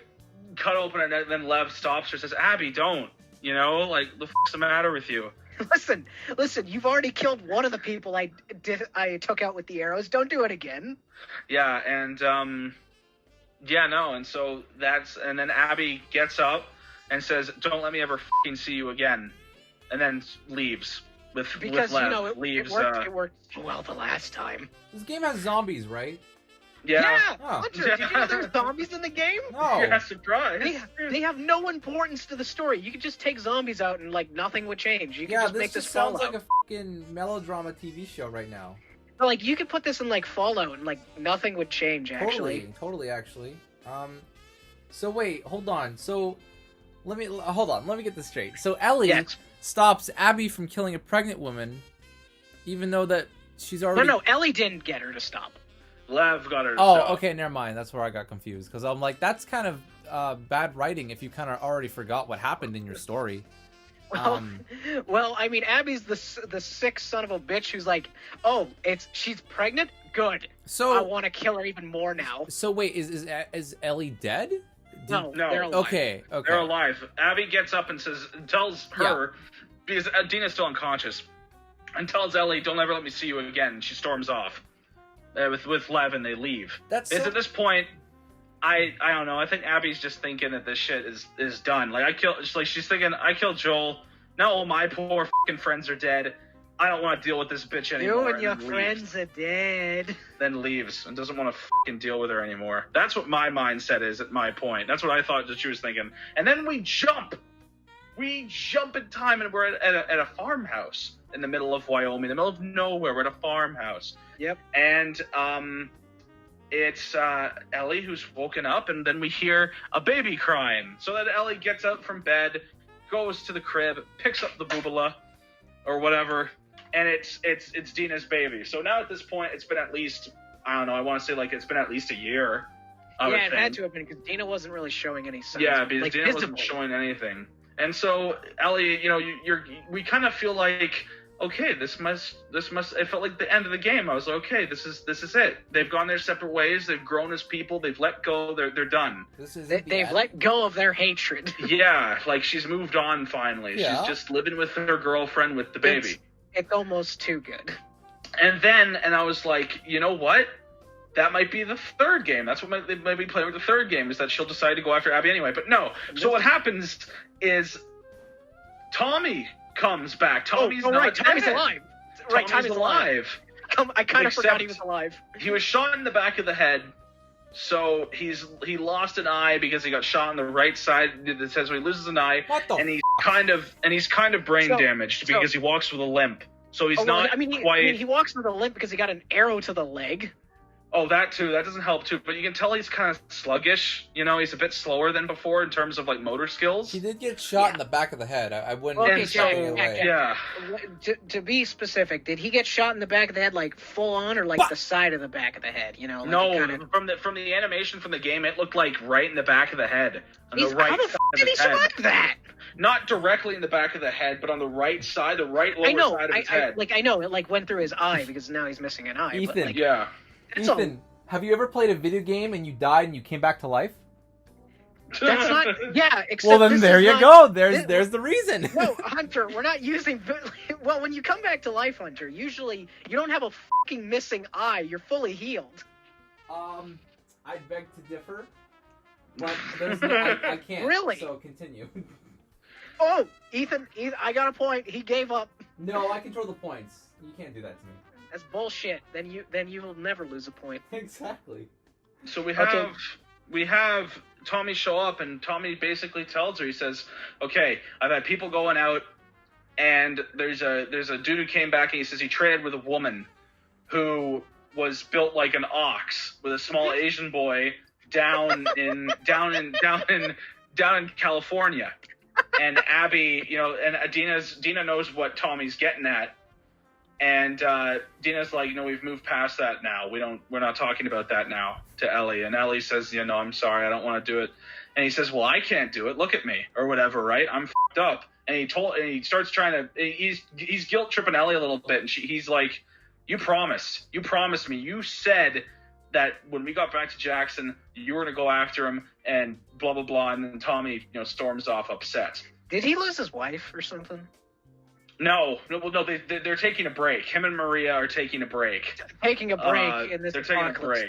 cut open her neck, and then Lev stops her and says, Abby, don't. Like, the fuck's the matter with you? Listen, you've already killed one of the people I took out with the arrows. Don't do it again. Yeah, and and so and then Abby gets up and says, don't let me ever fucking see you again, and then leaves with Lev. It worked well the last time. This game has zombies, right? Yeah. Hunter, did you know there's zombies in the game? No. Yeah, surprise. They have no importance to the story. You could just take zombies out and like nothing would change. You could just make this sounds Fallout. like a fucking melodrama TV show right now. But, like, you could put this in like Fallout and like nothing would change. Actually, totally. So wait, hold on. So let me get this straight. So Ellie stops Abby from killing a pregnant woman, even though that she's already. No, Ellie didn't get her to stop. Lev got her to stop. Okay, never mind. That's where I got confused, because I'm like, that's kind of bad writing if you kind of already forgot what happened in your story. Well, I mean, Abby's the sick son of a bitch who's like, she's pregnant? Good. So I want to kill her even more now. So wait, is Ellie dead? No, they're alive. Okay. They're alive. Abby gets up and tells her, because Dina's still unconscious, and tells Ellie, don't ever let me see you again. She storms off. With Lev, and they leave. At this point, I don't know. I think Abby's just thinking that this shit is done. She's thinking, I killed Joel. Now all my poor fucking friends are dead. I don't want to deal with this bitch anymore. You and your friends are dead. Then leaves and doesn't want to fucking deal with her anymore. That's what my mindset is at my point. That's what I thought that she was thinking. And then we jump in time, and we're at a farmhouse in the middle of Wyoming, in the middle of nowhere. We're at a farmhouse. Yep. And it's Ellie who's woken up, and then we hear a baby crying. So then Ellie gets up from bed, goes to the crib, picks up the boobala or whatever, and it's Dina's baby. So now at this point, it's been at least, I don't know, I want to say like it's been at least a year. It had to have been, because Dina wasn't really showing any signs. Yeah, because Dina wasn't showing anything. And so Ellie, we kind of feel like, okay, this must. It felt like the end of the game. I was like, okay, this is it. They've gone their separate ways. They've grown as people. They've let go. They're done. They've let go of their hatred. Yeah, like she's moved on finally. Yeah. She's just living with her girlfriend with the baby. It's almost too good. And I was like, you know what? That might be the third game. That's what they might be playing with the third game, is that she'll decide to go after Abby anyway. But no. So what happens is Tommy comes back. Tommy's not Tommy's dead. alive. Tommy's alive. I kind of forgot he was alive. He was shot in the back of the head, so he lost an eye because he got shot on the right side. It says he loses an eye, and he's kind of brain damaged because he walks with a limp. So he's not quite. He walks with a limp because he got an arrow to the leg. Oh, that too. That doesn't help too. But you can tell he's kind of sluggish. He's a bit slower than before in terms of like motor skills. He did get shot in the back of the head. I wouldn't. Okay, yeah. To be specific, did he get shot in the back of the head like full on, or like the side of the back of the head? Like no, from the animation from the game, it looked like right in the back of the head, on the right how the side f- did he survive that? Not directly in the back of the head, but on the right side, the right lower side of his head. I know it like went through his eye because now he's missing an eye. Ethan, but, like, yeah. Ethan, have you ever played a video game and you died and you came back to life? That's not. Yeah. Except well, then there you go. There's the reason. No, Hunter, we're not using. Well, when you come back to life, Hunter, usually you don't have a fucking missing eye. You're fully healed. I beg to differ, but I can't. Really? So continue. Oh, Ethan, I got a point. He gave up. No, I control the points. You can't do that to me. That's bullshit. Then you will never lose a point. Exactly. So we have Tommy show up, and Tommy basically tells her, he says, okay, I've had people going out, and there's a dude who came back, and he says he traded with a woman who was built like an ox with a small Asian boy down in California. And Abby, and Dina knows what Tommy's getting at. And Dina's like, we've moved past that now. We're not talking about that now to Ellie. And Ellie says, I'm sorry, I don't want to do it. And he says, well, I can't do it. Look at me, or whatever, right? I'm f***ed up. And he starts trying to. He's guilt tripping Ellie a little bit, and he's like, you promised me. You said that when we got back to Jackson, you were gonna go after him, and blah blah blah. And then Tommy, storms off upset. Did he lose his wife or something? No, they're taking a break. Him and Maria are taking a break. Taking a break in this they're taking a break.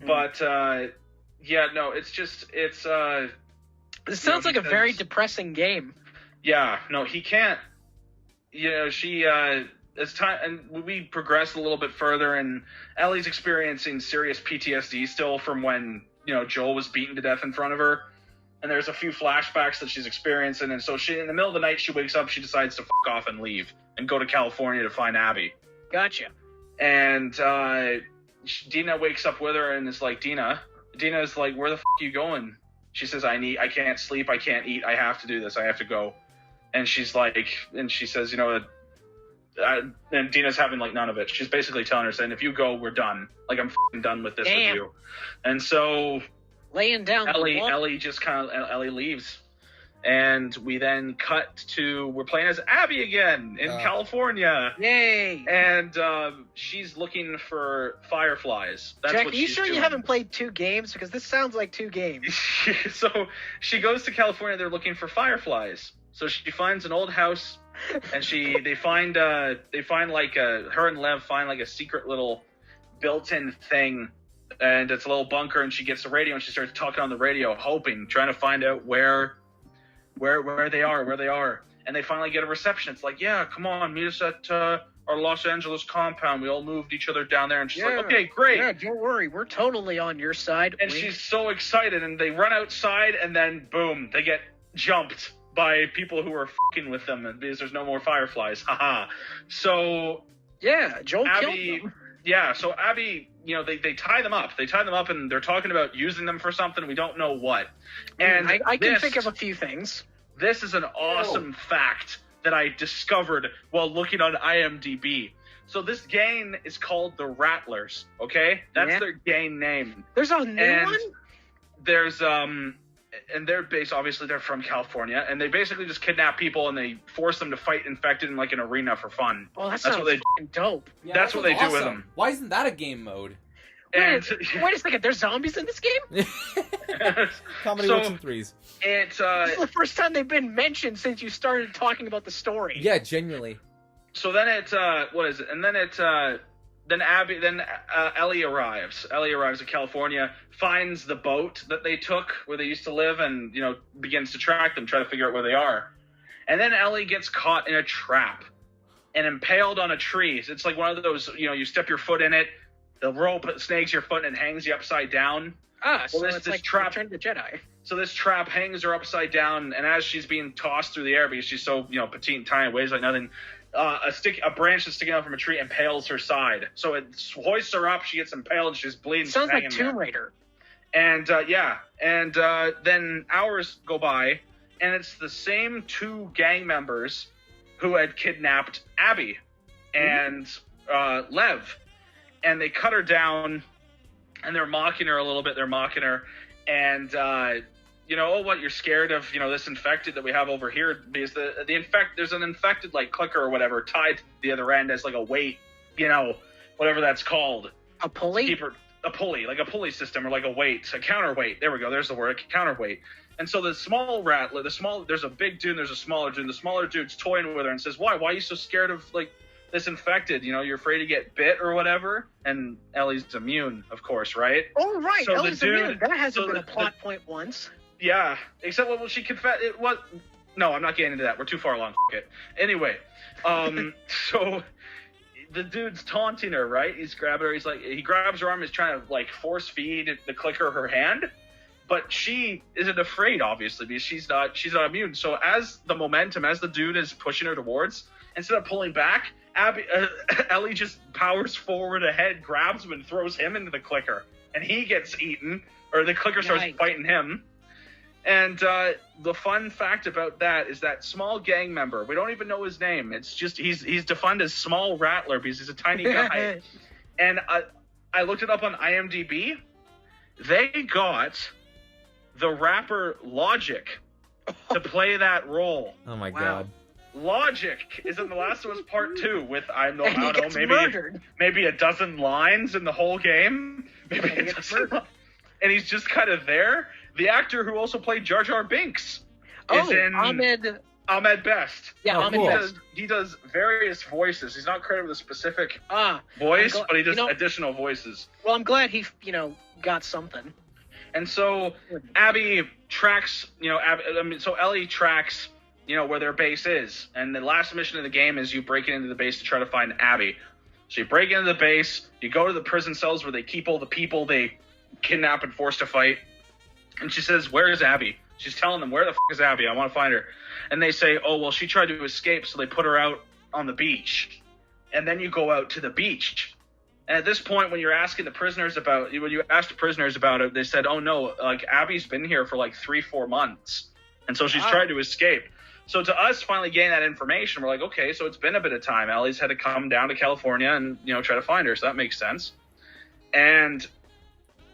But it's This sounds like a very depressing game. Yeah, no, he can't. She as time and we progress a little bit further, and Ellie's experiencing serious PTSD still from when Joel was beaten to death in front of her. And there's a few flashbacks that she's experiencing, and so in the middle of the night, she wakes up, she decides to fuck off and leave, and go to California to find Abby. Gotcha. And Dina wakes up with her and is like, Dina's like, where the fuck are you going? She says, I can't sleep, I can't eat, I have to do this, I have to go. And she's like, and she says, and Dina's having like none of it. She's basically telling her, saying, if you go, we're done. Like, I'm fucking done with this with you. And so laying down Ellie leaves, and we then cut to we're playing as Abby again in California. Yay! And she's looking for fireflies. That's Jack, what are you she's sure doing. you haven't played 2 games? Because this sounds like 2 games. So she goes to California. They're looking for fireflies. So she finds an old house, and they find like her and Lev find like a secret little built-in thing. And it's a little bunker, and she gets the radio, and she starts talking on the radio, trying to find out where they are. And they finally get a reception. It's like, yeah, come on, meet us at our Los Angeles compound. We all moved each other down there. And she's like, okay, great. Yeah, don't worry. We're totally on your side. And she's so excited, and they run outside, and then, boom, they get jumped by people who are fucking with them because there's no more fireflies. Haha. So, yeah, Joel Abby killed them. Yeah, so Abby, they tie them up. They tie them up, and they're talking about using them for something. We don't know what. And I can think of a few things. This is an awesome fact that I discovered while looking on IMDb. So this gang is called the Rattlers, okay? That's their gang name. There's a new one? There's and they're based, obviously they're from California, and they basically just kidnap people and they force them to fight infected in like an arena for fun. Oh, that sounds fucking dope. Yeah, that's what they awesome. do with them. Why isn't that a game mode? And wait a second, there's zombies in this game? Comedy So- works in threes. it's This is the first time they've been mentioned since you started talking about the story. Yeah, genuinely. so then it what is it? And then then Ellie arrives. Ellie arrives in California, finds the boat that they took where they used to live, and begins to track them, try to figure out where they are. And then Ellie gets caught in a trap and impaled on a tree. It's like one of those, you step your foot in it, the rope snags your foot and hangs you upside down. So this it's like trap- Return of the Jedi. So this trap hangs her upside down, and as she's being tossed through the air because she's so petite and tiny, weighs like nothing, a branch that's sticking out from a tree impales her side. So it hoists her up, she gets impaled, and she's bleeding. Sounds like hanging Tomb there. Raider. And then hours go by, and it's the same two gang members who had kidnapped Abby and Lev, and they cut her down, and they're mocking her a little bit. They're mocking her, and oh, what, you're scared of this infected that we have over here, because there's an infected like clicker or whatever tied to the other end as like a weight, whatever that's called. A pulley? A pulley, like a pulley system, or like a weight, a counterweight. There we go. There's the word, a counterweight. And so the small rattler, there's a big dude, and there's a smaller dude. And the smaller dude's toying with her and says, "Why are you so scared of like this infected? You're afraid to get bit or whatever." And Ellie's immune, of course, right? Oh, right. So the Ellie's dude- immune. That hasn't so been the- a plot point once. Yeah, except well, she confessed. It was no, I'm not getting into that. We're too far along. F- it. Anyway, so the dude's taunting her, right? He's grabbing her. He grabs her arm. He's trying to like force feed the clicker her hand, but she isn't afraid, obviously, because she's not immune. So as the dude is pushing her towards, instead of pulling back, Ellie just powers forward ahead, grabs him, and throws him into the clicker, and he gets eaten, or the clicker starts Nice. fighting him. And the fun fact about that is that small gang member, we don't even know his name. It's just he's defined as Small Rattler because he's a tiny guy. And I looked it up on IMDb. They got the rapper Logic to play that role. Oh my Wow. god. Logic is in The Last of Us Part 2 with I don't And he know, gets murdered. maybe a dozen lines in the whole game. Maybe And he a gets dozen murdered. and he's just kind of there. The actor who also played Jar Jar Binks is in Ahmed Best. Yeah, Oh, Ahmed cool. Best. He does various voices. He's not credited with a specific Ah, voice, I'm gl- but he does you know- additional voices. well, I'm glad he, got something. And so Abby tracks, so Ellie tracks, where their base is. And the last mission of the game is you breaking into the base to try to find Abby. So you break into the base, you go to the prison cells where they keep all the people they kidnap and force to fight. And she says, "Where is Abby?" She's telling them, "Where the f*** is Abby? I want to find her." And they say, "Oh, well, she tried to escape, so they put her out on the beach." And then you go out to the beach. And at this point, when you ask the prisoners about it, they said, "Oh no, like Abby's been here for like 3-4 months, and so she's Wow. tried to escape." So to us, finally getting that information, we're like, okay, so it's been a bit of time. Ellie's had to come down to California and try to find her, so that makes sense. And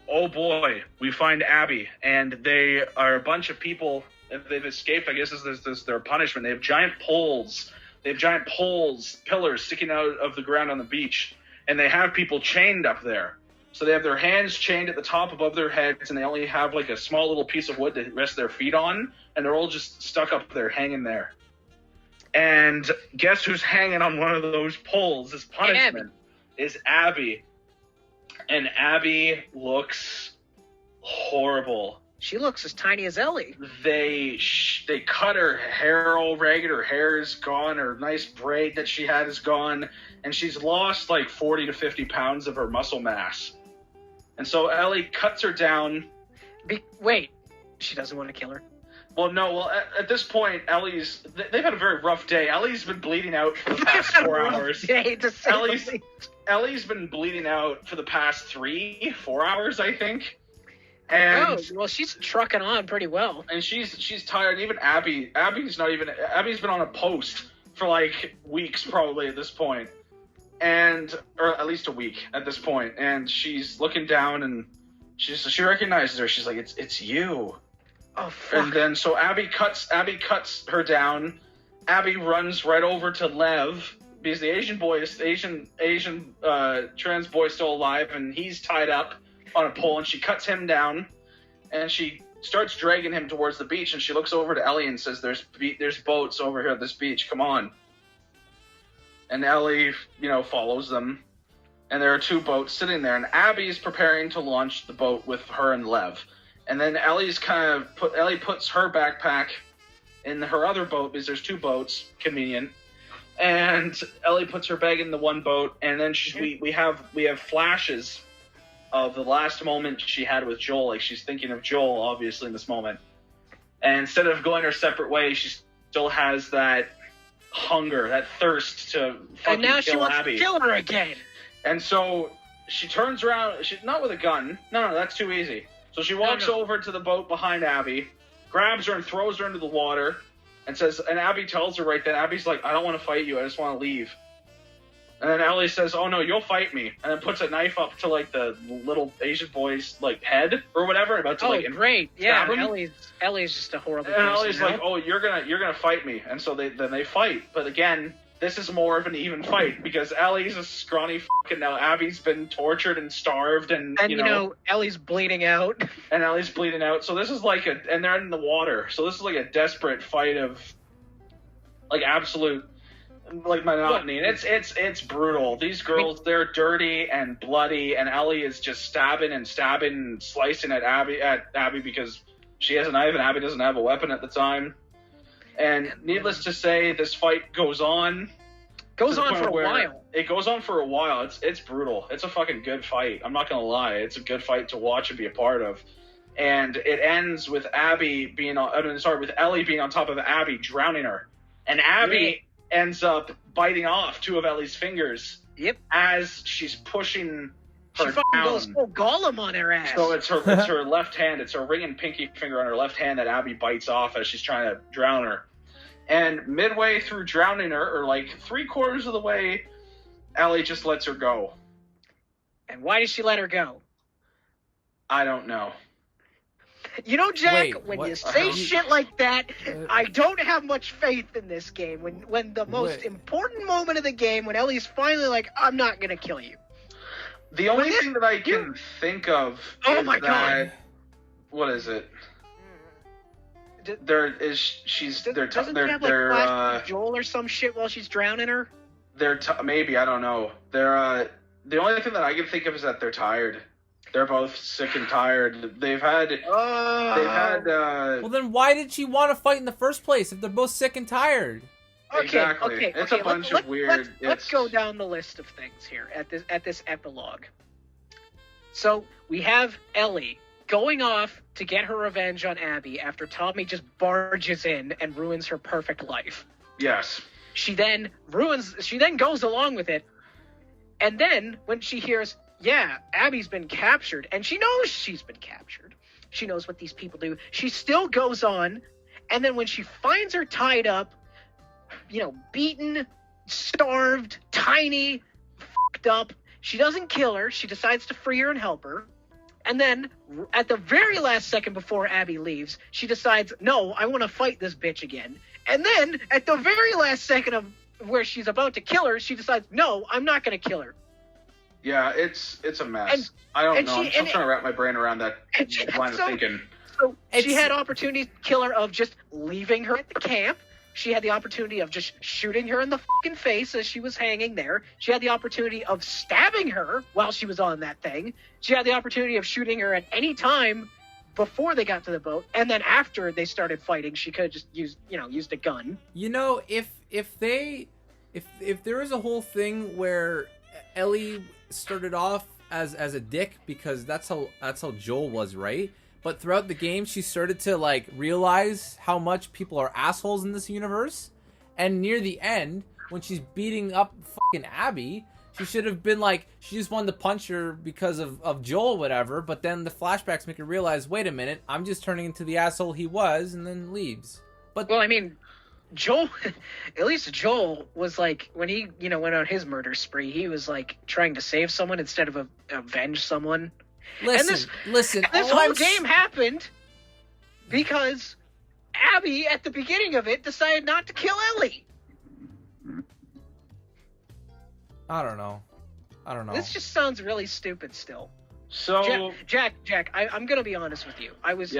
oh boy, we find Abby, and they are a bunch of people. They've escaped. I guess this is their punishment. They have giant poles. Pillars sticking out of the ground on the beach, and they have people chained up there. So they have their hands chained at the top above their heads, and they only have like a small little piece of wood to rest their feet on, and they're all just stuck up there, hanging there. And guess who's hanging on one of those poles as punishment? Is Abby. And Abby looks horrible. She looks as tiny as Ellie. They cut her hair all ragged. Her hair is gone. Her nice braid that she had is gone. And she's lost like 40 to 50 pounds of her muscle mass. And so Ellie cuts her down. Wait, she doesn't want to kill her. Well, no. Well, at this point, they've had a very rough day. Ellie's been bleeding out for the past 4 hours. Day, to say the least. Ellie's been bleeding out for the past 3-4 hours, I think. And well, she's trucking on pretty well. and she's tired. And even Abby's been on a post for like weeks probably at this point, or at least a week at this point. And she's looking down, and she recognizes her. She's like, it's you. Oh fuck! And then so Abby cuts her down. Abby runs right over to Lev because the Asian trans boy is still alive, and he's tied up on a pole, and she cuts him down, and she starts dragging him towards the beach, and she looks over to Ellie and says, there's boats over here at this beach, come on. And Ellie, follows them, and there are 2 boats sitting there, and Abby's preparing to launch the boat with her and Lev. And then Ellie puts her backpack in her other boat, because there's 2 boats, convenient. And Ellie puts her bag in the one boat, and then we have flashes of the last moment she had with Joel. Like, she's thinking of Joel, obviously, in this moment. And instead of going her separate way, she still has that hunger, that thirst to fucking kill Abby. And now she wants to kill her again. And so she turns around, not with a gun. No, that's too easy. So she walks over to the boat behind Abby, grabs her and throws her into the water, and Abby tells her right then, Abby's like, I don't want to fight you, I just want to leave. And then Ellie says, oh no, you'll fight me. And then puts a knife up to like the little Asian boy's like head or whatever. About to great. Yeah, Ellie's just a horrible person. And Ellie's like, oh, you're gonna fight me. And so they fight. But again, this is more of an even fight because Ellie's a scrawny fucking now. Abby's been tortured and starved and Ellie's bleeding out. And Ellie's bleeding out. So this is and they're in the water. So this is like a desperate fight of like absolute like monotony, and it's brutal. These girls, they're dirty and bloody, and Ellie is just stabbing and slicing at Abby because she has a knife and Abby doesn't have a weapon at the time. And needless to say, this fight goes on. Goes on for a while. It goes on for a while. It's brutal. It's a fucking good fight. I'm not gonna lie. It's a good fight to watch and be a part of. And it ends with Ellie being on top of Abby, drowning her, and Abby ends up biting off 2 of Ellie's fingers. Yep. As she's pushing her she down. Goes full Gollum on her ass. So it's her left hand. It's her ring and pinky finger on her left hand that Abby bites off as she's trying to drown her. And midway through drowning her, or like 3/4 of the way, Ellie just lets her go. And why does she let her go? I don't know. Jack, when you say shit like that, I don't have much faith in this game. When the most important moment of the game, when Ellie's finally like, I'm not going to kill you. The only thing that I can think of God. What is it? Doesn't she have like Joel or some shit while she's drowning her? Maybe, I don't know. The only thing that I can think of is that they're tired. They're both sick and tired. They've had. Well, then why did she want to fight in the first place if they're both sick and tired? Okay. It's a bunch of weird. Let's go down the list of things here at this epilogue. So we have Ellie going off to get her revenge on Abby after Tommy just barges in and ruins her perfect life. Yes. She then goes along with it, and then when she hears, yeah, Abby's been captured, and she knows she's been captured. She knows what these people do. She still goes on, and then when she finds her tied up, beaten, starved, tiny, fucked up, she doesn't kill her. She decides to free her and help her. And then, at the very last second before Abby leaves, she decides, no, I want to fight this bitch again. And then, at the very last second of where she's about to kill her, she decides, no, I'm not going to kill her. Yeah, it's a mess. I don't know. I'm still trying to wrap my brain around that line of thinking. So she had opportunity to kill her of just leaving her at the camp. She had the opportunity of just shooting her in the fucking face as she was hanging there. She had the opportunity of stabbing her while she was on that thing. She had the opportunity of shooting her at any time before they got to the boat. And then after they started fighting, she could have just used a gun. If there is a whole thing where Ellie started off as a dick because that's how Joel was, right? But throughout the game, she started to realize how much people are assholes in this universe. And near the end, when she's beating up fucking Abby, she should have been she just wanted to punch her because of Joel or whatever. But then the flashbacks make her realize, wait a minute, I'm just turning into the asshole he was, and then leaves. But Joel, at least Joel was when he, went on his murder spree, he was trying to save someone instead of avenge someone. Listen. This whole game happened because Abby, at the beginning of it, decided not to kill Ellie. I don't know. This just sounds really stupid still. So Jack, I'm gonna be honest with you. I was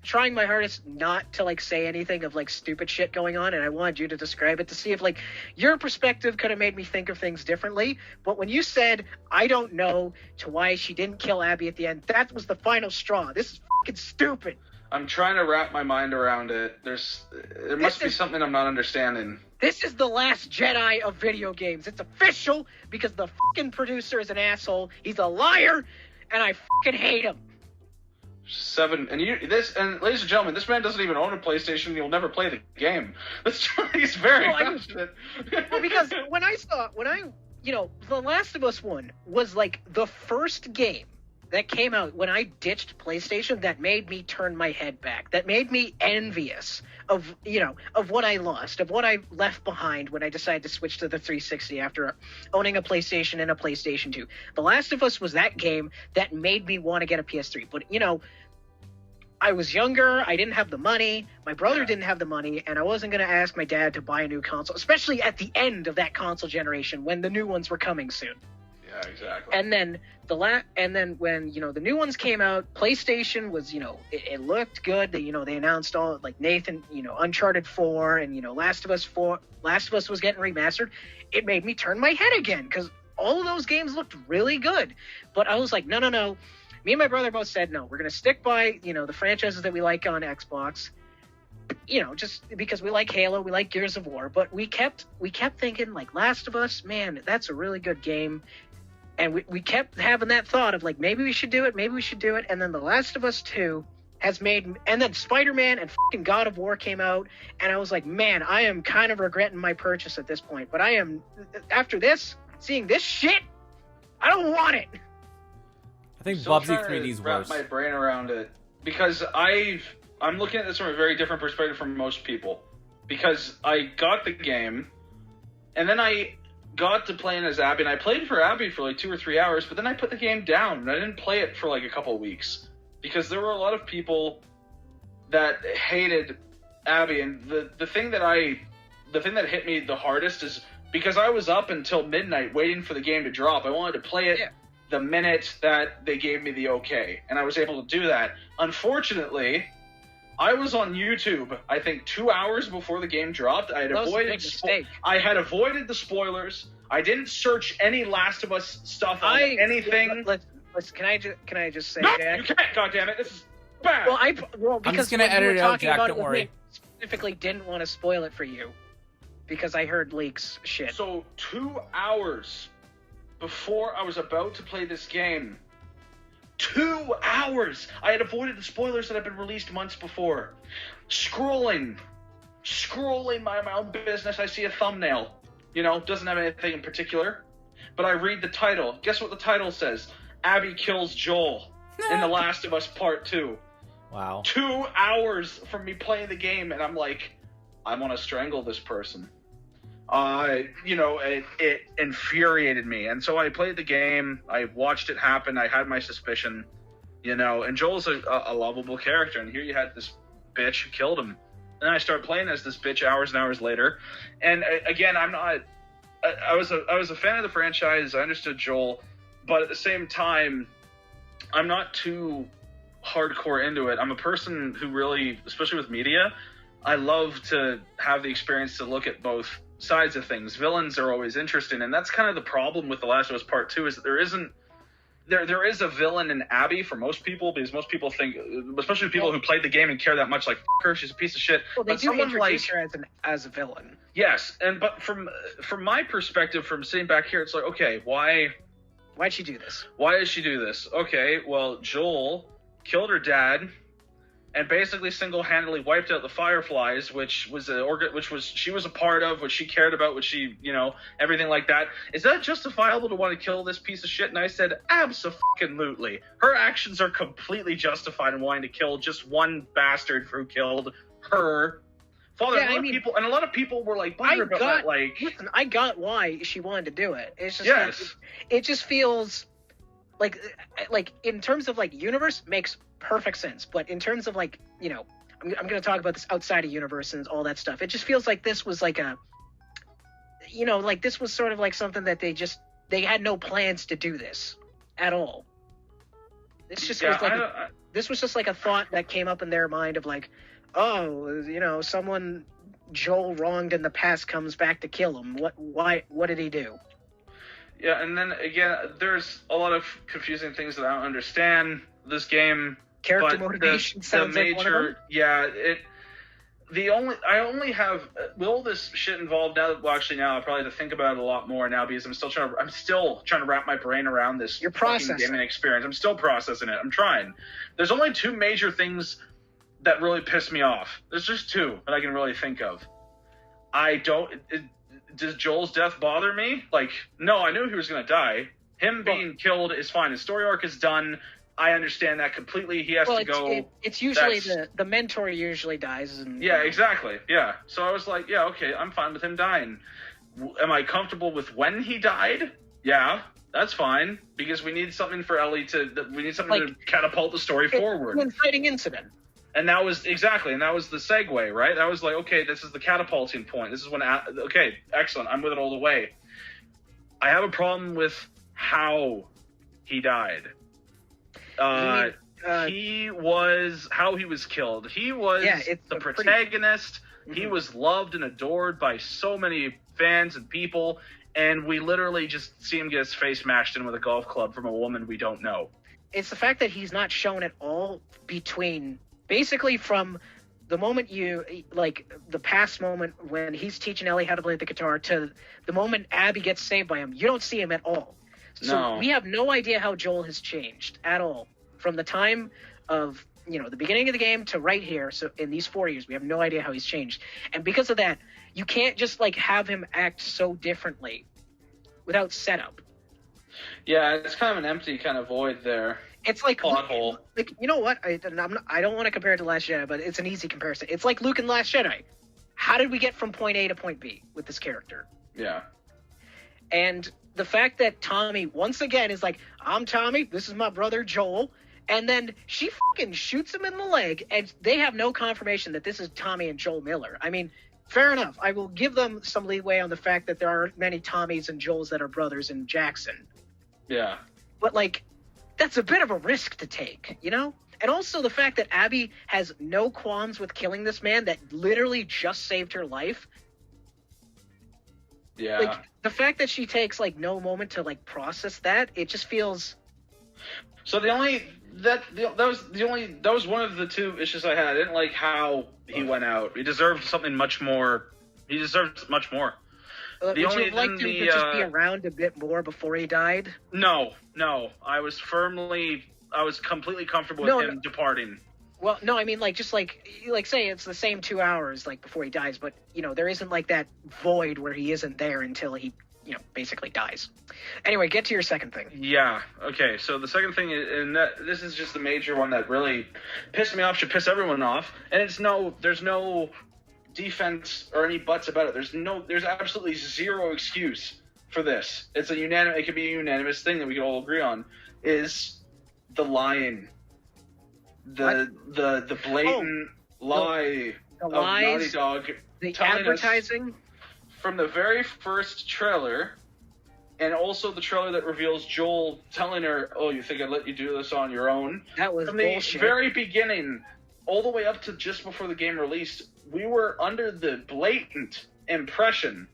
trying my hardest not to like say anything of like stupid shit going on, and I wanted you to describe it to see if like your perspective could have made me think of things differently. But when you said I don't know to why she didn't kill Abby at the end, that was the final straw. This is fucking stupid. I'm trying to wrap my mind around it. There must be something I'm not understanding. This is the last Jedi of video games. It's official because the fucking producer is an asshole. He's a liar, and I fucking hate him. 7 and ladies and gentlemen, this man doesn't even own a PlayStation. He'll never play the game. He's very passionate. Well, because The Last of Us 1 was like the first game that came out when I ditched PlayStation that made me turn my head back, that made me envious of what I lost, of what I left behind when I decided to switch to the 360 after owning a PlayStation and a PlayStation 2. The Last of Us was that game that made me want to get a PS3. But, I was younger, I didn't have the money, my brother didn't have the money, and I wasn't going to ask my dad to buy a new console, especially at the end of that console generation when the new ones were coming soon. Yeah, exactly. And then when the new ones came out, PlayStation was it looked good. They announced all like Nathan Uncharted 4 and Last of Us was getting remastered. It made me turn my head again because all of those games looked really good. But I was like, no. Me and my brother both said no. We're gonna stick by the franchises that we like on Xbox. Just because we like Halo, we like Gears of War. But we kept thinking like Last of Us, man, that's a really good game. And we kept having that thought of like, maybe we should do it. And then The Last of Us 2 and then Spider-Man and fucking God of War came out. And I was like, man, I am kind of regretting my purchase at this point. But after this, seeing this shit, I don't want it. I think Still Bubsy trying 3D's to wrap worse. my brain around it because I'm looking at this from a very different perspective from most people. Because I got the game, and then I got to playing as Abby, and I played for Abby for like 2 or 3 hours, but then I put the game down, and I didn't play it for like a couple of weeks. Because there were a lot of people that hated Abby, and the thing that hit me the hardest is because I was up until midnight waiting for the game to drop. I wanted to play it the minute that they gave me the okay, and I was able to do that. Unfortunately, I was on YouTube, I think 2 hours before the game dropped. I had avoided the spoilers. I didn't search any Last of Us stuff on anything. Can I just say, no, Jack? you can't, goddammit, this is bad. Because I'm just gonna edit it out, Jack, don't worry. I specifically didn't want to spoil it for you because I heard leaks shit. So 2 hours before I was about to play this game, 2 hours! I had avoided the spoilers that had been released months before. Scrolling my own business, I see a thumbnail. Doesn't have anything in particular. But I read the title. Guess what the title says? Abby kills Joel in The Last of Us Part 2. Wow. 2 hours from me playing the game, and I'm like, I want to strangle this person. It infuriated me. And so I played the game. I watched it happen. I had my suspicion, and Joel's a lovable character. And here you had this bitch who killed him. And I started playing as this bitch hours and hours later. And again, I was a fan of the franchise. I understood Joel, but at the same time, I'm not too hardcore into it. I'm a person who really, especially with media, I love to have the experience to look at both sides of things. Villains are always interesting, and that's kind of the problem with The Last of Us Part 2 is that there is a villain in Abby for most people, because most people think, especially people who played the game and care that much, like, fuck her, she's a piece of shit. Well, they do introduce her as a villain. Yes, but from my perspective, from sitting back here, it's like, okay, why'd she do this? Why did she do this? Okay, well, Joel killed her dad and basically single-handedly wiped out the Fireflies, she was a part of, which she cared about, which she, everything like that. Is that justifiable to want to kill this piece of shit? And I said, abso-fucking-lutely. Her actions are completely justified in wanting to kill just one bastard who killed her father. A lot of people were like, butthurt about that. Like, listen, I got why she wanted to do it. It's just it just feels like in terms of like universe makes perfect sense, but in terms of like I'm going to talk about this outside of universe and all that stuff. It just feels like this was like this was sort of like something that they had no plans to do this at all. This just was like this was just like a thought that came up in their mind of like, oh, someone Joel wronged in the past comes back to kill him. What did he do? Yeah, and then again, there's a lot of confusing things that I don't understand this game. Character motivation sounds like one of them. Yeah, I only have with all this shit involved now. Well, actually, now I probably have to think about it a lot more now because I'm still trying to wrap my brain around this fucking gaming experience. I'm still processing it. I'm trying. There's only two major things that really piss me off. There's just two that I can really think of. Does Joel's death bother me? Like, no, I knew he was going to die. Him being killed is fine. His story arc is done. I understand that completely. He has to go. It's usually the mentor usually dies. Yeah, exactly. Yeah. So I was like, yeah, okay, I'm fine with him dying. Am I comfortable with when he died? Yeah, that's fine because we need something for Ellie to catapult the story forward. An inciting incident. And that was the segue, right? That was like, okay, this is the catapulting point. This is when, okay, excellent. I'm with it all the way. I have a problem with how he died. How he was killed. He was the protagonist. He was loved and adored by so many fans and people, and we literally just see him get his face mashed in with a golf club from a woman we don't know. It's the fact that he's not shown at all basically from the moment the past moment when he's teaching Ellie how to play the guitar to the moment Abby gets saved by him, you don't see him at all. So we have no idea how Joel has changed at all from the time of, the beginning of the game to right here. So in these 4 years, we have no idea how he's changed. And because of that, you can't just have him act so differently without setup. Yeah, it's kind of an empty kind of void there. It's like plot hole. Like, you know what? I don't want to compare it to Last Jedi, but it's an easy comparison. It's like Luke in Last Jedi. How did we get from point A to point B with this character? Yeah. And the fact that Tommy once again is like, I'm Tommy, this is my brother Joel, and then she fucking shoots him in the leg, and they have no confirmation that this is Tommy and Joel Miller. I mean, fair enough. I will give them some leeway on the fact that there aren't many Tommys and Joels that are brothers in Jackson. Yeah. But that's a bit of a risk to take, And also the fact that Abby has no qualms with killing this man that literally just saved her life. Yeah. The fact that she takes no moment to process that, it just feels. So that was one of the two issues I had. I didn't like how he went out. He deserved something much more. He deserved much more. Would you have liked him to just be around a bit more before he died? No. I was completely comfortable with him departing. Well, no, I mean, say it's the same 2 hours, before he dies, but, there isn't, that void where he isn't there until he, basically dies. Anyway, get to your second thing. Yeah, okay, so the second thing, this is just the major one that really pissed me off, should piss everyone off, and there's no defense or any buts about it. There's absolutely zero excuse for this. It could be a unanimous thing that we can all agree on, is the lying. The blatant lie of Naughty Dog. The advertising? From the very first trailer, and also the trailer that reveals Joel telling her, oh, you think I'd let you do this on your own? That was bullshit. From the very beginning, all the way up to just before the game released, we were under the blatant impression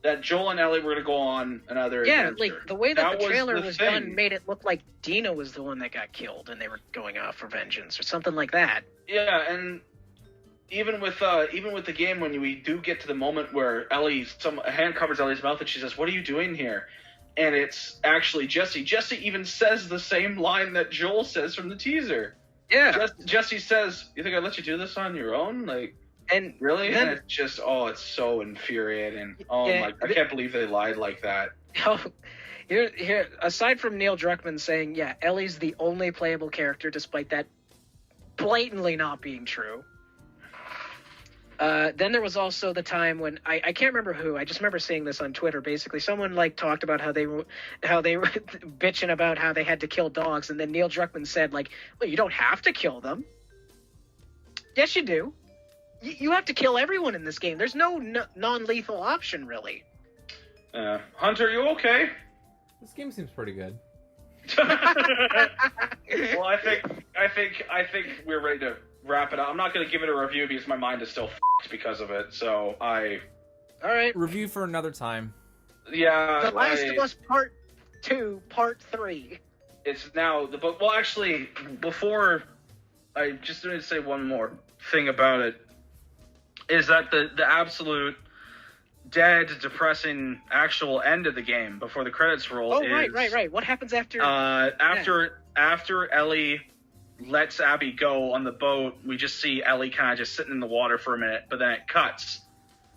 that Joel and Ellie were going to go on another adventure. The way that the trailer was done made it look like Dina was the one that got killed and they were going off for vengeance or something like that. Yeah, and even with the game, when we do get to the moment where a hand covers Ellie's mouth and she says, what are you doing here? And it's actually Jesse. Jesse even says the same line that Joel says from the teaser. Yeah. Jesse says, you think I'd let you do this on your own? And really? And it's just, it's so infuriating. I can't believe they lied like that. Here, aside from Neil Druckmann saying, yeah, Ellie's the only playable character, despite that blatantly not being true. Then there was also the time when I can't remember who. I just remember seeing this on Twitter. Basically, someone talked about how they were bitching about how they had to kill dogs, and then Neil Druckmann said well, you don't have to kill them. Yes, you do. You have to kill everyone in this game. There's no non-lethal option, really. Hunter, you okay? This game seems pretty good. Well, I think we're ready to wrap it up. I'm not going to give it a review because my mind is still f***ed because of it. So All right. Review for another time. Yeah. The Last of Us Part 2, Part 3. It's now the book. Well, actually, before I just need to say one more thing about it is that the absolute dead, depressing actual end of the game before the credits roll. Oh, is, right. What happens after? After Ellie lets Abby go on the boat, we just see Ellie kind of just sitting in the water for a minute, but then it cuts,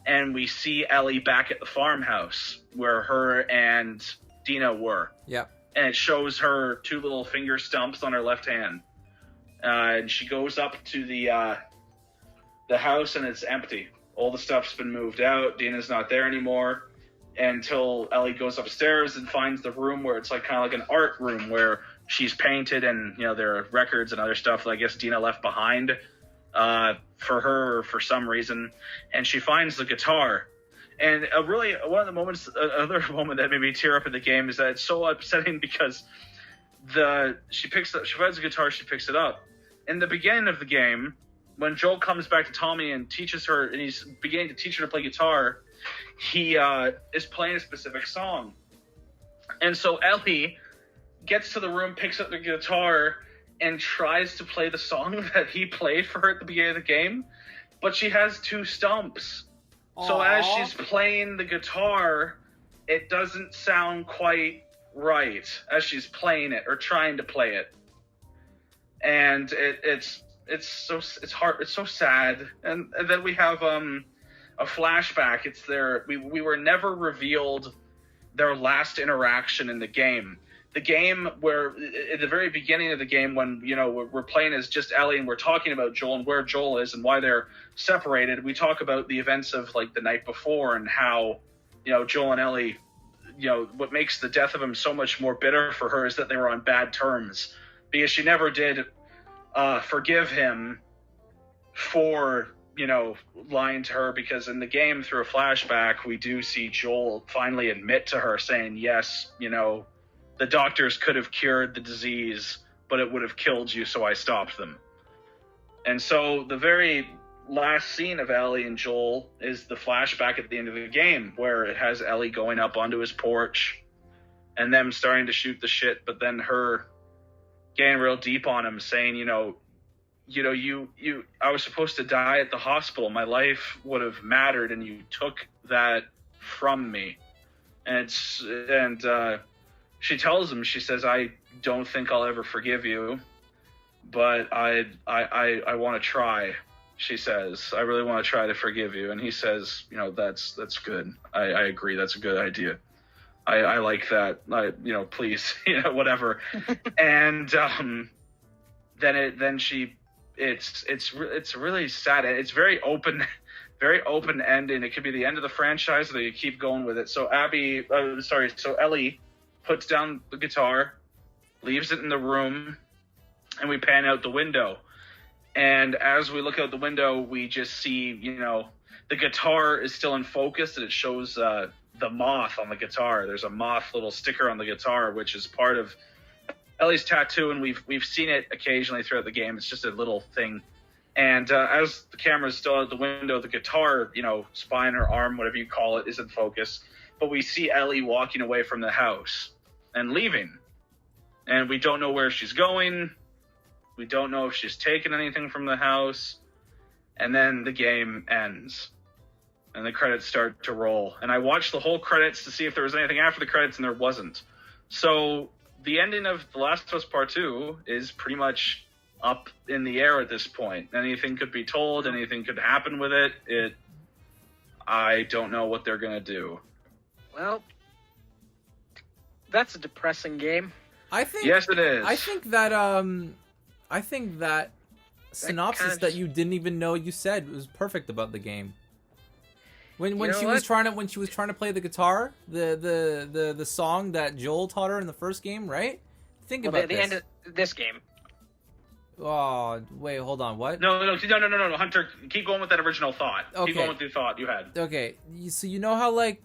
and we see Ellie back at the farmhouse where her and Dina were. Yep. And it shows her 2 little finger stumps on her left hand. And she goes up to the house, and it's empty. All the stuff's been moved out. Dina's not there anymore until Ellie goes upstairs and finds the room where it's like kind of like an art room where she's painted, and there are records and other stuff that I guess Dina left behind for her for some reason. And she finds the guitar. And really, one of the moments, another moment that made me tear up in the game is that it's so upsetting because she finds the guitar, she picks it up. In the beginning of the game, when Joel comes back to Tommy and teaches her, and he's beginning to teach her to play guitar, he is playing a specific song. And so Ellie gets to the room, picks up the guitar, and tries to play the song that he played for her at the beginning of the game, but she has 2 stumps. Aww. So as she's playing the guitar, it doesn't sound quite right as she's playing it or trying to play it. And it's hard. It's so sad. And then we have a flashback. It's we were never revealed their last interaction in the game. The game where at the very beginning of the game, when we're playing as just Ellie and we're talking about Joel and where Joel is and why they're separated, we talk about the events of like the night before and how Joel and Ellie, what makes the death of him so much more bitter for her is that they were on bad terms because she never did forgive him for lying to her, because in the game through a flashback we do see Joel finally admit to her saying, yes, the doctors could have cured the disease, but it would have killed you, so I stopped them. And so the very last scene of Ellie and Joel is the flashback at the end of the game, where it has Ellie going up onto his porch and them starting to shoot the shit, but then her getting real deep on him, saying, I was supposed to die at the hospital. My life would have mattered, and you took that from me. And she tells him, she says, I don't think I'll ever forgive you, but I want to try. She says, I really want to try to forgive you. And he says, that's good. I agree. That's a good idea. I like that. Please, whatever. And it's really sad. It's very open ending. It could be the end of the franchise, or you keep going with it. So Ellie puts down the guitar, leaves it in the room, and we pan out the window. And as we look out the window, we just see, the guitar is still in focus, and it shows the moth on the guitar. There's a moth little sticker on the guitar, which is part of Ellie's tattoo, and we've seen it occasionally throughout the game. It's just a little thing. And as the camera is still out the window, the guitar, spine or arm, whatever you call it, is in focus. But we see Ellie walking away from the house and leaving. And we don't know where she's going. We don't know if she's taken anything from the house. And then the game ends. And the credits start to roll. And I watched the whole credits to see if there was anything after the credits, and there wasn't. So the ending of The Last of Us Part 2 is pretty much up in the air at this point. Anything could be told. Anything could happen with it. I don't know what they're going to do. Well, that's a depressing game. Yes, it is. I think that synopsis that you didn't even know you said was perfect about the game. When she was trying to play the guitar, the song that Joel taught her in the first game, right? Think about the end of this game. Oh, wait, hold on. What? No, Hunter, keep going with that original thought. Okay. Keep going with the thought you had. Okay, so you know how like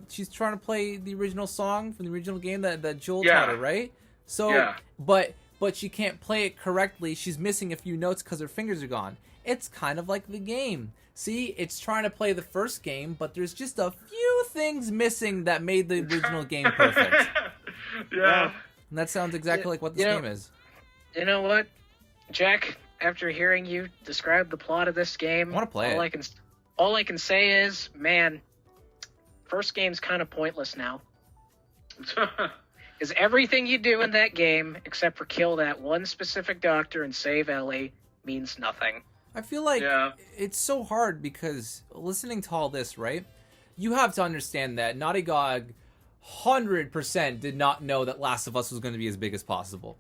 she's trying to play the original song from the original game that Joel Yeah. taught her, right? So, Yeah. but she can't play it correctly. She's missing a few notes because her fingers are gone. It's kind of like the game. See, it's trying to play the first game, but there's just a few things missing that made the original game perfect. Yeah. And that sounds exactly like what this game is. You know what, Jack? After hearing you describe the plot of this game, I wanna play it. All I can say is, man, first game's kind of pointless now. Because everything you do in that game, except for kill that one specific doctor and save Ellie, means nothing. I feel like Yeah. it's so hard because listening to all this, right? You have to understand that Naughty Dog 100% did not know that Last of Us was going to be as big as possible.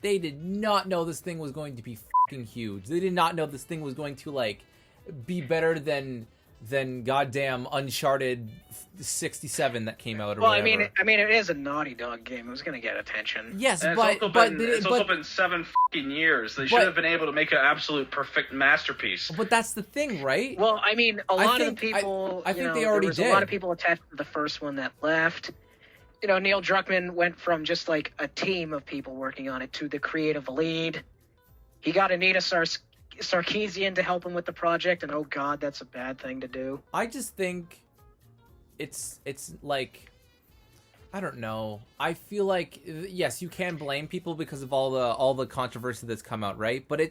They did not know this thing was going to be fucking huge. They did not know this thing was going to like be better than goddamn Uncharted 67 that came out or Well, whatever. I mean, it is a Naughty Dog game. It was going to get attention. Yes, And but it's also been 7 fucking years. They should have been able to make an absolute perfect masterpiece. but that's the thing, right? Well, I mean, a lot of the think- people. I think they already there was did. a lot of people attached to the first one that left. You know, Neil Druckmann went from just like a team of people working on it to the creative lead. He got Anita Sarkeesian to help him with the project, and oh god, that's a bad thing to do. I just think it's like, I don't know. I feel like yes, you can blame people because of all the controversy that's come out, right? But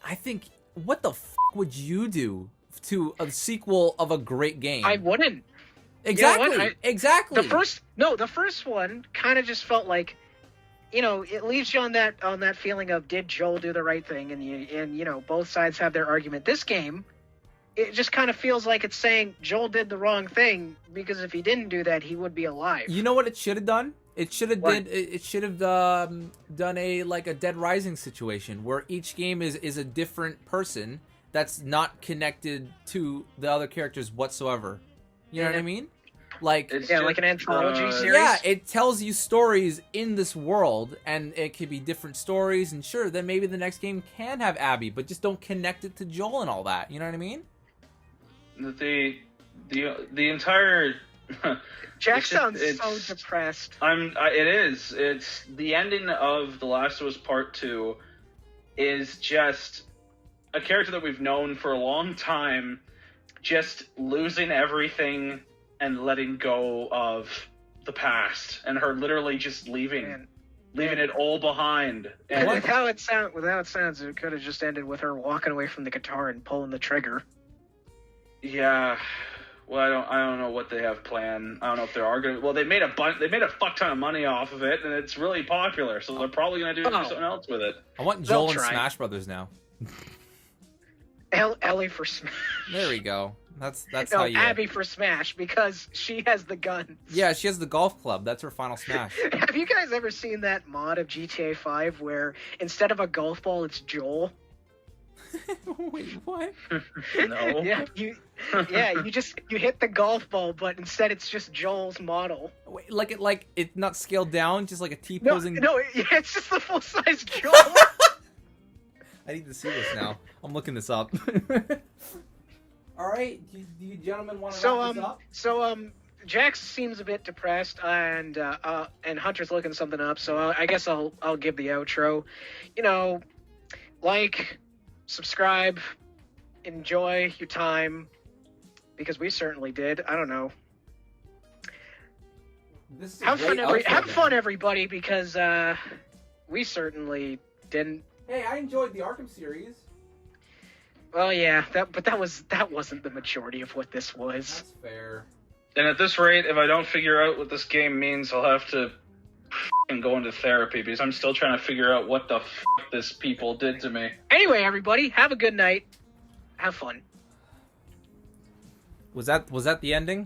I think, what the fuck would you do to a sequel of a great game? I wouldn't. Exactly. You know what? Exactly. The first one kind of just felt like, you know, it leaves you on that feeling of, did Joel do the right thing? And you know, both sides have their argument. This game, it just kind of feels like it's saying Joel did the wrong thing because if he didn't do that, he would be alive. You know what it should have done? It should have What? done a Dead Rising situation where each game is a different person that's not connected to the other characters whatsoever. You know what I mean? Like, It's like an just, anthology series. yeah, it tells you stories in this world, and it could be different stories. And sure, then maybe the next game can have Abby, but just don't connect it to Joel and all that. You know what I mean? The entire Jack it's just- sounds it's- so depressed. It is. It's the ending of The Last of Us Part 2 is just a character that we've known for a long time, just losing everything and letting go of the past, and her literally just leaving it all behind. And With how it sounds, it could have just ended with her walking away from the guitar and pulling the trigger. yeah, well, I don't know what they have planned. I don't know if they are going to. Well, they made a fuck ton of money off of it, and it's really popular, so they're probably going to do something else with it. I want They'll Joel and try. Smash Brothers now. Ellie for Smash. There we go. That's No, how you. Abby for Smash because she has the gun. Yeah, she has the golf club. That's her final smash. Have you guys ever seen that mod of GTA 5 where instead of a golf ball, it's Joel? Wait, what? No. Yeah, you hit the golf ball, but instead it's just Joel's model. Wait, like it not scaled down, just like a T No, posing. it's just the full size Joel. I need to see this now. I'm looking this up. All right, do you gentlemen want to wrap this up? So Jax seems a bit depressed, and Hunter's looking something up. So I guess I'll give the outro. You know, like, subscribe, enjoy your time, because we certainly did. I don't know. This is a Have great outro, have man. fun, everybody, because we certainly didn't. Hey, I enjoyed the Arkham series. Well, yeah, that wasn't the majority of what this was. That's fair. And at this rate, if I don't figure out what this game means, I'll have to go into therapy, because I'm still trying to figure out what the this people did to me. Anyway, everybody, have a good night. Have fun. Was that the ending?